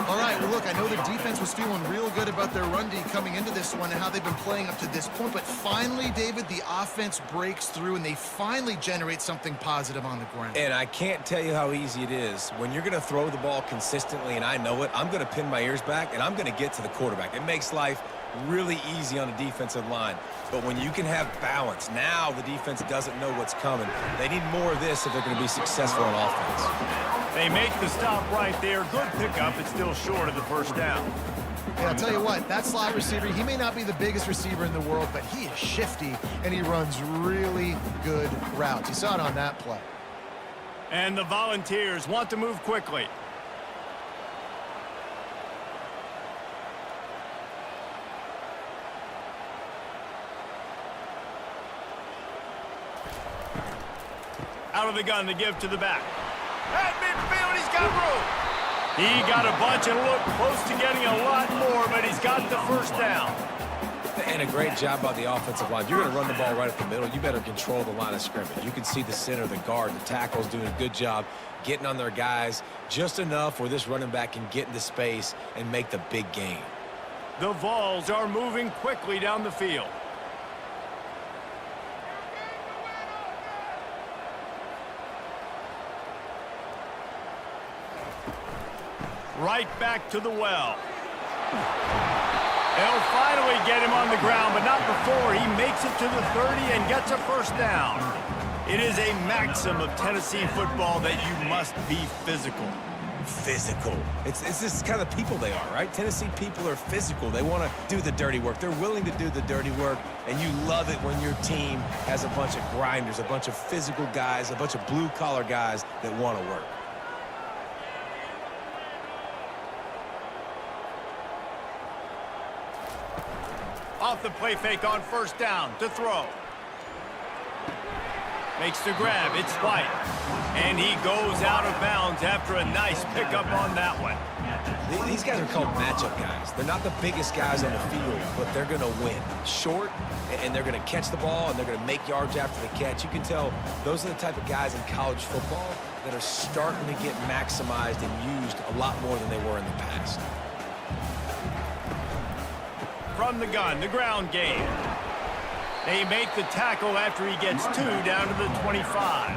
All right, well, look, I know the defense was feeling real good about their run D coming into this one and how they've been playing up to this point, but finally, David, the offense breaks through and they finally generate something positive on the ground. And I can't tell you how easy it is. When you're going to throw the ball consistently, and I know it, I'm going to pin my ears back, and I'm going to get to the quarterback. It makes life really easy on a defensive line. But when you can have balance, now the defense doesn't know what's coming. They need more of this if they're going to be successful on offense. They make the stop right there. Good pickup. It's still short of the first down. Yeah, I'll tell you what, that slot receiver, he may not be the biggest receiver in the world, but he is shifty, and he runs really good routes. You saw it on that play. And the Volunteers want to move quickly. Out of the gun to give to the back. At midfield, he's got room. He got a bunch and looked close to getting a lot more, but he's got the first down. And a great job by the offensive line. You're going to run the ball right up the middle. You better control the line of scrimmage. You can see the center, the guard, the tackle's doing a good job getting on their guys just enough where this running back can get into space and make the big gain. The Vols are moving quickly down the field. Right back to the well. They'll finally get him on the ground, but not before he makes it to the 30 and gets a first down. It is a maxim of Tennessee football that you must be physical. Physical. It's this kind of people they are, right? Tennessee people are physical. They want to do the dirty work. They're willing to do the dirty work, and you love it when your team has a bunch of grinders, a bunch of physical guys, a bunch of blue-collar guys that want to work. Off the play fake on first down to throw. Makes the grab. It's White. And he goes out of bounds after a nice pickup on that one. These guys are called matchup guys. They're not the biggest guys on the field, but they're going to win. Short, and they're going to catch the ball, and they're going to make yards after the catch. You can tell those are the type of guys in college football that are starting to get maximized and used a lot more than they were in the past. From the gun, the ground game. They make the tackle after he gets 2 down to the 25.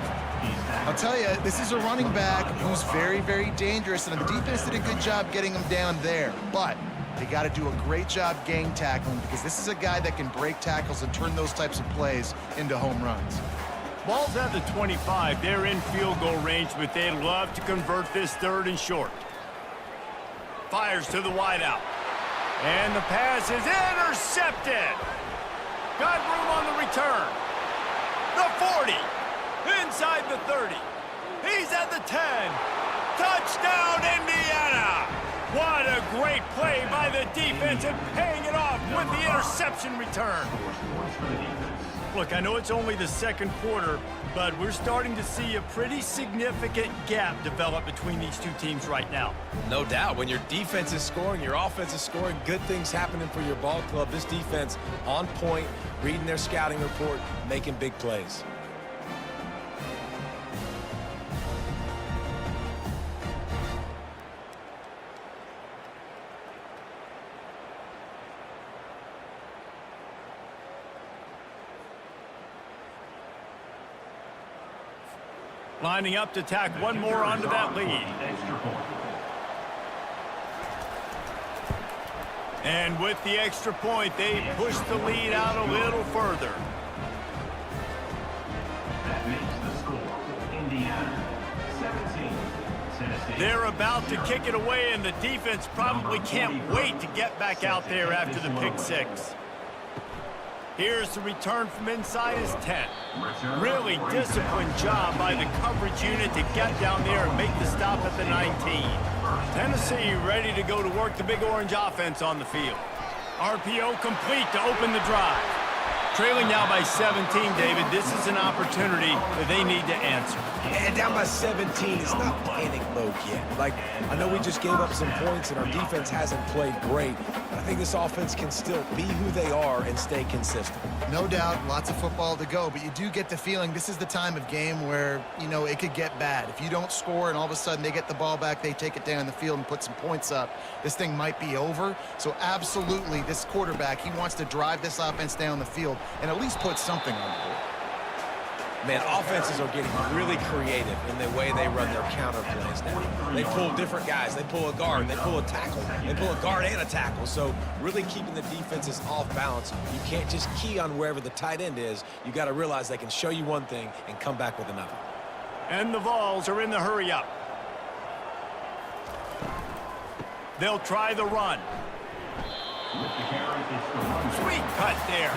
I'll tell you, this is a running back who's very, very dangerous, and the defense did a good job getting him down there. But they got to do a great job gang tackling because this is a guy that can break tackles and turn those types of plays into home runs. Ball's at the 25. They're in field goal range, but they'd love to convert this 3rd and short. Fires to the wideout. And the pass is intercepted. Got room on the return. The 40. Inside the 30. He's at the 10. Touchdown, Indiana. What a great play by the defense and paying it off with the interception return. Look, I know it's only the 2nd quarter, but we're starting to see a pretty significant gap develop between these two teams right now. No doubt. When your defense is scoring, your offense is scoring, good things happening for your ball club. This defense on point, reading their scouting report, making big plays. Lining up to tack one more onto that lead. And with the extra point, they push the lead out a little further. That makes the score Indiana 17, Tennessee. They're about to kick it away, and the defense probably can't wait to get back out there after the pick 6. Here's the return from inside his 10. Really disciplined job by the coverage unit to get down there and make the stop at the 19. Tennessee ready to go to work the Big Orange offense on the field. RPO complete to open the drive. Trailing now by 17, David. This is an opportunity that they need to answer. And down by 17, it's not panic mode yet. Like, I know we just gave up some points and our defense hasn't played great, but I think this offense can still be who they are and stay consistent. No doubt, lots of football to go, but you do get the feeling this is the time of game where, you know, it could get bad. If you don't score and all of a sudden they get the ball back, they take it down the field and put some points up, this thing might be over. So absolutely, this quarterback, he wants to drive this offense down the field and at least put something on the board. Man, offenses are getting really creative in the way they run their counter plays now. They pull different guys. They pull a guard. They pull a tackle. They pull a guard and a tackle. So really keeping the defenses off balance. You can't just key on wherever the tight end is. You got to realize they can show you one thing and come back with another. And the Vols are in the hurry up. They'll try the run. Sweet cut there.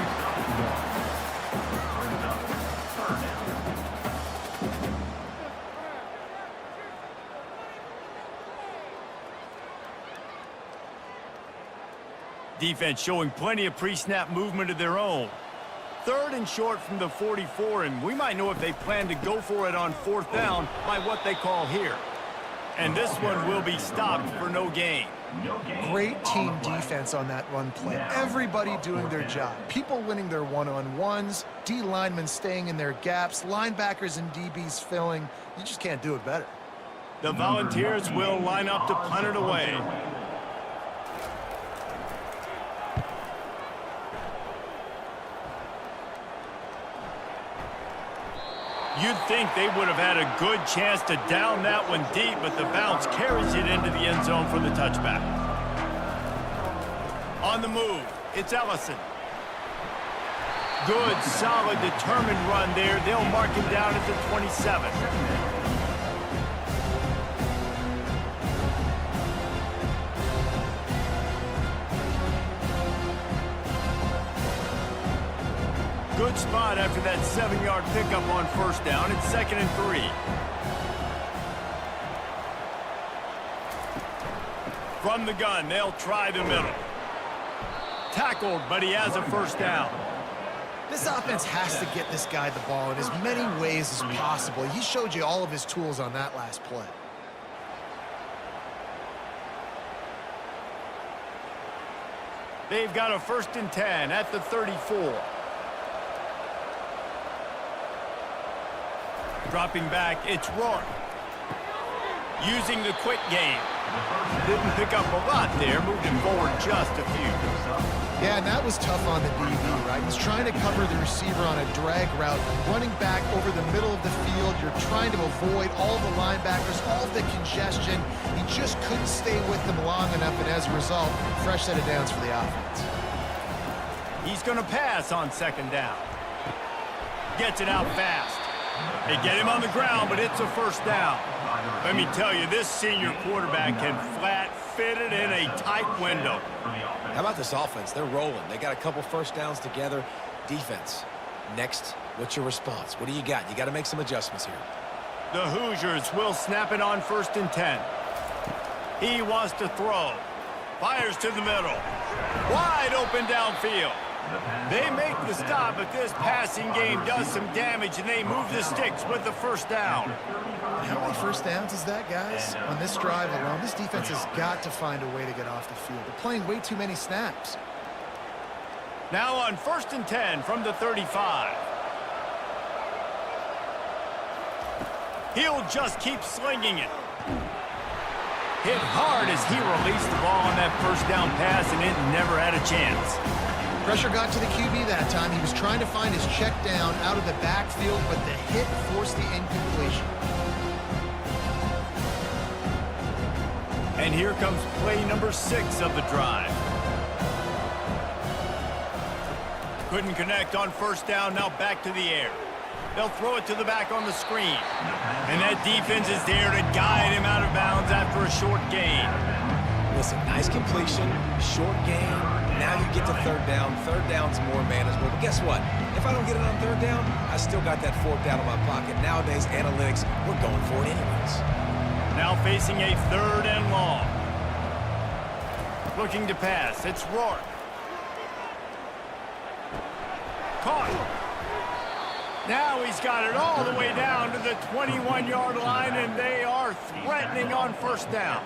Defense showing plenty of pre-snap movement of their own. 3rd and short from the 44, and we might know if they plan to go for it on 4th down by what they call here. And this one will be stopped for no gain. Great team defense on that run play. Everybody doing their job. People winning their one-on-ones, D linemen staying in their gaps, linebackers and DBs filling. You just can't do it better. The Volunteers will line up to punt it away. You'd think they would have had a good chance to down that one deep, but the bounce carries it into the end zone for the touchback. On the move, it's Ellison. Good, solid, determined run there. They'll mark him down at the 27. Good spot after that 7-yard pickup on 1st down. It's 2nd and 3. From the gun, they'll try the middle. Tackled, but he has a 1st down. This offense has to get this guy the ball in as many ways as possible. He showed you all of his tools on that last play. They've got a 1st and 10 at the 34. Dropping back, it's Rourke. Using the quick game. Didn't pick up a lot there, moved him forward just a few. Yeah, and that was tough on the DB, right? He's trying to cover the receiver on a drag route, running back over the middle of the field. You're trying to avoid all the linebackers, all of the congestion. He just couldn't stay with them long enough, and as a result, fresh set of downs for the offense. He's going to pass on 2nd down. Gets it out fast. They get him on the ground, but it's a 1st down. Let me tell you, this senior quarterback can flat fit it in a tight window. How about this offense? They're rolling. They got a couple 1st downs together. Defense. Next, what's your response? What do you got? You got to make some adjustments here. The Hoosiers will snap it on 1st and 10. He wants to throw. Fires to the middle. Wide open downfield. They make the stop, but this passing game does some damage, and they move the sticks with the 1st down. How many 1st downs is that, guys? On this drive alone, this defense has got to find a way to get off the field. They're playing way too many snaps. Now on 1st and 10 from the 35. He'll just keep slinging it. Hit hard as he released the ball on that 1st down pass, and it never had a chance. Pressure got to the QB that time. He was trying to find his check down out of the backfield, but the hit forced the incompletion. And here comes play number 6 of the drive. Couldn't connect on 1st down, now back to the air. They'll throw it to the back on the screen. And that defense is there to guide him out of bounds after a short gain. Listen, nice completion, short gain. Now you get to 3rd down. 3rd down's more manageable. But guess what? If I don't get it on 3rd down, I still got that 4th down in my pocket. Nowadays, analytics, we're going for it anyways. Now facing a 3rd and long. Looking to pass. It's Rourke. Caught. Now he's got it all the way down to the 21-yard line, and they are threatening on 1st down.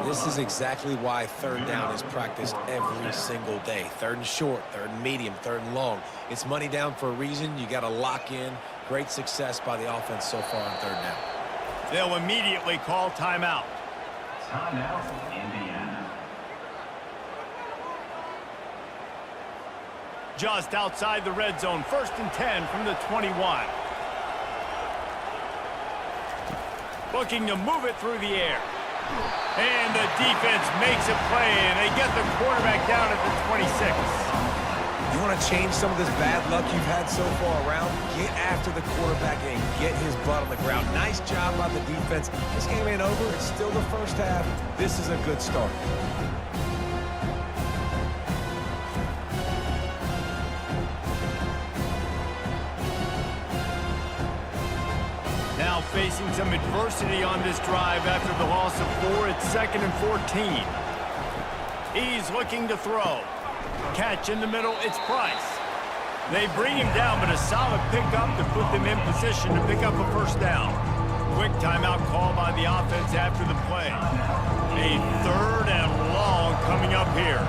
This is exactly why 3rd down is practiced every single day. 3rd and short, 3rd and medium, 3rd and long. It's money down for a reason. You got to lock in. Great success by the offense so far on 3rd down. They'll immediately call timeout. Timeout, Indiana. Just outside the red zone, 1st and 10 from the 21. Looking to move it through the air. And the defense makes a play, and they get the quarterback down at the 26. You want to change some of this bad luck you've had so far around? Get after the quarterback and get his butt on the ground. Nice job by the defense. This game ain't over. It's still the 1st half. This is a good start. Now facing some adversity on this drive after the loss of 4. It's 2nd and 14. He's looking to throw. Catch in the middle, it's Price. They bring him down, but a solid pickup to put them in position to pick up a first down. Quick timeout call by the offense after the play. A 3rd and long coming up here.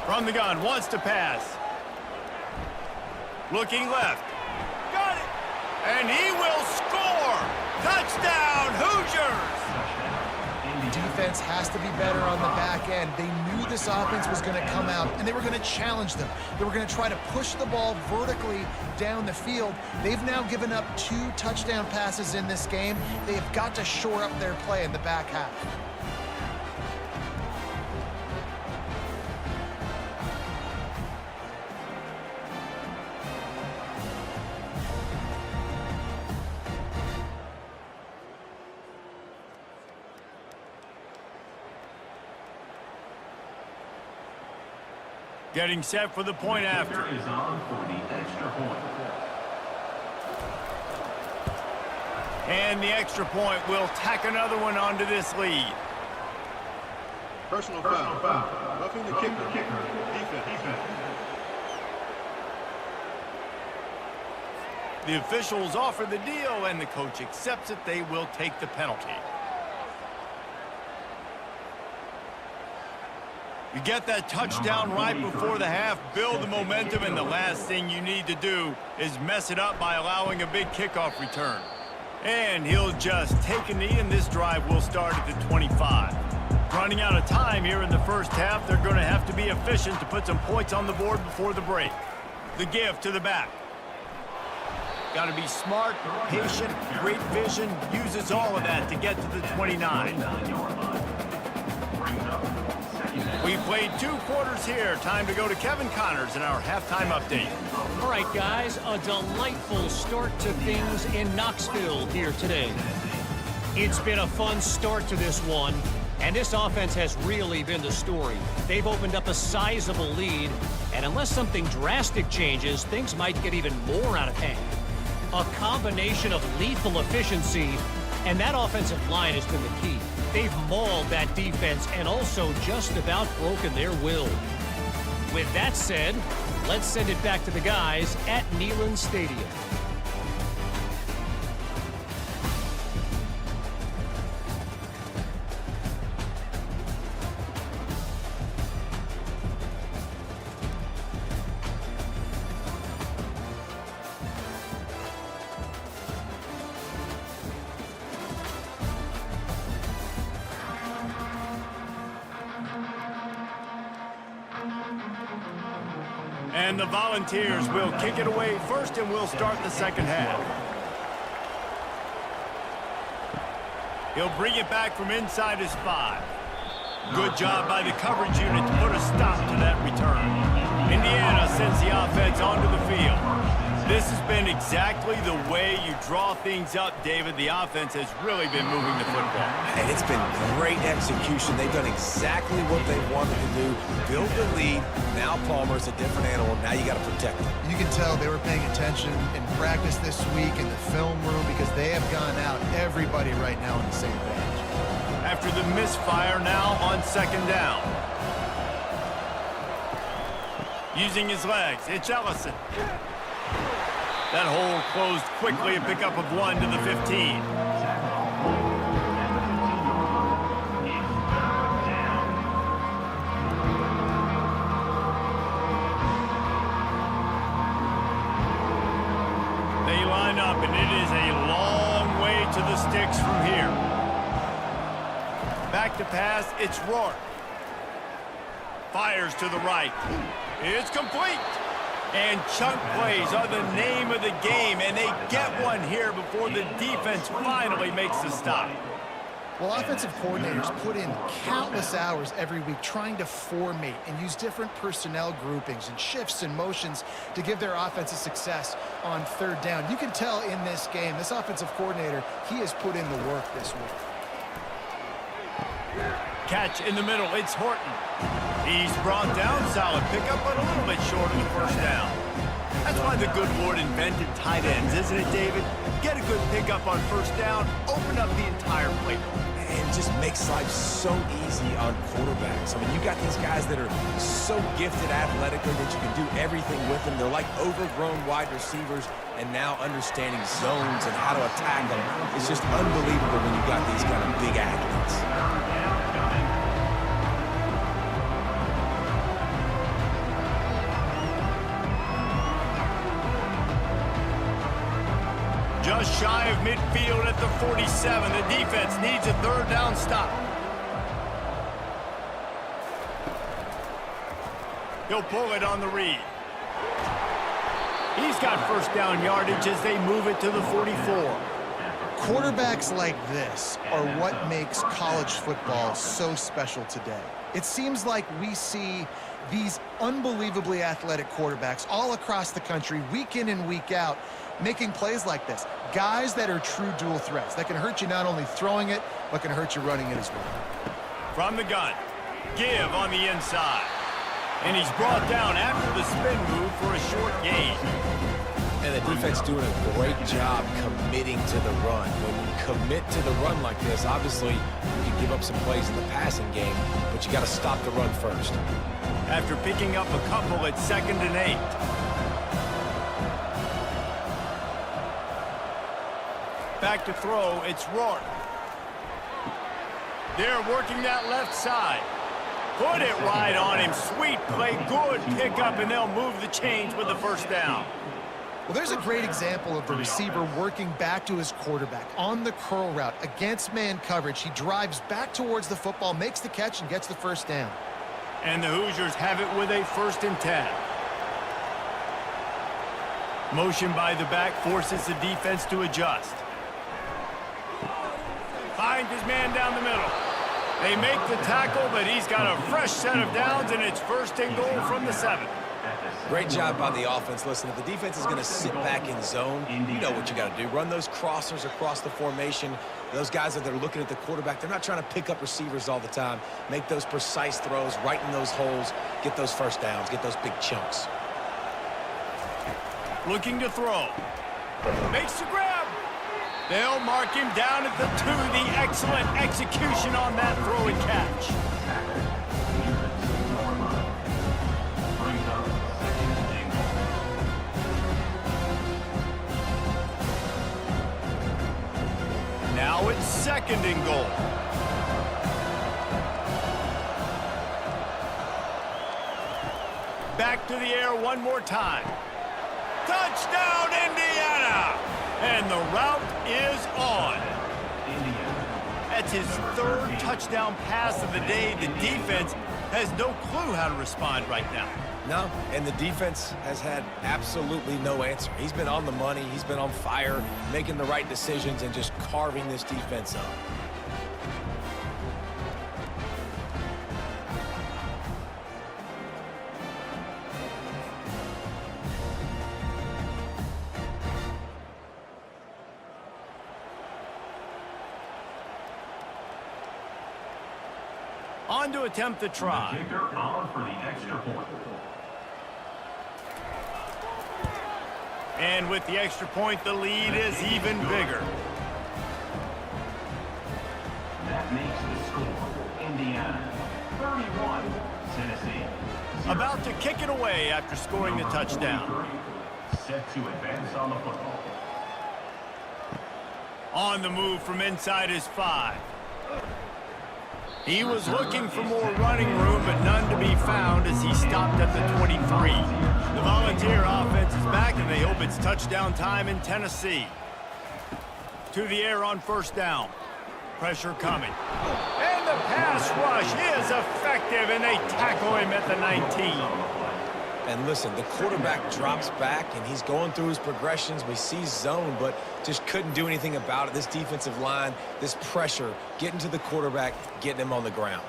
From the gun, wants to pass. Looking left. Got it! And he will score! Touchdown, Hoosiers! Defense has to be better on the back end. They knew this offense was going to come out, and they were going to challenge them. They were going to try to push the ball vertically down the field. They've now given up 2 touchdown passes in this game. They have got to shore up their play in the back half. Getting set for the point after. Is on for the extra point. And the extra point will tack another one onto this lead. Personal foul. Roughing the kicker. Defense. The officials offer the deal, and the coach accepts it. They will take the penalty. You get that touchdown right before the half, build the momentum, and the last thing you need to do is mess it up by allowing a big kickoff return. And he'll just take a knee, and this drive will start at the 25. Running out of time here in the first half, they're going to have to be efficient to put some points on the board before the break. The give to the back. Got to be smart, patient, great vision, uses all of that to get to the 29. We played 2 quarters here. Time to go to Kevin Connors in our halftime update. All right, guys, a delightful start to things in Knoxville here today. It's been a fun start to this one, and this offense has really been the story. They've opened up a sizable lead, and unless something drastic changes, things might get even more out of hand. A combination of lethal efficiency, and that offensive line has been the key. They've mauled that defense and also just about broken their will. With that said, let's send it back to the guys at Neyland Stadium. And the Volunteers will kick it away first, and we'll start the second half. He'll bring it back from inside his 5. Good job by the coverage unit to put a stop to that return. Indiana sends the offense onto the field. This has been exactly the way you draw things up, David. The offense has really been moving the football. And it's been great execution. They've done exactly what they wanted to do. Build the lead. Now Palmer's a different animal. Now you got to protect him. You can tell they were paying attention in practice this week in the film room because they have gone out, everybody right now on the same page. After the misfire, now on second down. Using his legs, it's Ellison. That hole closed quickly, a pickup of 1 to the 15. They line up, and it is a long way to the sticks from here. Back to pass, it's Rourke. Fires to the right. It's complete. And chunk plays are the name of the game, and they get one here before the defense finally makes the stop. Well, offensive coordinators put in countless hours every week trying to formate and use different personnel groupings and shifts and motions to give their offense a success on third down. You can tell in this game, this offensive coordinator, he has put in the work this week. Catch in the middle, it's Horton. He's brought down, solid pickup, but a little bit short of the first down. That's why the good Lord invented tight ends, isn't it, David? Get a good pickup on first down, open up the entire playbook. and just makes life so easy on quarterbacks. I mean, you got these guys that are so gifted athletically that you can do everything with them. They're like overgrown wide receivers, and now understanding zones and how to attack them. It's just unbelievable when you got these kind of big athletes. Just shy of midfield at the 47. The defense needs a third down stop. He'll pull it on the read. He's got first down yardage as they move it to the 44. Quarterbacks like this are what makes college football so special today. It seems like we see these unbelievably athletic quarterbacks all across the country, week in and week out, making plays like this. Guys that are true dual threats, that can hurt you not only throwing it, but can hurt you running it as well. From the gun, give on the inside. And he's brought down after the spin move for a short gain. And the defense doing a great job committing to the run. When you commit to the run like this, obviously you can give up some plays in the passing game, but you got to stop the run first. After picking up a couple at 2nd and 8. Back to throw, it's Rourke. They're working that left side. Put it right on him. Sweet play, good pickup, and they'll move the chains with the first down. Well, there's a great example of the receiver working back to his quarterback on the curl route against man coverage. He drives back towards the football, makes the catch, and gets the first down. And the Hoosiers have it with a 1st and 10. Motion by the back forces the defense to adjust. Finds his man down the middle. They make the tackle, but he's got a fresh set of downs, and it's 1st and goal from the 7. Great job by the offense. Listen, if the defense is going to sit back in zone, you know what you got to do. Run those crossers across the formation. Those guys that are looking at the quarterback, they're not trying to pick up receivers all the time. Make those precise throws, right in those holes, get those first downs, get those big chunks. Looking to throw. Makes the grab. They'll mark him down at the 2. The excellent execution on that throw and catch. Now it's 2nd and goal. Back to the air one more time. Touchdown, Indiana! And the route is on. That's his 3rd touchdown pass of the day. The defense has no clue how to respond right now. No, and the defense has had absolutely no answer. He's been on the money. He's been on fire, making the right decisions and just carving this defense up. On to attempt the try. The kicker on for the extra point. And with the extra point, the lead is even bigger. That makes the score Indiana 31, Tennessee 0. About to kick it away after scoring the touchdown. Set to advance on the football. On the move from inside his 5. He was looking for more running room, but none to be found as he stopped at the 23. The Volunteer offense is back, and they hope it's touchdown time in Tennessee. To the air on 1st down. Pressure coming. And the pass rush is effective, and they tackle him at the 19. And listen, the quarterback drops back, and he's going through his progressions. We see zone, but just couldn't do anything about it. This defensive line, this pressure, getting to the quarterback, getting him on the ground.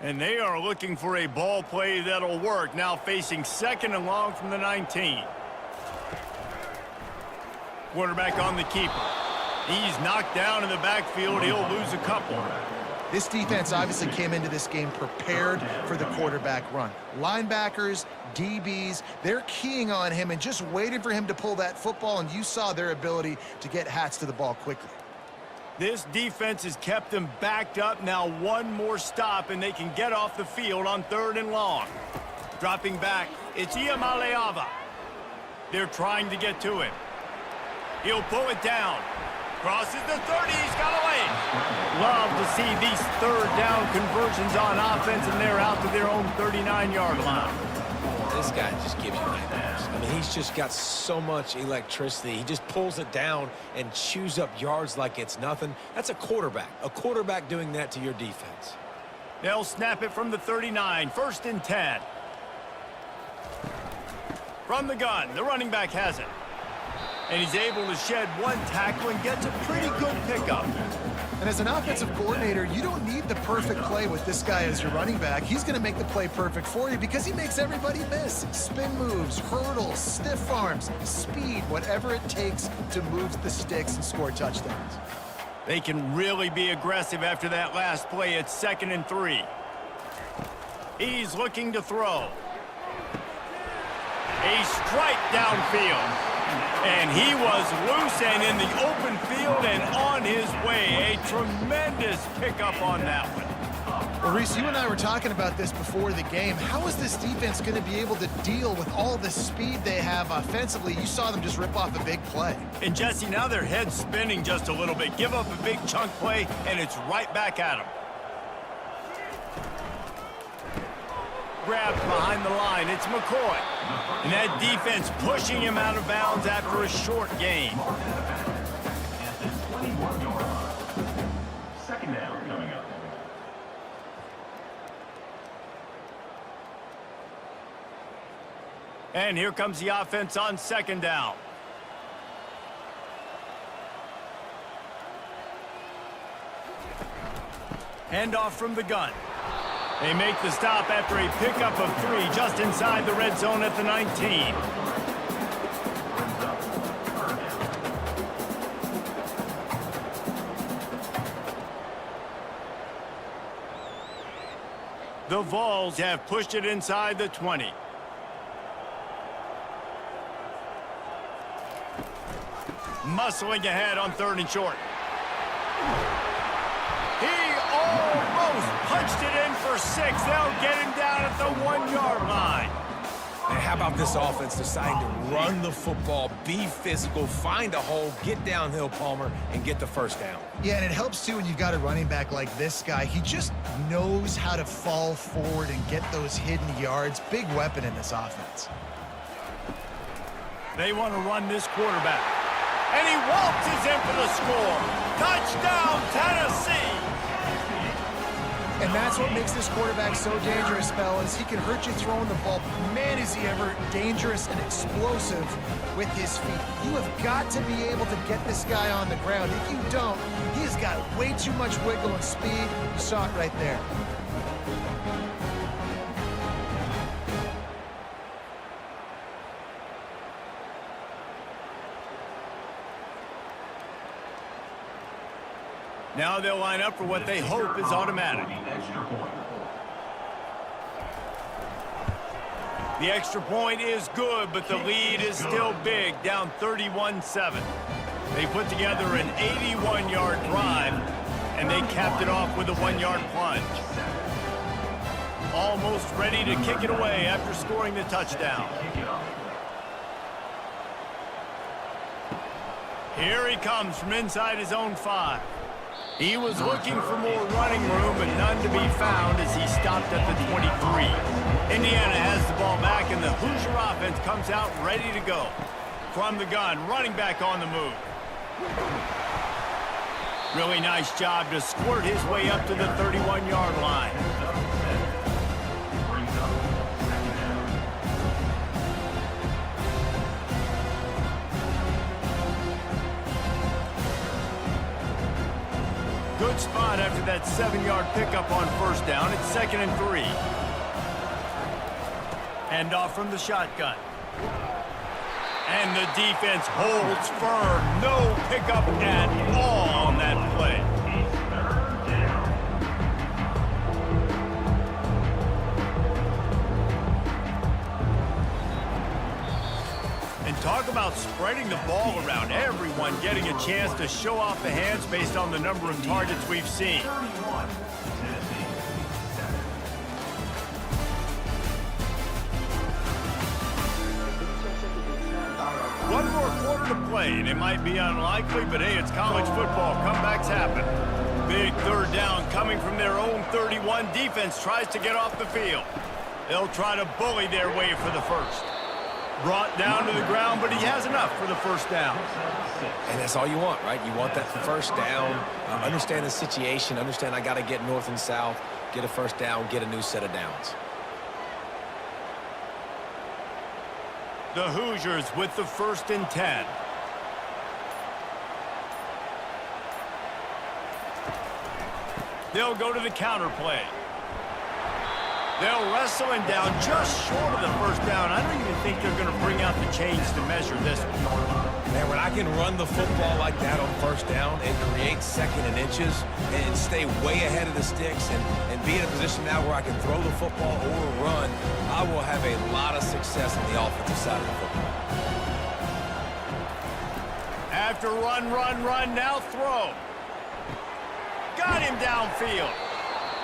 And they are looking for a ball play that'll work. Now facing 2nd and long from the 19. Quarterback on the keeper. He's knocked down in the backfield. He'll lose a couple. This defense obviously came into this game prepared for the quarterback run. Linebackers, DBs, they're keying on him and just waiting for him to pull that football, and you saw their ability to get Hats to the ball quickly. This defense has kept them backed up. Now one more stop, and they can get off the field on 3rd and long. Dropping back, it's Iamaleava. They're trying to get to him. He'll pull it down. Crosses the 30, he's got away. Love to see these 3rd down conversions on offense, and they're out to their own 39-yard line. This guy just gives you nightmares. I mean, he's just got so much electricity. He just pulls it down and chews up yards like it's nothing. That's a quarterback doing that to your defense. They'll snap it from the 39, 1st and 10. From the gun, the running back has it. And he's able to shed one tackle and gets a pretty good pickup. And as an offensive coordinator, you don't need the perfect play with this guy as your running back. He's going to make the play perfect for you because he makes everybody miss. Spin moves, hurdles, stiff arms, speed, whatever it takes to move the sticks and score touchdowns. They can really be aggressive after that last play. It's 2nd and 3. He's looking to throw. A strike downfield. And he was loose and in the open field and on his way. A tremendous pickup on that one. Well, Reese, you and I were talking about this before the game. How is this defense going to be able to deal with all the speed they have offensively? You saw them just rip off a big play. And Jesse, now their head's spinning just a little bit. Give up a big chunk play, and it's right back at them. Grabbed behind the line. It's McCoy. And that defense pushing him out of bounds after a short gain. At the 21-yard line. 2nd down coming up. And here comes the offense on 2nd down. Handoff from the gun. They make the stop after a pickup of 3 just inside the red zone at the 19. The Vols have pushed it inside the 20. Muscling ahead on 3rd and short. He almost punched it in for 6. They'll get him down at the 1-yard line. And how about this offense deciding to run the football, be physical, find a hole, get downhill, Palmer, and get the 1st down. Yeah, and it helps, too, when you've got a running back like this guy. He just knows how to fall forward and get those hidden yards. Big weapon in this offense. They want to run this quarterback. And he waltzes in for the score. Touchdown, Tennessee! And that's what makes this quarterback so dangerous, fellas. He can hurt you throwing the ball. Man, is he ever dangerous and explosive with his feet. You have got to be able to get this guy on the ground. If you don't, he's got way too much wiggle and speed. You saw it right there. Now they'll line up for what they hope is automatic. The extra point is good, but the lead is still big, down 31-7. They put together an 81-yard drive, and they capped it off with a 1-yard plunge. Almost ready to kick it away after scoring the touchdown. Here he comes from inside his own 5. He was looking for more running room, but none to be found as he stopped at the 23. Indiana has the ball back, and the Hoosier offense comes out ready to go. From the gun, running back on the move. Really nice job to squirt his way up to the 31-yard line. Good spot after that 7-yard pickup on 1st down. It's 2nd and 3. Handoff from the shotgun. And the defense holds firm. No pickup at all on that play. And talk about spreading the ball around. Everyone getting a chance to show off the hands based on the number of targets we've seen. 31, Tennessee. 7. One more quarter to play, and it might be unlikely, but hey, it's college football. Comebacks happen. Big third down coming from their own 31. Defense tries to get off the field. They'll try to bully their way for the first. Brought down to the ground, but he has enough for the first down. And that's all you want, right? You want that first down. Understand the situation. Understand I got to get north and south, get a first down, get a new set of downs. The Hoosiers with the 1st and 10. They'll go to the counter play. They'll wrestle him down just short of the first down. I don't even think they're going to bring out the chains to measure this one. Man, when I can run the football like that on first down and create 2nd and inches and stay way ahead of the sticks and be in a position now where I can throw the football or run, I will have a lot of success on the offensive side of the football. After run, now throw. Got him downfield.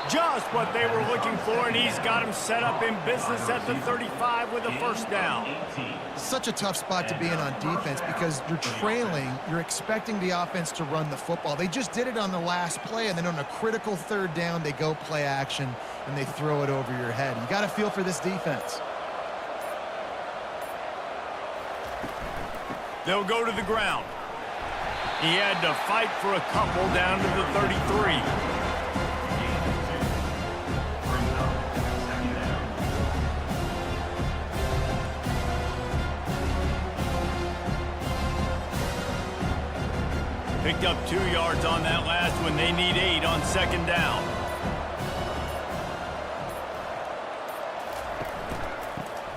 Just what they were looking for, and he's got him set up in business at the 35 with a first down. Such a tough spot to be in on defense because you're trailing, you're expecting the offense to run the football. They just did it on the last play, and then on a critical 3rd down, they go play action, and they throw it over your head. You got to feel for this defense. They'll go to the ground. He had to fight for a couple down to the 33. Picked up 2 yards on that last one. They need 8 on 2nd down.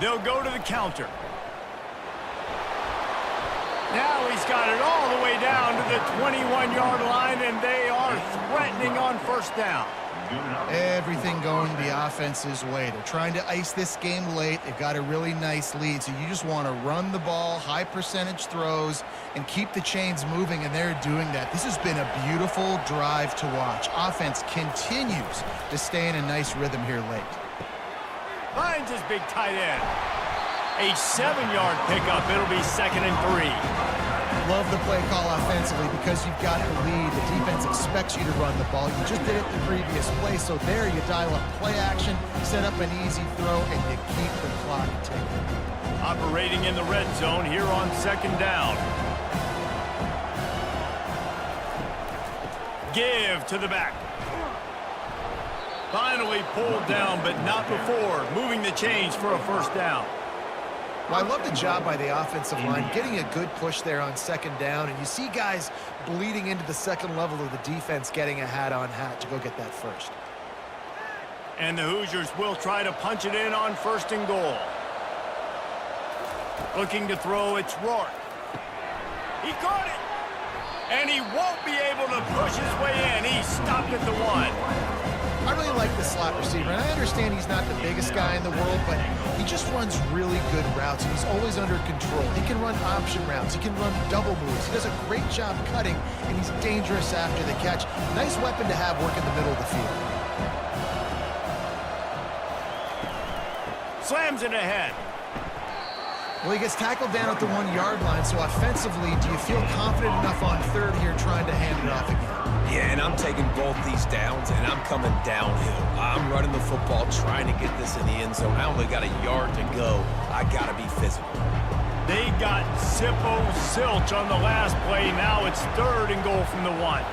They'll go to the counter. Now he's got it all the way down to the 21-yard line, and they are threatening on first down. Everything going the offense's way. They're trying to ice this game late. They've got a really nice lead, so you just want to run the ball, high percentage throws, and keep the chains moving, and they're doing that. This has been a beautiful drive to watch. Offense continues to stay in a nice rhythm here late. Finds his big tight end. A 7-yard pickup. It'll be 2nd and 3. Love the play call offensively because you've got the lead. The defense expects you to run the ball. You just did it the previous play, so there you dial up play action, set up an easy throw, and you keep the clock ticking. Operating in the red zone here on 2nd down. Give to the back. Finally pulled down, but not before. Moving the chains for a first down. Well, I love the job by the offensive line, getting a good push there on 2nd down, and you see guys bleeding into the 2nd level of the defense getting a hat-on-hat to go get that first. And the Hoosiers will try to punch it in on 1st and goal. Looking to throw, it's Rourke. He caught it! And he won't be able to push his way in. He stopped at the 1. I really like the slot receiver, and I understand he's not the biggest guy in the world, but he just runs really good routes, and he's always under control. He can run option routes. He can run double moves. He does a great job cutting, and he's dangerous after the catch. Nice weapon to have work in the middle of the field. Slams it ahead. Well, he gets tackled down at the 1-yard line, so offensively, do you feel confident enough on 3rd here trying to hand it off again? Yeah, and I'm taking both these downs, and I'm coming downhill. I'm running the football, trying to get this in the end zone. I only got a yard to go. I got to be physical. They got Zilch on the last play. Now it's 3rd and goal from the 1.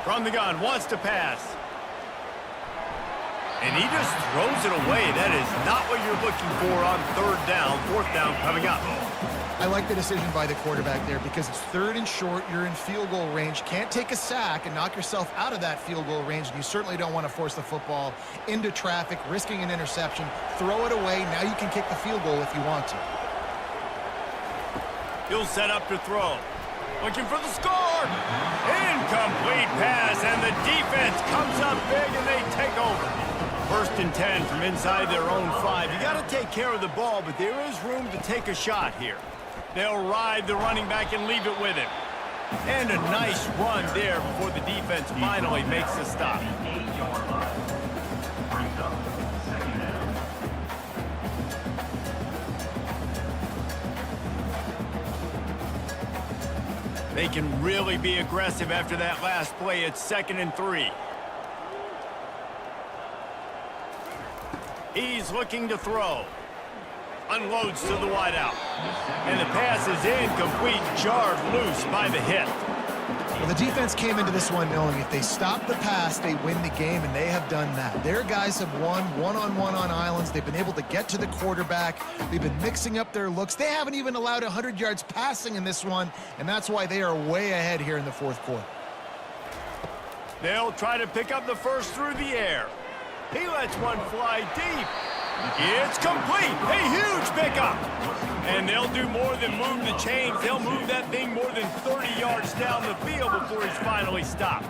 From the gun, wants to pass. And he just throws it away. That is not what you're looking for on 3rd down. 4th down coming up. I like the decision by the quarterback there because it's 3rd and short. You're in field goal range. Can't take a sack and knock yourself out of that field goal range. And you certainly don't want to force the football into traffic, risking an interception. Throw it away. Now you can kick the field goal if you want to. He'll set up to throw. Looking for the score. Incomplete pass, and the defense comes up big, and they take over. 1st and 10 from inside their own 5. You got to take care of the ball, but there is room to take a shot here. They'll ride the running back and leave it with him. And a nice run there before the defense finally makes the stop. They can really be aggressive after that last play. It's 2nd and 3. He's looking to throw. Unloads to the wideout. And the pass is incomplete, jarred loose by the hit. Well, the defense came into this one knowing if they stop the pass, they win the game, and they have done that. Their guys have won one-on-one on islands. They've been able to get to the quarterback. They've been mixing up their looks. They haven't even allowed 100 yards passing in this one, and that's why they are way ahead here in the 4th quarter. They'll try to pick up the first through the air. He lets one fly deep. It's complete. A huge pickup. And they'll do more than move the chains. They'll move that thing more than 30 yards down the field before he's finally stopped.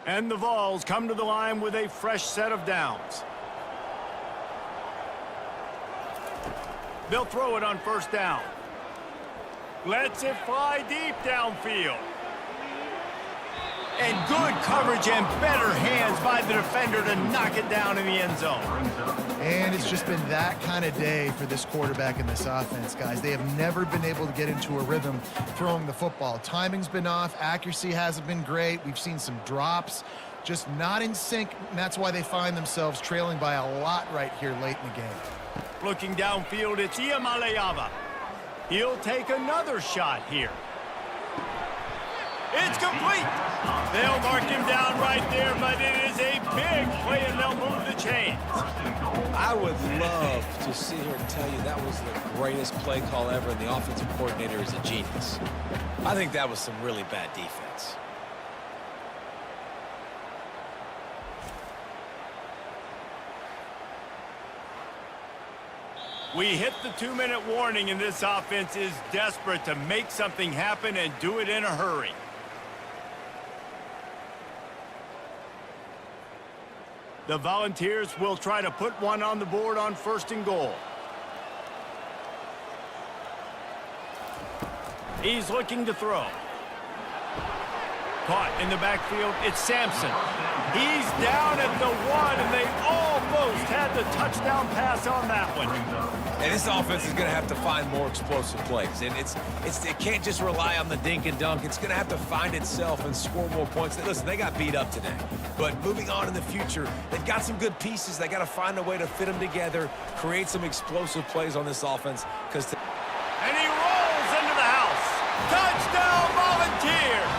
And the Vols come to the line with a fresh set of downs. They'll throw it on 1st down. Lets it fly deep downfield. And good coverage and better hands by the defender to knock it down in the end zone. And it's just been that kind of day for this quarterback and this offense, guys. They have never been able to get into a rhythm throwing the football. Timing's been off. Accuracy hasn't been great. We've seen some drops. Just not in sync, and that's why they find themselves trailing by a lot right here late in the game. Looking downfield, it's Iamaleava. He'll take another shot here. It's complete. They'll mark him down right there, but it is a big play, and they'll move the chains. I would love to sit here and tell you that was the greatest play call ever, and the offensive coordinator is a genius. I think that was some really bad defense. We hit the 2-minute warning, and this offense is desperate to make something happen and do it in a hurry. The Volunteers will try to put one on the board on 1st and goal. He's looking to throw. Caught in the backfield, it's Sampson. He's down at the 1, and they almost had the touchdown pass on that one. And this offense is going to have to find more explosive plays. And it can't just rely on the dink and dunk. It's going to have to find itself and score more points. Listen, they got beat up today. But moving on in the future, they've got some good pieces. They got to find a way to fit them together, create some explosive plays on this offense. And he rolls into the house. Touchdown, Volunteers!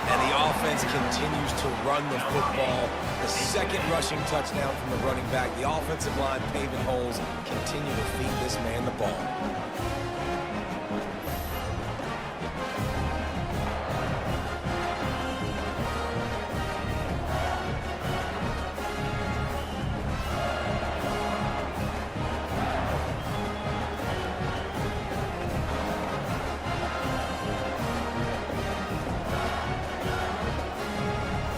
And the offense continues to run the football. The 2nd rushing touchdown from the running back. The offensive line paving holes. Continue to feed this man the ball.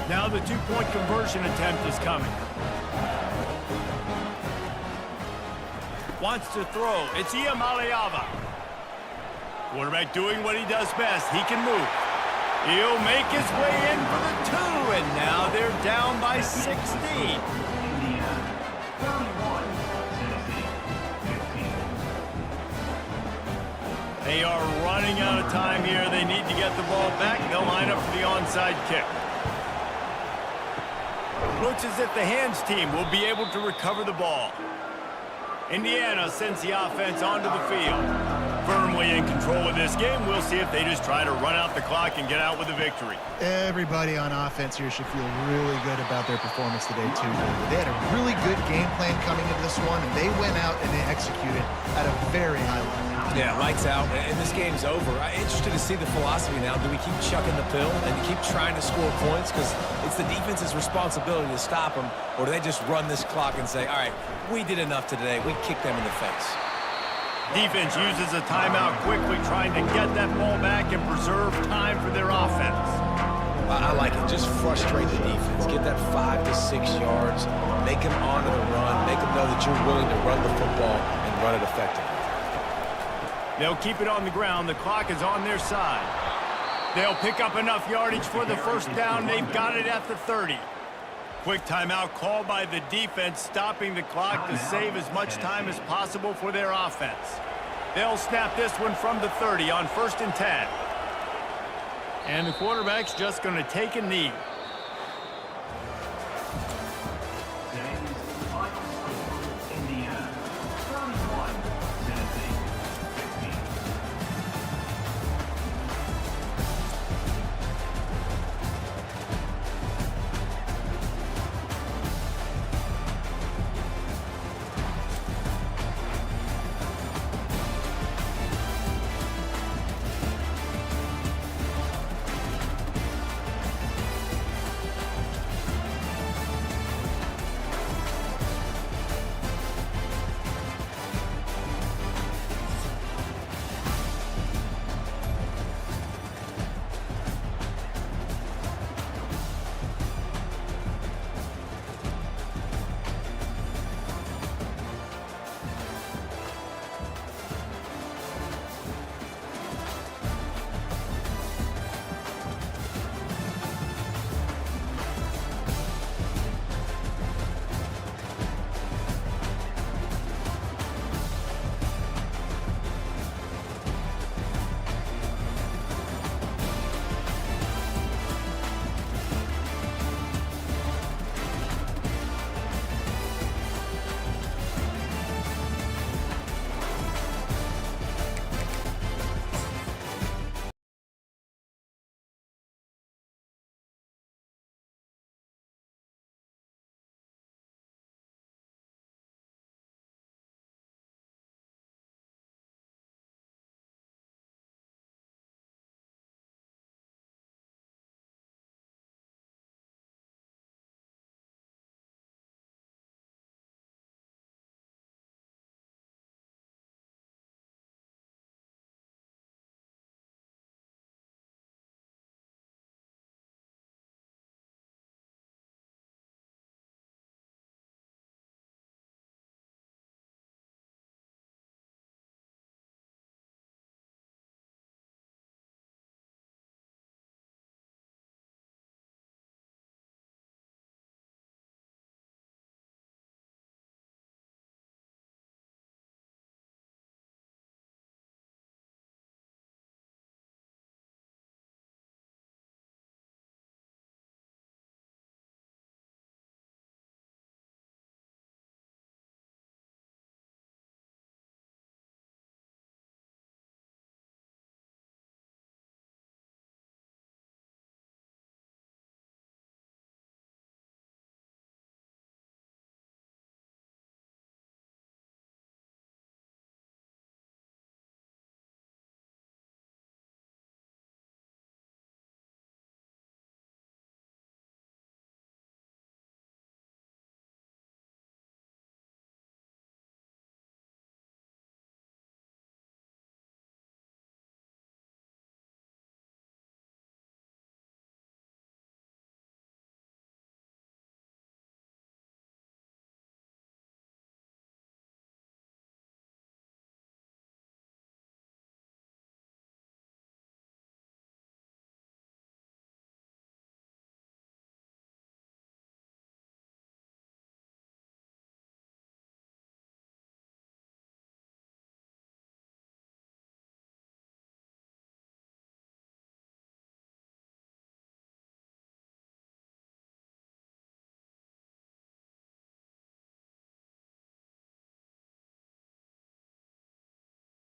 Now the 2-point conversion attempt is coming. Wants to throw. It's Iamaleava. Quarterback doing what he does best. He can move. He'll make his way in for the 2, and now they're down by 16. They are running out of time here. They need to get the ball back. They'll line up for the onside kick. Looks as if the hands team will be able to recover the ball. Indiana sends the offense onto the field. Firmly in control of this game. We'll see if they just try to run out the clock and get out with a victory. Everybody on offense here should feel really good about their performance today, too. They had a really good game plan coming into this one, and they went out and they executed at a very high level. Yeah, lights out, and this game's over. I'm interested to see the philosophy now. Do we keep chucking the pill and keep trying to score points? Because it's the defense's responsibility to stop them, or do they just run this clock and say, all right, we did enough today. We kicked them in the face. Defense uses a timeout quickly, trying to get that ball back and preserve time for their offense. I like it. Just frustrate the defense. Get that 5 to 6 yards. Make them honor the run. Make them know that you're willing to run the football and run it effectively. They'll keep it on the ground. The clock is on their side. They'll pick up enough yardage for the first down. They've got it at the 30. Quick timeout called by the defense, stopping the clock to save as much time as possible for their offense. They'll snap this one from the 30 on 1st and 10. And the quarterback's just going to take a knee.